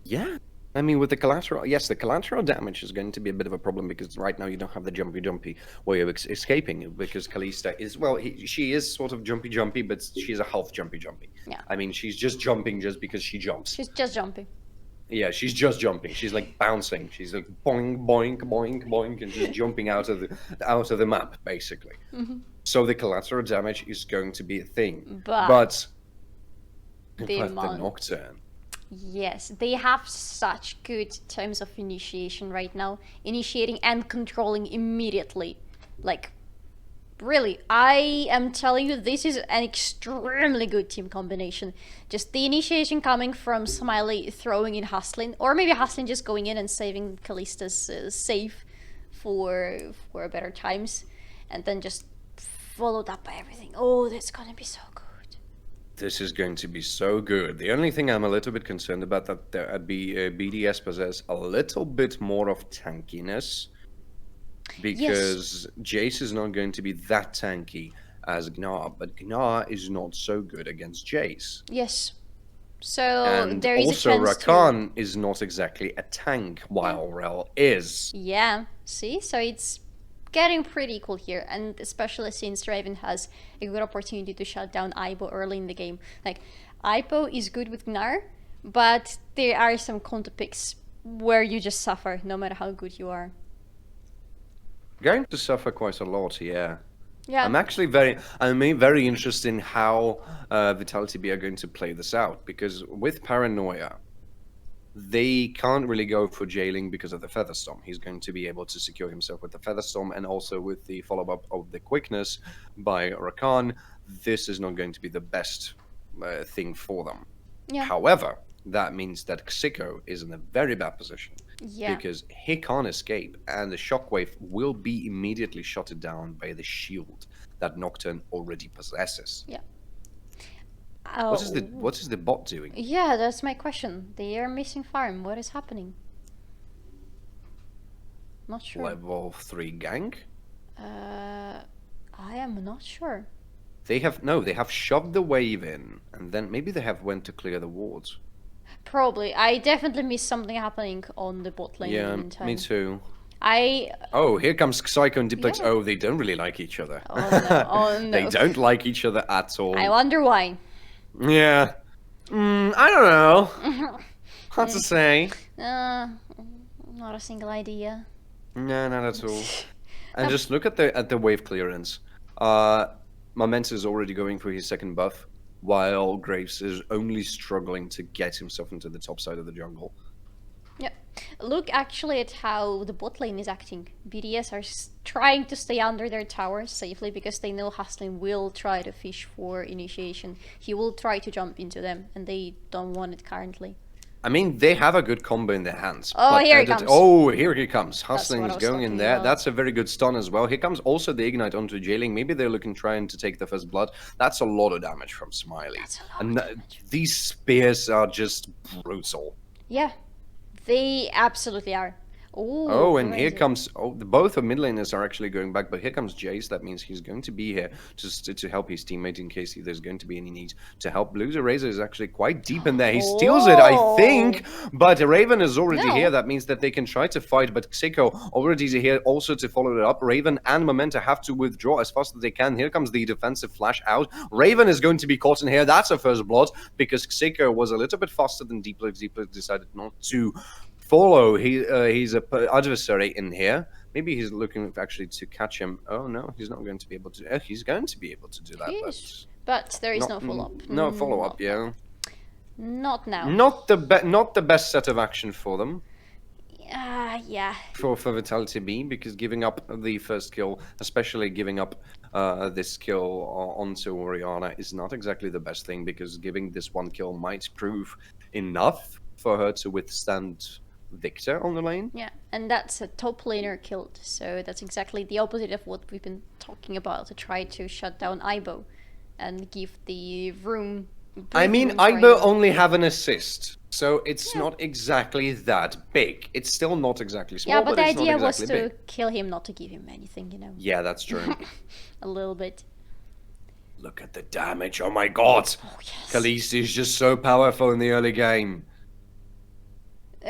Yeah, I mean, with the collateral, yes, the collateral damage is going to be a bit of a problem because right now you don't have the jumpy way of escaping, because Kalista is, well, she is sort of jumpy, but she's a half jumpy. Yeah. I mean, she's just jumping just because she jumps. She's just jumping. Yeah, she's just jumping. She's like bouncing. She's like boing, boink, boink, boink, and just jumping out of the map, basically. So the collateral damage is going to be a thing. But the Nocturne. Yes, they have such good terms of initiation right now. Initiating and controlling immediately. Like, really, I am telling you, this is an extremely good team combination. Just the initiation coming from Smiley throwing in Hustlin, or maybe Hustlin just going in and saving Kalista's save for better times, and then just followed up by everything. Oh, that's gonna be so good. This is going to be so good. The only thing I'm a little bit concerned about that BDS possess a little bit more of tankiness, because Jace is not going to be that tanky as Gnar, but Gnar is not so good against Jace. Yes. So and there is also a chance Rakan is not exactly a tank, while Rel is. Yeah, see? So it's getting pretty equal here, and especially since Raven has a good opportunity to shut down Aibo early in the game. Like, Aibo is good with Gnar, but there are some counter picks where you just suffer no matter how good you are. Going to suffer quite a lot, yeah. Yeah. I'm actually very interested in how Vitality.Bee are going to play this out, because with Paranoia, they can't really go for J-Link because of the Featherstorm. He's going to be able to secure himself with the Featherstorm, and also with the follow-up of the quickness by Rakan. This is not going to be the best thing for them. Yeah. However, that means that Xiko is in a very bad position. Yeah. Because he can't escape, and the shockwave will be immediately shot down by the shield that Nocturne already possesses. Yeah. What is the bot doing? Yeah, that's my question. They are missing farm. What is happening? Not sure. Level 3 gank? I am not sure. They have shoved the wave in, and then maybe they have went to clear the wards. Probably. I definitely missed something happening on the bot lane in the meantime. Me too. Oh, here comes Psycho and Diplex. Yeah. Oh, they don't really like each other. Oh no, oh no. They don't like each other at all. I wonder why. Yeah. I don't know. Hard to say. Not a single idea. No, not at all. And just look at the wave clearance. Momenta is already going for his second buff, while Graves is only struggling to get himself into the top side of the jungle. Yep. Look actually at how the bot lane is acting. BDS are trying to stay under their towers safely because they know Hustlin will try to fish for initiation. He will try to jump into them, and they don't want it currently. I mean, they have a good combo in their hands. Oh, but here he comes. Oh, here he comes. That's Hustling what I is was going in talking there. about. That's a very good stun as well. Here comes also the ignite onto Jailing. Maybe they're looking trying to take the first blood. That's a lot of damage from Smiley. That's a lot And of damage. these spears are just brutal. Yeah, they absolutely are. Ooh, Oh, and here crazy. comes... Oh, both of mid laners are actually going back, but here comes Jace. That means he's going to be here just to help his teammate in case there's going to be any need to help. Blues Razor is actually quite deep in there. He steals it, I think, but Raven is already No. here. That means that they can try to fight, but Xiko already is here also to follow it up. Raven and Momenta have to withdraw as fast as they can. Here comes the defensive flash out. Raven is going to be caught in here. That's a first blood because Xiko was a little bit faster than Deeplex. Deeplex decided not to follow his adversary in here. Maybe he's looking actually to catch him. Oh no, he's not going to be able to. He's going to be able to do that, But there is no follow-up. No follow-up. Yeah, Not now. not the best set of action for them. Yeah. For Vitality.Bee, because giving up the first kill, especially giving up this kill onto Oriana, is not exactly the best thing, because giving this one kill might prove enough for her to withstand Victor on the lane. Yeah, and that's a top laner killed, so that's exactly the opposite of what we've been talking about, to try to shut down Aibo and give the room... I mean, Aibo only have an assist, so it's not exactly that big. It's still not exactly small, yeah, but the it's idea not was exactly to big. kill him, not to give him anything, you know. Yeah, that's true. A little bit. Look at the damage, oh my god! Oh, yes. Khaleesi is just so powerful in the early game.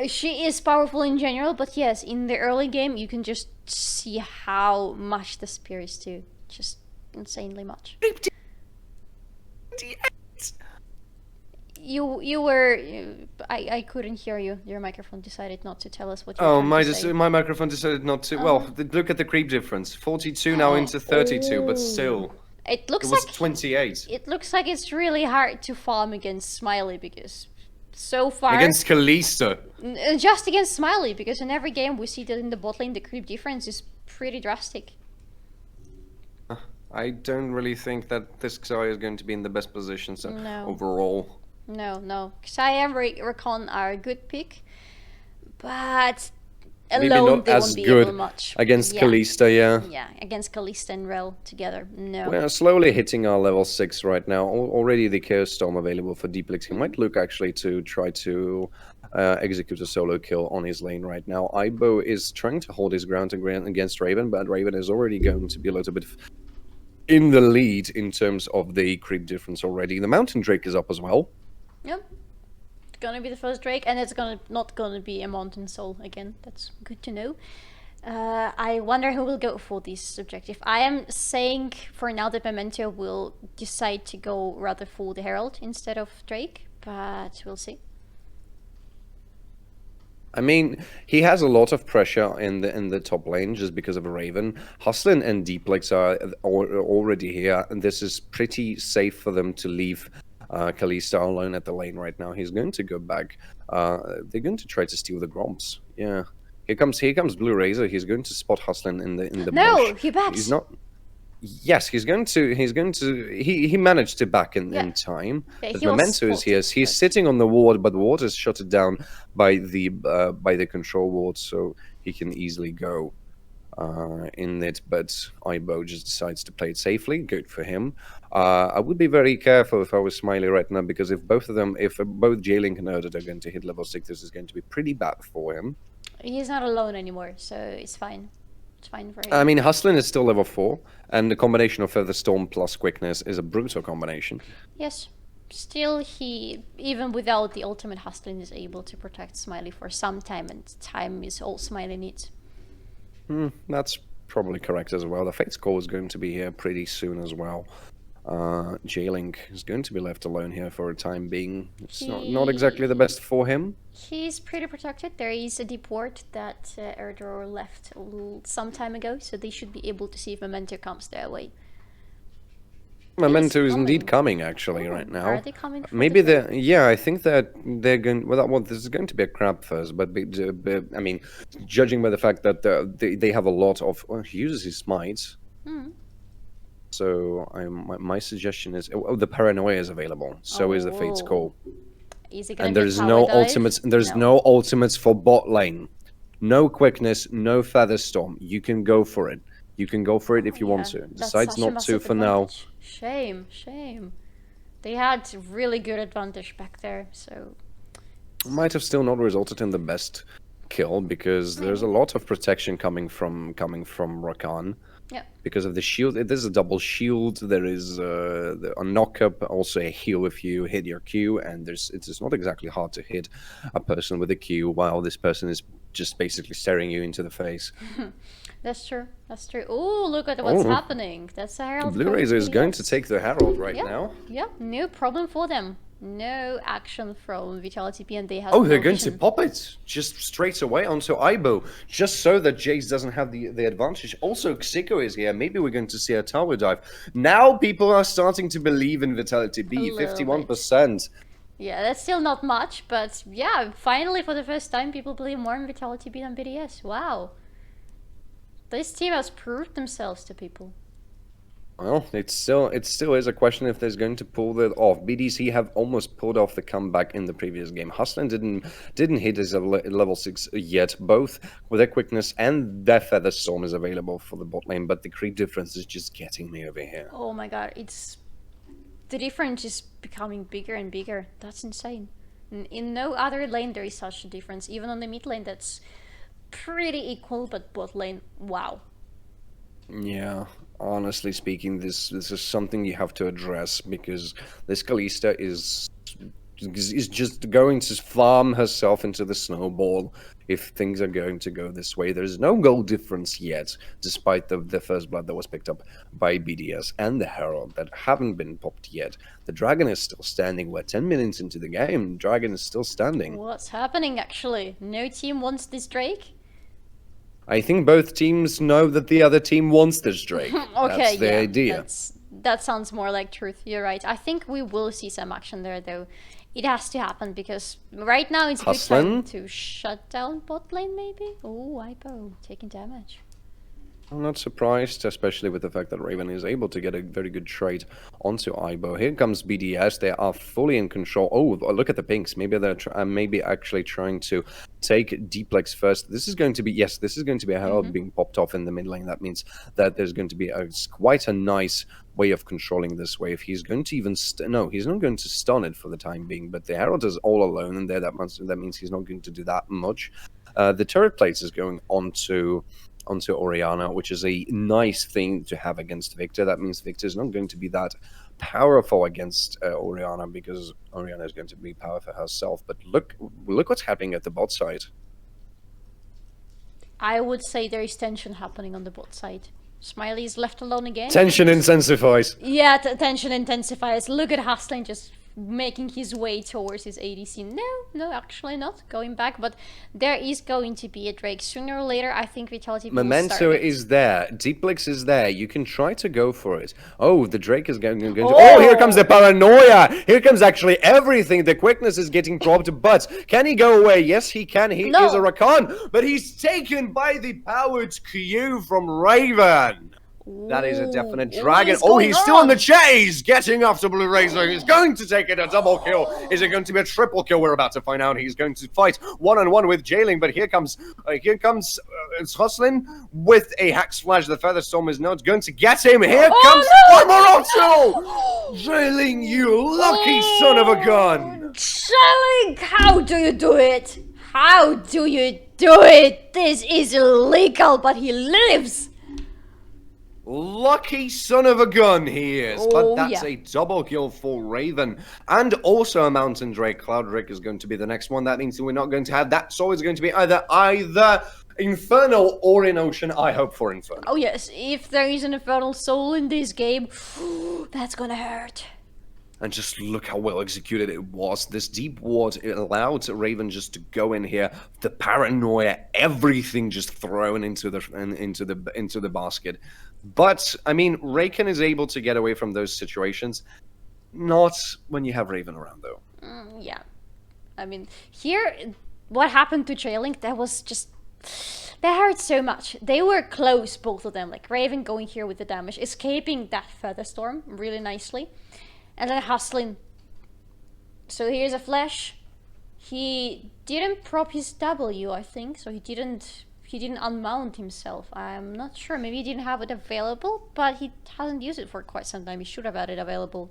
She is powerful in general, but yes, in the early game you can just see how much the spears do. Just insanely much. You were... I couldn't hear you. Your microphone decided not to tell us what you were trying to say. My microphone decided not to... Well, look at the creep difference. 42 now into 32, but still. It looks It was like 28. it looks like it's really hard to farm against Smiley, because so far... Against Kalista. Just against Smiley, because in every game we see that in the bot lane the creep difference is pretty drastic. I don't really think that this Xayah is going to be in the best position overall. No. Xayah and Rakan are a good pick, but Maybe alone not they as won't be good able much. against Kalista, yeah. Yeah, against Kalista and Rel together, no. We're slowly hitting our level 6 right now. Already the Chaos Storm available for Deeplex. He might look actually to try to execute a solo kill on his lane right now. Aibo is trying to hold his ground against Raven, but Raven is already going to be a little bit in the lead in terms of the creep difference already. The Mountain Drake is up as well. Yep. It's gonna be the first Drake, and it's not gonna be a Mountain Soul again. That's good to know. I wonder who will go for this objective. I am saying for now that Memento will decide to go rather for the Herald instead of Drake, but we'll see. I mean, he has a lot of pressure in the top lane just because of Raven. Hustlin and Deeplex are already here, and this is pretty safe for them to leave Kalista alone at the lane right now. He's going to go back. They're going to try to steal the Gromps. Yeah, here comes Blue Razor. He's going to spot Hustlin in the No, bush. he backs. He's not. Yes, he managed to back in time. Yeah, But he was Memento is here. spotted, He's but- sitting on the ward, but the ward is shut down by the control ward, so he can easily go in it. But Aibo just decides to play it safely. Good for him. I would be very careful if I was Smiley right now, because if both Jailing and Erded are going to hit level 6, this is going to be pretty bad for him. He's not alone anymore, so it's fine. It's fine for him. I mean, Hustlin is still level 4, and the combination of Feather Storm plus Quickness is a brutal combination. Yes. Still, he, even without the ultimate, Hustlin is able to protect Smiley for some time, and time is all Smiley needs. That's probably correct as well. The Fate's Call is going to be here pretty soon as well. Jailing is going to be left alone here for a time being. It's not exactly the best for him. He's pretty protected. There is a deep ward that Erdor left some time ago, so they should be able to see if Memento comes their way. Memento is indeed coming, actually, right now. Are they coming for Maybe the yeah, I think that they're going. Well, this is going to be a crab first, but I mean, judging by the fact that they have a lot of he uses his smites. So my suggestion is the paranoia is available. So is the Fate's Call. Is it gonna And be a there's power no dive? ultimates. There's no ultimates for bot lane. No quickness, no feather storm. You can go for it. You can go for it if you want to. That's Decides such a not to massive for now. advantage. Shame. They had really good advantage back there, so Might have still not resulted in the best kill because there's a lot of protection coming from Rakan. yeah. Because of the shield, there's a double shield. There is a knock up, also a heal if you hit your Q, and it's not exactly hard to hit a person with a Q while this person is just basically staring you into the face. That's true. Oh, look at what's happening. That's a Herald. Blue Razor is going to take the Herald right yeah. now. Yeah, no problem for them. No action from Vitality.Bee, and they have. Oh, they're going to pop it just straight away onto Ibo, just so that Jace doesn't have the advantage. Also, Xiko is here. Maybe we're going to see a tower dive. Now people are starting to believe in Vitality.Bee. 51%. Yeah, that's still not much, but yeah, finally for the first time, people believe more in Vitality.Bee than BDS. Wow. This team has proved themselves to people. Well, it still is a question if there's going to pull that off. BDC have almost pulled off the comeback in the previous game. Hustling didn't hit his level 6 yet. Both with their quickness and their feather storm is available for the bot lane, but the creep difference is just getting me over here. Oh my god, the difference is becoming bigger and bigger. That's insane. In no other lane there is such a difference. Even on the mid lane that's pretty equal, but bot lane, wow. Yeah, honestly speaking, this is something you have to address because this Kalista is just going to farm herself into the snowball if things are going to go this way. There's no goal difference yet, despite the first blood that was picked up by BDS and the Herald that haven't been popped yet. The Dragon is still standing. We're 10 minutes into the game. Dragon is still standing. What's happening actually? No team wants this Drake? I think both teams know that the other team wants this Drake. Okay, that's the idea. That sounds more like truth. You're right. I think we will see some action there, though. It has to happen because right now it's a good time to shut down bot lane, maybe? Oh, Ipo taking damage. I'm not surprised, especially with the fact that Raven is able to get a very good trade onto Ibo. Here comes BDS. They are fully in control. Oh, look at the pinks. Maybe they're maybe actually trying to take Dplex first. This is going to be, yes, this is going to be a Herald being popped off in the mid lane. That means that there's going to be quite a nice way of controlling this wave. He's going to even no, he's not going to stun it for the time being, but the Herald is all alone in there. That means he's not going to do that much. The turret plates is going onto Orianna, which is a nice thing to have against Victor. That means Victor is not going to be that powerful against Orianna because Orianna is going to be powerful herself. But look what's happening at the bot side. I would say there is tension happening on the bot side. Smiley is left alone again. Tension intensifies. Yeah, tension intensifies. Look at Hustling just making his way towards his ADC. No, actually not. Going back, but there is going to be a Drake. Sooner or later, I think Vitality Memento is there. Deeplex is there. You can try to go for it. Oh, the Drake is going to... Oh! Oh, here comes the paranoia! Here comes actually everything. The quickness is getting dropped, but can he go away? Yes, he can. He is a Rakan, but he's taken by the powered Q from Raven. That is a definite dragon. Oh, he's still in the chase! Getting after Blue Razor. He's going to take it a double kill. Is it going to be a triple kill? We're about to find out. He's going to fight one-on-one with Jailing, but here comes Hustling with a hack slash. The Feather Storm is not going to get him. Here comes one more optional! Jailing, you lucky son of a gun! Jailing, how do you do it? How do you do it? This is illegal, but he lives! Lucky son of a gun he is, but that's a double kill for Raven. And also a Mountain Drake. Cloud Drake is going to be the next one. That means we're not going to have that, so it's going to be either Infernal or in Ocean. I hope for Infernal. Oh yes, if there is an Infernal Soul in this game, that's gonna hurt. And just look how well executed it was. This deep ward, it allowed Raven just to go in here. The paranoia, everything just thrown into the basket. But I mean, Raken is able to get away from those situations. Not when you have Raven around, though. Yeah. I mean, here, what happened to J-Link, that was just... That hurt so much. They were close, both of them. Like, Raven going here with the damage, escaping that Feather Storm really nicely. And then hustling. So here's a flash. He didn't prop his W, I think. So he didn't unmount himself. I'm not sure. Maybe he didn't have it available, but he hasn't used it for quite some time. He should have had it available.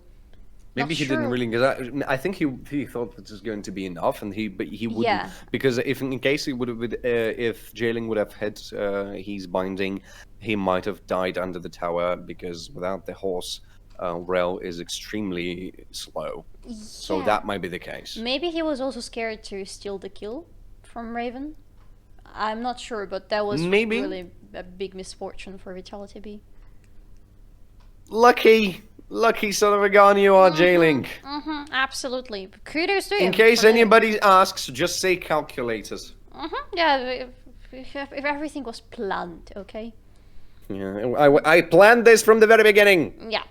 Maybe he didn't really, because I think he thought this was going to be enough, and he wouldn't, because if in case he would have, if Jailing would have hit his binding, he might have died under the tower, because without the horse, Rel is extremely slow. Yeah. So that might be the case. Maybe he was also scared to steal the kill from Raven. I'm not sure, but that was really a big misfortune for Vitality.Bee. Lucky son of a gun you are, J-Link. Absolutely. Kudos to him. In case anybody asks, just say calculators. Yeah, if everything was planned, okay? Yeah, I planned this from the very beginning. Yeah.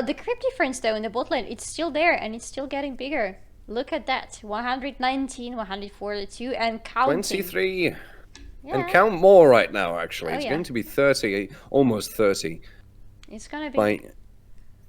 The creep difference, though, in the bot lane, it's still there, and it's still getting bigger. Look at that. 119, 142, and counting. 23. Yeah. And count more right now, actually. It's going to be 30, almost 30. It's gonna be...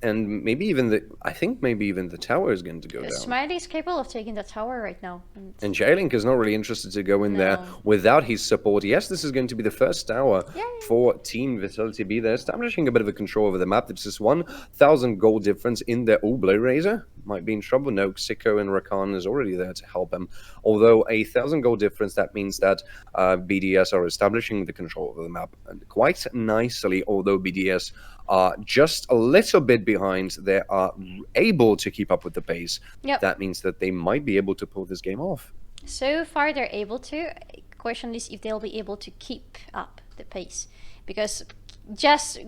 And maybe even the tower is going to go down. Smiley is capable of taking the tower right now. And J-Link is not really interested to go in there without his support. Yes, this is going to be the first tower for Team Vitality.Bee. They're establishing a bit of a control over the map. It's just 1,000 gold difference in their... Oh, Blade Razor might be in trouble. No, Sicko and Rakan is already there to help him. Although 1,000 gold difference, that means that BDS are establishing the control over the map quite nicely, although BDS are just a little bit behind. They are able to keep up with the pace. That means that they might be able to pull this game off. So far they're able to. Question is if they'll be able to keep up the pace, because just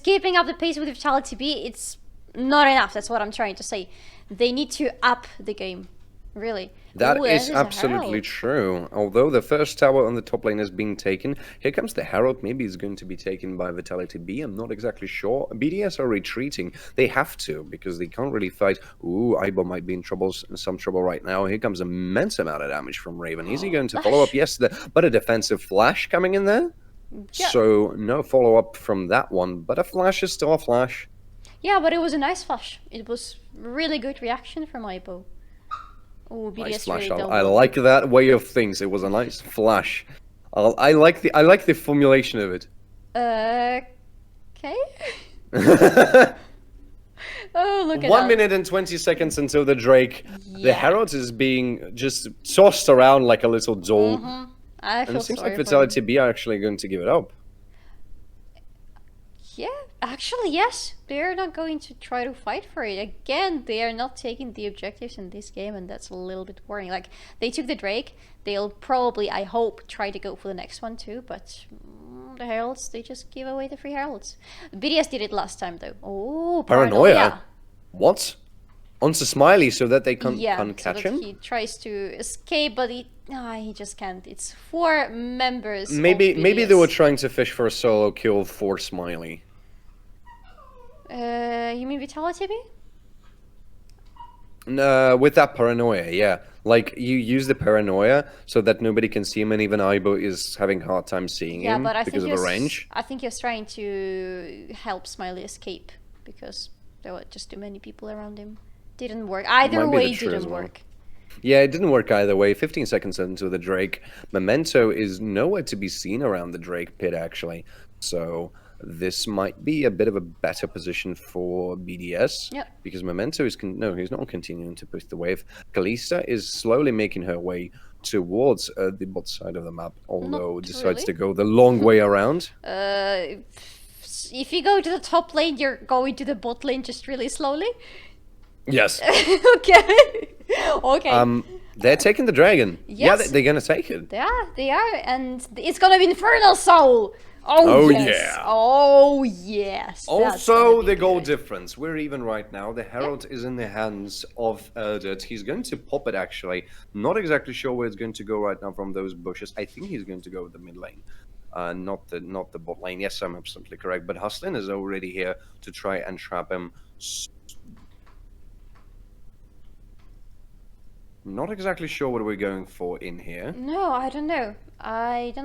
keeping up the pace with Vitality.Bee, it's not enough. That's what I'm trying to say. They need to up the game. Really. That is absolutely true. Although the first tower on the top lane has been taken, here comes the Herald. Maybe it's going to be taken by Vitality.Bee. I'm not exactly sure. BDS are retreating. They have to, because they can't really fight. Ooh, Aibo might be in some trouble right now. Here comes an immense amount of damage from Raven. Is he going to follow up? Yes, but a defensive flash coming in there. Yeah. So no follow-up from that one, but a flash is still a flash. Yeah, but it was a nice flash. It was really good reaction from Aibo. Oh, BDS nice flash. Really I like that way of things. It was a nice flash. I like the formulation of it. Okay. Oh, look at that. 1 minute and 20 seconds until the Drake. Yeah. The Herald is being just tossed around like a little doll. I feel and it seems like Vitality.Bee are actually going to give it up. Yeah, actually, yes. They're not going to try to fight for it. Again, they are not taking the objectives in this game, and that's a little bit worrying. Like, they took the Drake. They'll probably, I hope, try to go for the next one too, but the Heralds, they just give away the free Heralds. BDS did it last time, though. Oh, Paranoia. What? Onto Smiley so that they can't catch him? He tries to escape, but he just can't. It's 4 members. Maybe they were trying to fish for a solo kill for Smiley. You mean Vitality.Bee? With that paranoia, yeah. Like, you use the paranoia so that nobody can see him, and even Aibo is having a hard time seeing him because of the range. I think he was trying to help Smiley escape because there were just too many people around him. Didn't work. Either way, didn't work. Yeah, it didn't work either way. 15 seconds into the Drake. Memento is nowhere to be seen around the Drake pit, actually. So this might be a bit of a better position for BDS. Yep. Because Memento is... No, he's not continuing to push the wave. Kalista is slowly making her way towards the bot side of the map, although decides to go the long way around. If you go to the top lane, you're going to the bot lane just really slowly? Yes. Okay. Okay. They're taking the dragon. Yeah, Yes. they're gonna take it. They are, and it's gonna be Infernal Soul. Oh, Yes. yeah. Oh yes. That's Also, gonna the be goal good. difference. We're even right now. The Herald is in the hands of Erdut. He's going to pop it, actually. Not exactly sure where it's going to go right now from those bushes. I think he's going to go with the mid lane. Not the bot lane. Yes, I'm absolutely correct. But Huslin is already here to try and trap him. Not exactly sure what we're going for in here. No, I don't know.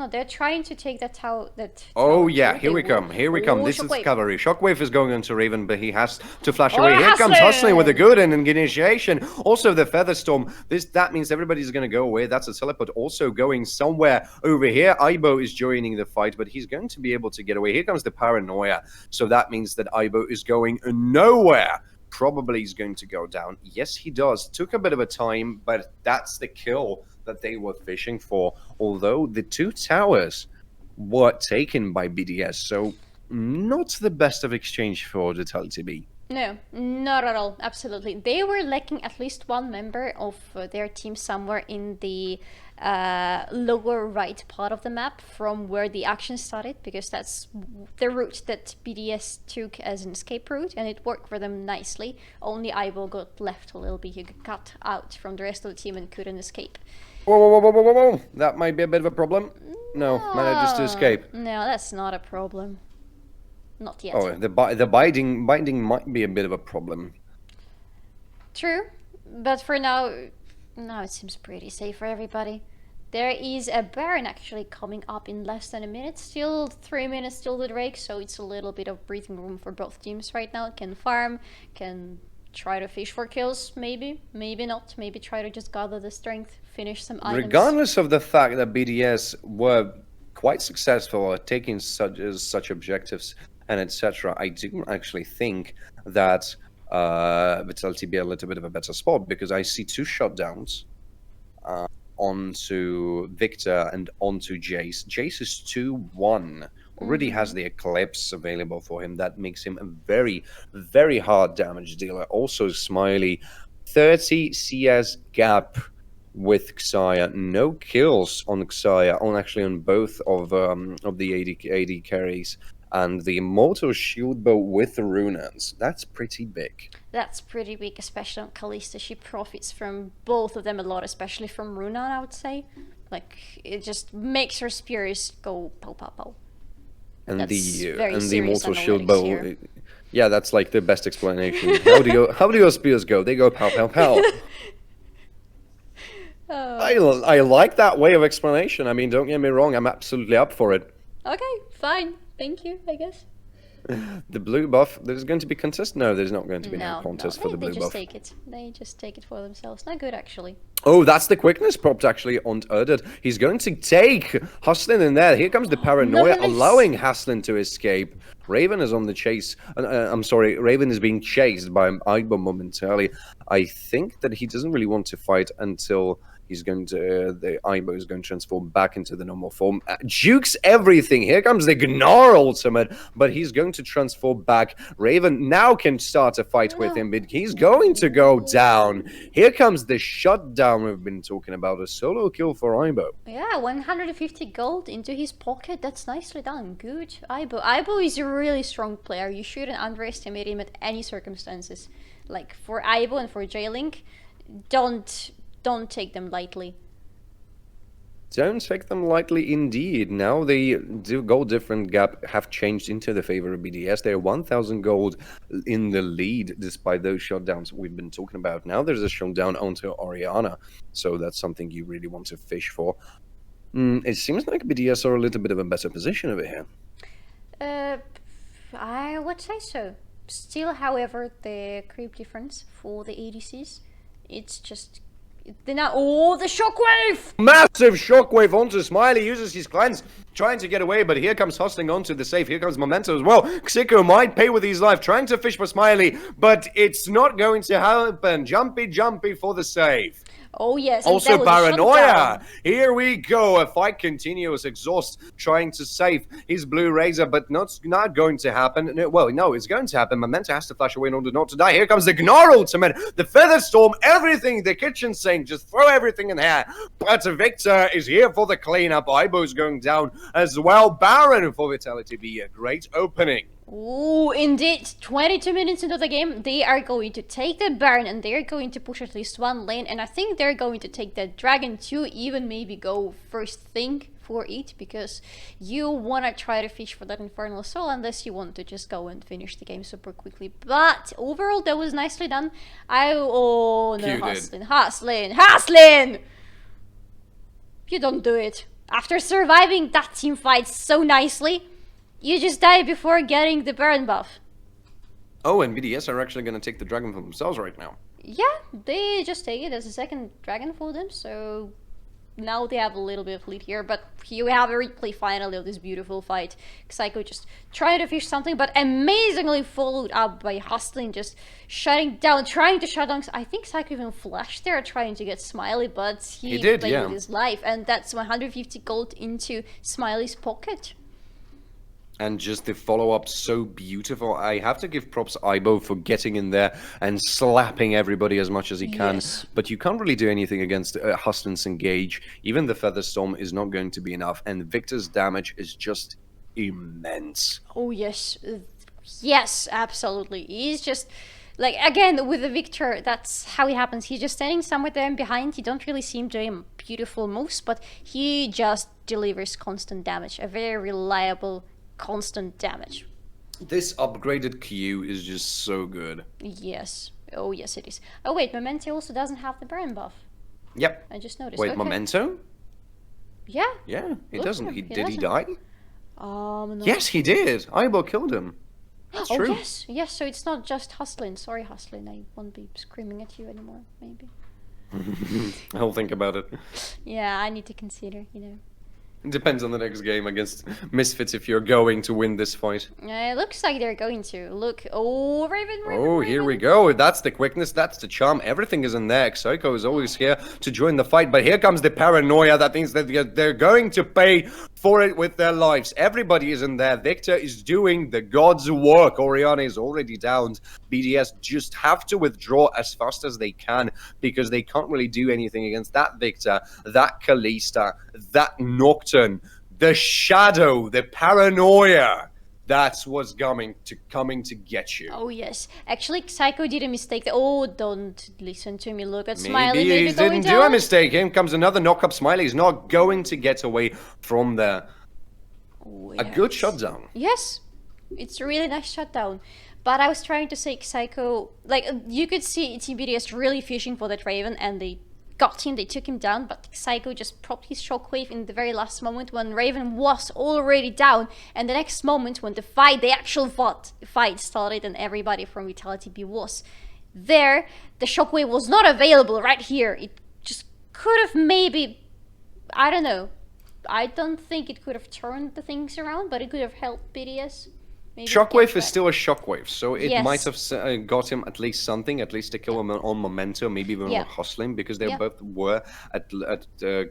They're trying to take that tower. Oh tower yeah, too. here we come. Here we come. Oh, This is Shockwave. cavalry. Shockwave is going onto Raven, but he has to flash Oh, away. Here comes Hustling with a Hustling! good and initiation. Also the Featherstorm. That means everybody's gonna go away. That's a teleport also going somewhere over here. Aibo is joining the fight, but he's going to be able to get away. Here comes the paranoia. So that means that Aibo is going nowhere. Probably is going to go down. Yes, he does. Took a bit of a time, but that's the kill that they were fishing for. Although the 2 towers were taken by BDS, so not the best of exchange for Vitality.Bee. No, not at all. Absolutely. They were lacking at least one member of their team somewhere in the lower right part of the map from where the action started, because that's the route that BDS took as an escape route, and it worked for them nicely. Only Ivo got left a little bit. He got cut out from the rest of the team and couldn't escape. Whoa. That might be a bit of a problem. No, manages to escape. No, that's not a problem. Not yet. Oh, the binding might be a bit of a problem. True, but for now it seems pretty safe for everybody. There is a Baron actually coming up in less than a minute. Still 3 minutes till the Drake, so it's a little bit of breathing room for both teams right now. Can farm, can try to fish for kills, maybe not. Maybe try to just gather the strength, finish some items. Regardless of the fact that BDS were quite successful at taking such objectives and etc., I do actually think that Vitality.Bee a little bit of a better spot, because I see 2 shutdowns onto Victor and onto Jace. Jace is 2-1. Already has the Eclipse available for him. That makes him a very, very hard damage dealer. Also, Smiley, 30 CS gap with Xayah. No kills on Xayah, on both of the AD carries. And the Immortal Shield Bow with the Runans. That's pretty big. That's pretty big, especially on Kalista. She profits from both of them a lot, especially from Runan, I would say. Like, it just makes her spears go pow pow pow. And That's the Immortal Shield analytics Bow. here. Yeah, that's like the best explanation. How do your spears go? They go pow pow pow. I like that way of explanation. I mean, don't get me wrong, I'm absolutely up for it. Okay, fine. Thank you, I guess. The blue buff, there's going to be contest? No, there's not going to be no No, contest for the blue they just buff. take it. They just take it for themselves. Not good, actually. Oh, that's the quickness propped actually on Erdut. He's going to take Haslin in there. Here comes the paranoia, Nice. allowing Haslin to escape. Raven is on the chase. I'm sorry, Raven is being chased by Aibo momentarily. I think that he doesn't really want to fight until he's going to, the Aibo is going to transform back into the normal form. Jukes everything. Here comes the Gnar ultimate, but he's going to transform back. Raven now can start a fight with him, but he's going to go down. Here comes the shutdown we've been talking about, a solo kill for Aibo. Yeah, 150 gold into his pocket. That's nicely done. Good. Aibo. Aibo is a really strong player. You shouldn't underestimate him at any circumstances. Like, for Aibo and for J-Link, don't take them lightly. Don't take them lightly indeed. Now the gold difference gap have changed into the favor of BDS. They're 1,000 gold in the lead despite those shutdowns we've been talking about. Now there's a shutdown onto Oriana, so that's something you really want to fish for. It seems like BDS are a little bit of a better position over here. I would say so. Still, however, the creep difference for the ADCs, it's just... Oh, the shockwave! Massive shockwave onto Smiley, uses his cleanse, trying to get away, but here comes Hustling onto the safe. Here comes Memento as well. Xiko might pay with his life, trying to fish for Smiley, but it's not going to happen. Jumpy for the save. Oh yes, and Also that was a Paranoia! shutdown. Here we go! A fight continues. Exhaust trying to save his Blue Razor, but not going to happen. Well, no, it's going to happen. Memento has to flash away in order not to die. Here comes the Gnar ultimate, the Feather Storm, everything, the kitchen sink, just throw everything in there. But Victor is here for the cleanup. Ibo's going down as well. Baron for Vitality.Bee, a great opening. Ooh, indeed. 22 minutes into the game, they are going to take the Baron and they're going to push at least one lane. And I think they're going to take the Dragon too, even maybe go first thing for it. Because you want to try to fish for that Infernal Soul unless you want to just go and finish the game super quickly. But overall, that was nicely done. Oh no, Haslin! You don't do it. After surviving that team fight so nicely, you just die before getting the Baron buff. Oh, and BDS are actually going to take the dragon for themselves right now. Yeah, they just take it as a second dragon for them, so now they have a little bit of lead here, but here we have a replay finally of this beautiful fight. Psycho just tried to fish something, but amazingly followed up by Hustlin just shutting down, trying to shut down. I think Psycho even flashed there trying to get Smiley, but he did, played yeah, with his life, and that's 150 gold into Smiley's pocket. And just the follow-up, so beautiful. I have to give props Ibo for getting in there and slapping everybody as much as he can. Yes. But you can't really do anything against Hustlin's engage. Even the Feather Storm is not going to be enough. And Victor's damage is just immense. Oh, yes. Yes, absolutely. He's just... Like, again, with the Victor, that's how it happens. He's just standing somewhere there behind. You don't really see him doing beautiful moves, but he just delivers constant damage. A very reliable constant damage. This upgraded Q is just so good. Yes. Oh, yes, it is. Oh, wait, Memento also doesn't have the Baron buff. Yep. I just noticed. Wait, okay. Memento? Yeah. Yeah, it doesn't. Did doesn't. he die? No. Yes, he did. Ibo killed him. That's oh, true. yes. Yes, so it's not just Hustlin. Sorry, Hustlin. I won't be screaming at you anymore, maybe. I'll think about it. Yeah, I need to consider, you know. It depends on the next game against Misfits if you're going to win this fight. It looks like they're going to. Look. Oh, Raven. Oh, here we go. That's the quickness. That's the charm. Everything is in there. Psycho is always here to join the fight. But here comes the paranoia. That means that they're going to pay for it with their lives. Everybody is in there. Victor is doing the god's work. Oriana is already downed. BDS just have to withdraw as fast as they can because they can't really do anything against that Victor, that Kalista, that Nocturne, the Shadow, the Paranoia. That's what's coming to get you. Oh, yes. Actually, Psycho did a mistake. Oh, don't listen to me. Look at Smiley. Maybe he Maybe going didn't do down. a mistake. Here comes another knock-up. Smiley is not going to get away from there. Oh, A good shutdown. Yes. It's a really nice shutdown. But I was trying to say Psycho, like, you could see Team BDS really fishing for that Raven, and they got him, they took him down, but Psycho just propped his shockwave in the very last moment when Raven was already down, and the next moment when the actual fight started and everybody from Vitality.Bee was there, the shockwave was not available right here. It just could have maybe, I don't know, I don't think it could have turned the things around, but it could have helped BDS. Maybe Shockwave is still a shockwave, so it Yes. might have got him at least something, at least to kill him on momentum, maybe even Yeah. on hustling, because they Yeah. both were at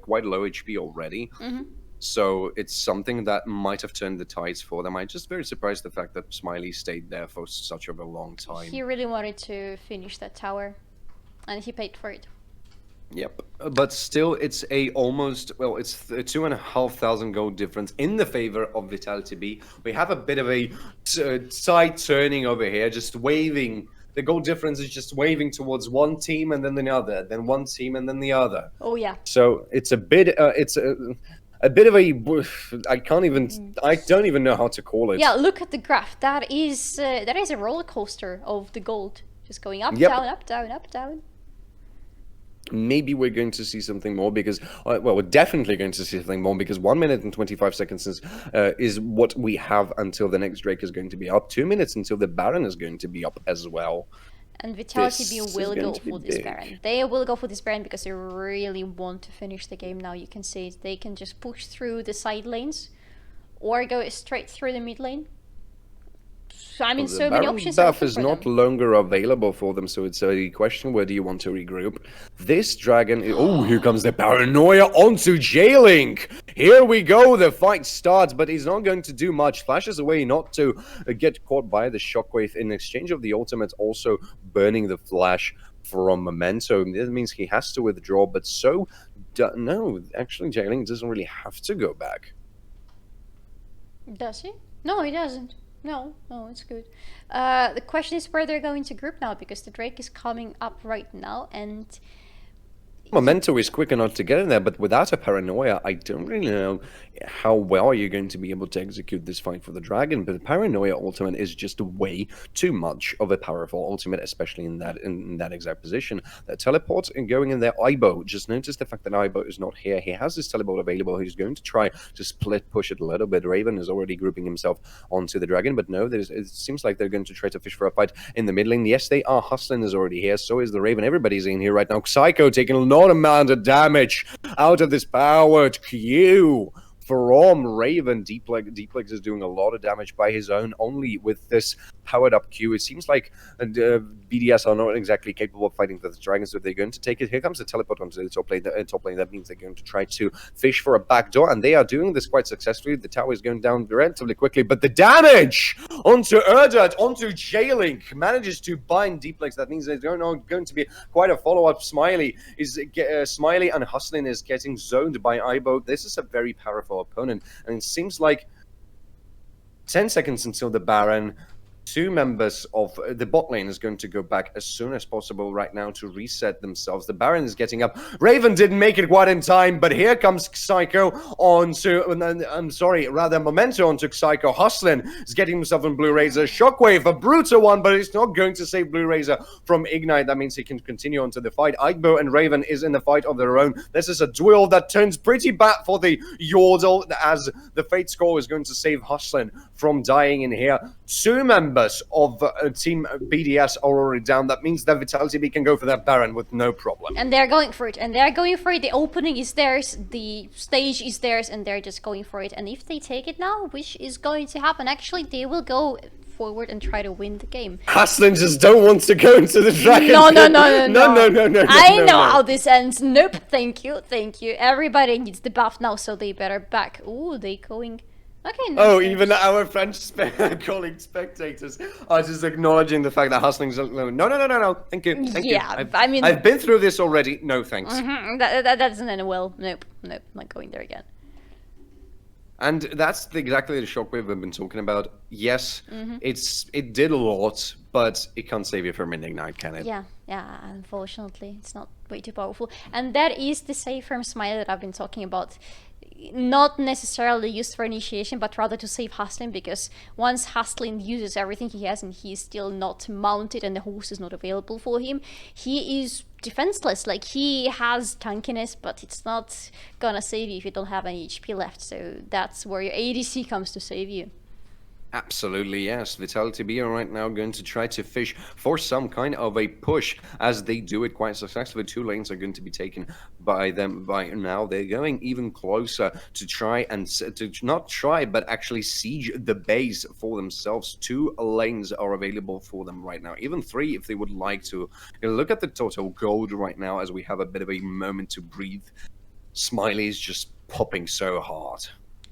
quite low HP already. Mm-hmm. So it's something that might have turned the tides for them. I'm just very surprised the fact that Smiley stayed there for such of a long time. He really wanted to finish that tower, and he paid for it. Yep, but still, it's a almost, well, it's a 2,500 gold difference in the favor of Vitality.Bee. We have a bit of a side turning over here, just waving. The gold difference is just waving towards one team and then the other, then one team and then the other. Oh yeah. So it's a bit, it's a bit of a, I don't even know how to call it. Yeah, look at the graph. That is a roller coaster of the gold, just going up, Yep. down, up, down, up, down. Maybe we're going to see something more because, well, we're definitely going to see something more because 1 minute and 25 seconds is what we have until the next Drake is going to be up. 2 minutes until the Baron is going to be up as well. And Vitality.Bee This will is going go to be for this big. Baron. They will go for this Baron because they really want to finish the game now. You can see it. They can just push through the side lanes or go straight through the mid lane. I mean, The so many Baron options are buff open is for not them. longer available for them, so it's a question, where do you want to regroup? This dragon... Oh, here comes the paranoia onto J-Link! Here we go, the fight starts, but he's not going to do much. Flashes away not to get caught by the shockwave in exchange of the ultimate, also burning the flash from Memento. That means he has to withdraw, but so... No, actually, J-Link doesn't really have to go back. Does he? No, he doesn't. No, it's good. The question is where they're going to group now, because the Drake is coming up right now, and Memento is quick enough to get in there, but without a paranoia, I don't really know how well you're going to be able to execute this fight for the dragon. But the paranoia ultimate is just way too much of a powerful ultimate, especially in that exact position. That teleport and going in there, Aibo. Just notice the fact that Aibo is not here. He has his teleport available. He's going to try to split push it a little bit. Raven is already grouping himself onto the dragon, but no, it seems like they're going to try to fish for a fight in the mid lane. Yes, they are. Hustling is already here. So is the Raven. Everybody's in here right now. Psycho taking a lot amount of damage out of this powered Q from Raven. Deeplex is doing a lot of damage by his own, only with this powered up Q. It seems like BDS are not exactly capable of fighting for the dragons, so they're going to take it. Here comes the teleport onto the top lane. That means they're going to try to fish for a backdoor, and they are doing this quite successfully. The tower is going down relatively quickly, but the damage onto Erdert, onto J-Link, manages to bind Deeplex. That means there's going to be quite a follow-up. Smiley and Hustling is getting zoned by Aibo. This is a very powerful opponent, and it seems like 10 seconds until the Baron. Two members of the bot lane is going to go back as soon as possible right now to reset themselves. The Baron is getting up. Raven didn't make it quite in time, but here comes Psycho onto... Memento onto Psycho. Hustling is getting himself on Blue Razor. Shockwave, a brutal one, but it's not going to save Blue Razor from Ignite. That means he can continue onto the fight. Aibo and Raven is in the fight of their own. This is a duel that turns pretty bad for the Yordle, as the Fate Score is going to save Hustling from dying in here. Two members of Team BDS are already down. That means that Vitality.Bee can go for that Baron with no problem. And they're going for it. The opening is theirs, the stage is theirs, and they're just going for it. And if they take it now, which is going to happen, actually, they will go forward and try to win the game. Hustling just don't want to go into the dragon. No. I know how this ends. Nope. Thank you. Everybody needs the buff now, so they better back. Ooh, they going... Okay, no. Even our French colleague spectators are just acknowledging the fact that Hustling's... No. Thank you. I've been through this already. No, thanks. That doesn't end well. Nope. Not going there again. And that's exactly the shockwave we've been talking about. Yes, it did a lot, but it can't save you from an Ignite, can it? Yeah, unfortunately. It's not way too powerful. And that is the save from Smiley that I've been talking about. Not necessarily used for initiation, but rather to save Hustling, because once Hustling uses everything he has and he's still not mounted and the host is not available for him, he is defenseless. Like, he has tankiness, but it's not gonna save you if you don't have any HP left. So that's where your ADC comes to save you. Absolutely, yes. Vitality.Bee are right now going to try to fish for some kind of a push, as they do it quite successfully. Two lanes are going to be taken by them by now. They're going even closer to try and but actually siege the base for themselves. Two lanes are available for them right now, even three if they would like to. Look at the total gold right now as we have a bit of a moment to breathe. Smiley's just popping so hard.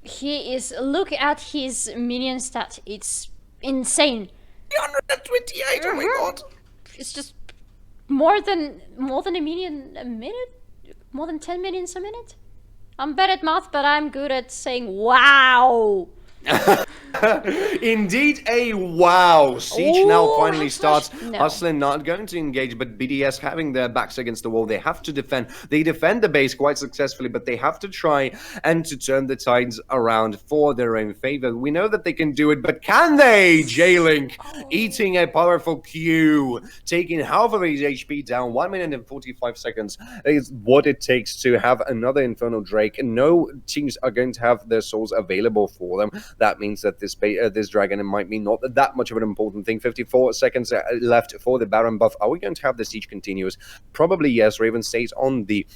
He is, look at his minion stat, it's insane. 328, oh my god. It's just more than a minion a minute? More than 10 minions a minute? I'm bad at math, but I'm good at saying wow. Indeed, a wow. Siege now finally starts. No. Hustling not going to engage, but BDS having their backs against the wall. They have to defend. They defend the base quite successfully, but they have to try and to turn the tides around for their own favor. We know that they can do it, but can they? J-Link eating a powerful Q, taking half of his HP down. 1 minute and 45 seconds is what it takes to have another Infernal Drake. No teams are going to have their souls available for them. That means that this dragon might be not that much of an important thing. 54 seconds left for the Baron buff. Are we going to have the siege continuous? Probably yes. Raven stays on the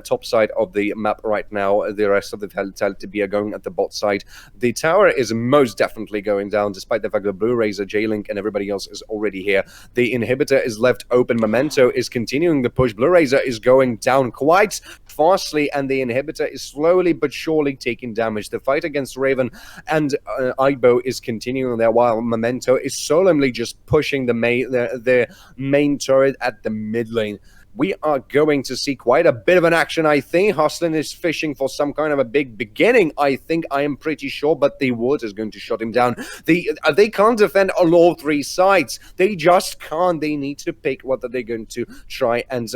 top side of the map right now. The rest of the Vitality.Bee are going at the bot side. The tower is most definitely going down, despite the fact that Blue Razor, J-Link, and everybody else is already here. The inhibitor is left open. Memento is continuing the push. Blue Razor is going down quite fastly, and the inhibitor is slowly but surely taking damage. The fight against Raven and Aibo is continuing there, while Memento is solemnly just pushing the main turret at the mid lane. We are going to see quite a bit of an action, I think. Hostlin is fishing for some kind of a big beginning, I think. I am pretty sure, but the ward is going to shut him down. They can't defend on all three sides. They just can't. They need to pick what they're going to try and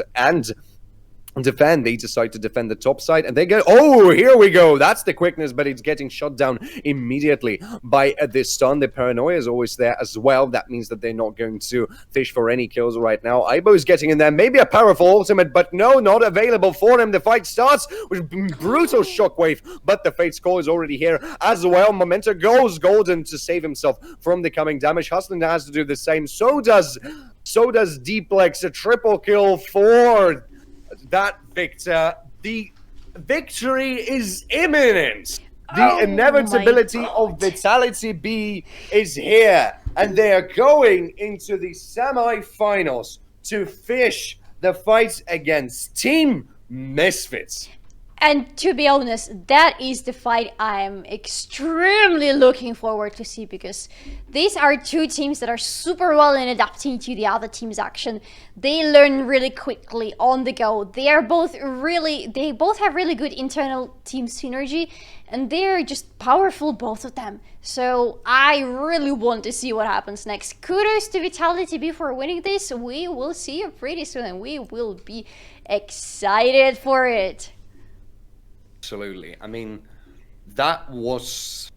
defend. They decide to defend the top side, and they go, oh, here we go. That's the quickness, but it's getting shot down immediately by this stun. The paranoia is always there as well. That means that they're not going to fish for any kills right now. Aibo is getting in there. Maybe a powerful ultimate, but no, not available for him. The fight starts with brutal shockwave, but the Fate's Call is already here as well. Memento goes golden to save himself from the coming damage. Hustlin has to do the same. So does Deeplex. A triple kill for that Victor. The victory is imminent. The inevitability of Vitality.Bee is here, and they are going into the semi-finals to fish the fight against Team Misfits. And to be honest, that is the fight I'm extremely looking forward to see, because these are two teams that are super well in adapting to the other team's action. They learn really quickly on the go. They both have really good internal team synergy, and they're just powerful, both of them. So I really want to see what happens next. Kudos to Vitality.Bee for winning this. We will see you pretty soon, and we will be excited for it. Absolutely. I mean, that was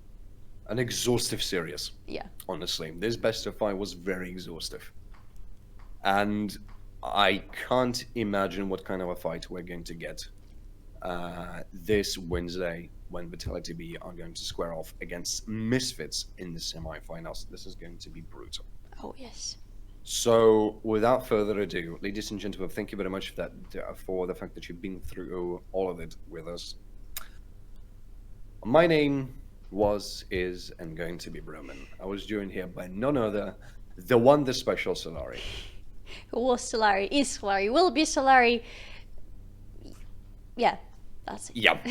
an exhaustive series. Yeah. Honestly, this best of five was very exhaustive. And I can't imagine what kind of a fight we're going to get this Wednesday when Vitality.Bee are going to square off against Misfits in the semi-finals. This is going to be brutal. Oh, yes. So, without further ado, ladies and gentlemen, thank you very much for the fact that you've been through all of it with us. My name is, and going to be Broman. I was joined here by none other, the one, the special Solari. Who was Solari, is Solari, will be Solari. Yeah, that's it. Yep.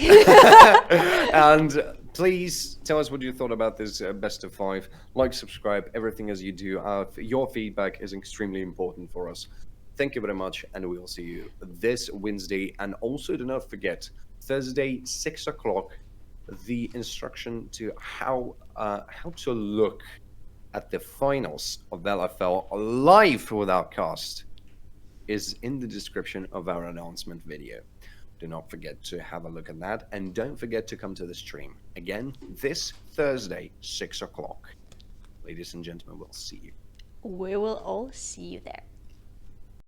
And please tell us what you thought about this best of five. Like, subscribe, everything as you do. Your feedback is extremely important for us. Thank you very much, and we'll see you this Wednesday. And also, do not forget, Thursday, 6 o'clock, the instruction to how to look at the finals of LFL live without cost is in the description of our announcement video. Do not forget to have a look at that, and don't forget to come to the stream again this Thursday, 6 o'clock. Ladies and gentlemen, we'll see you. We will all see you there.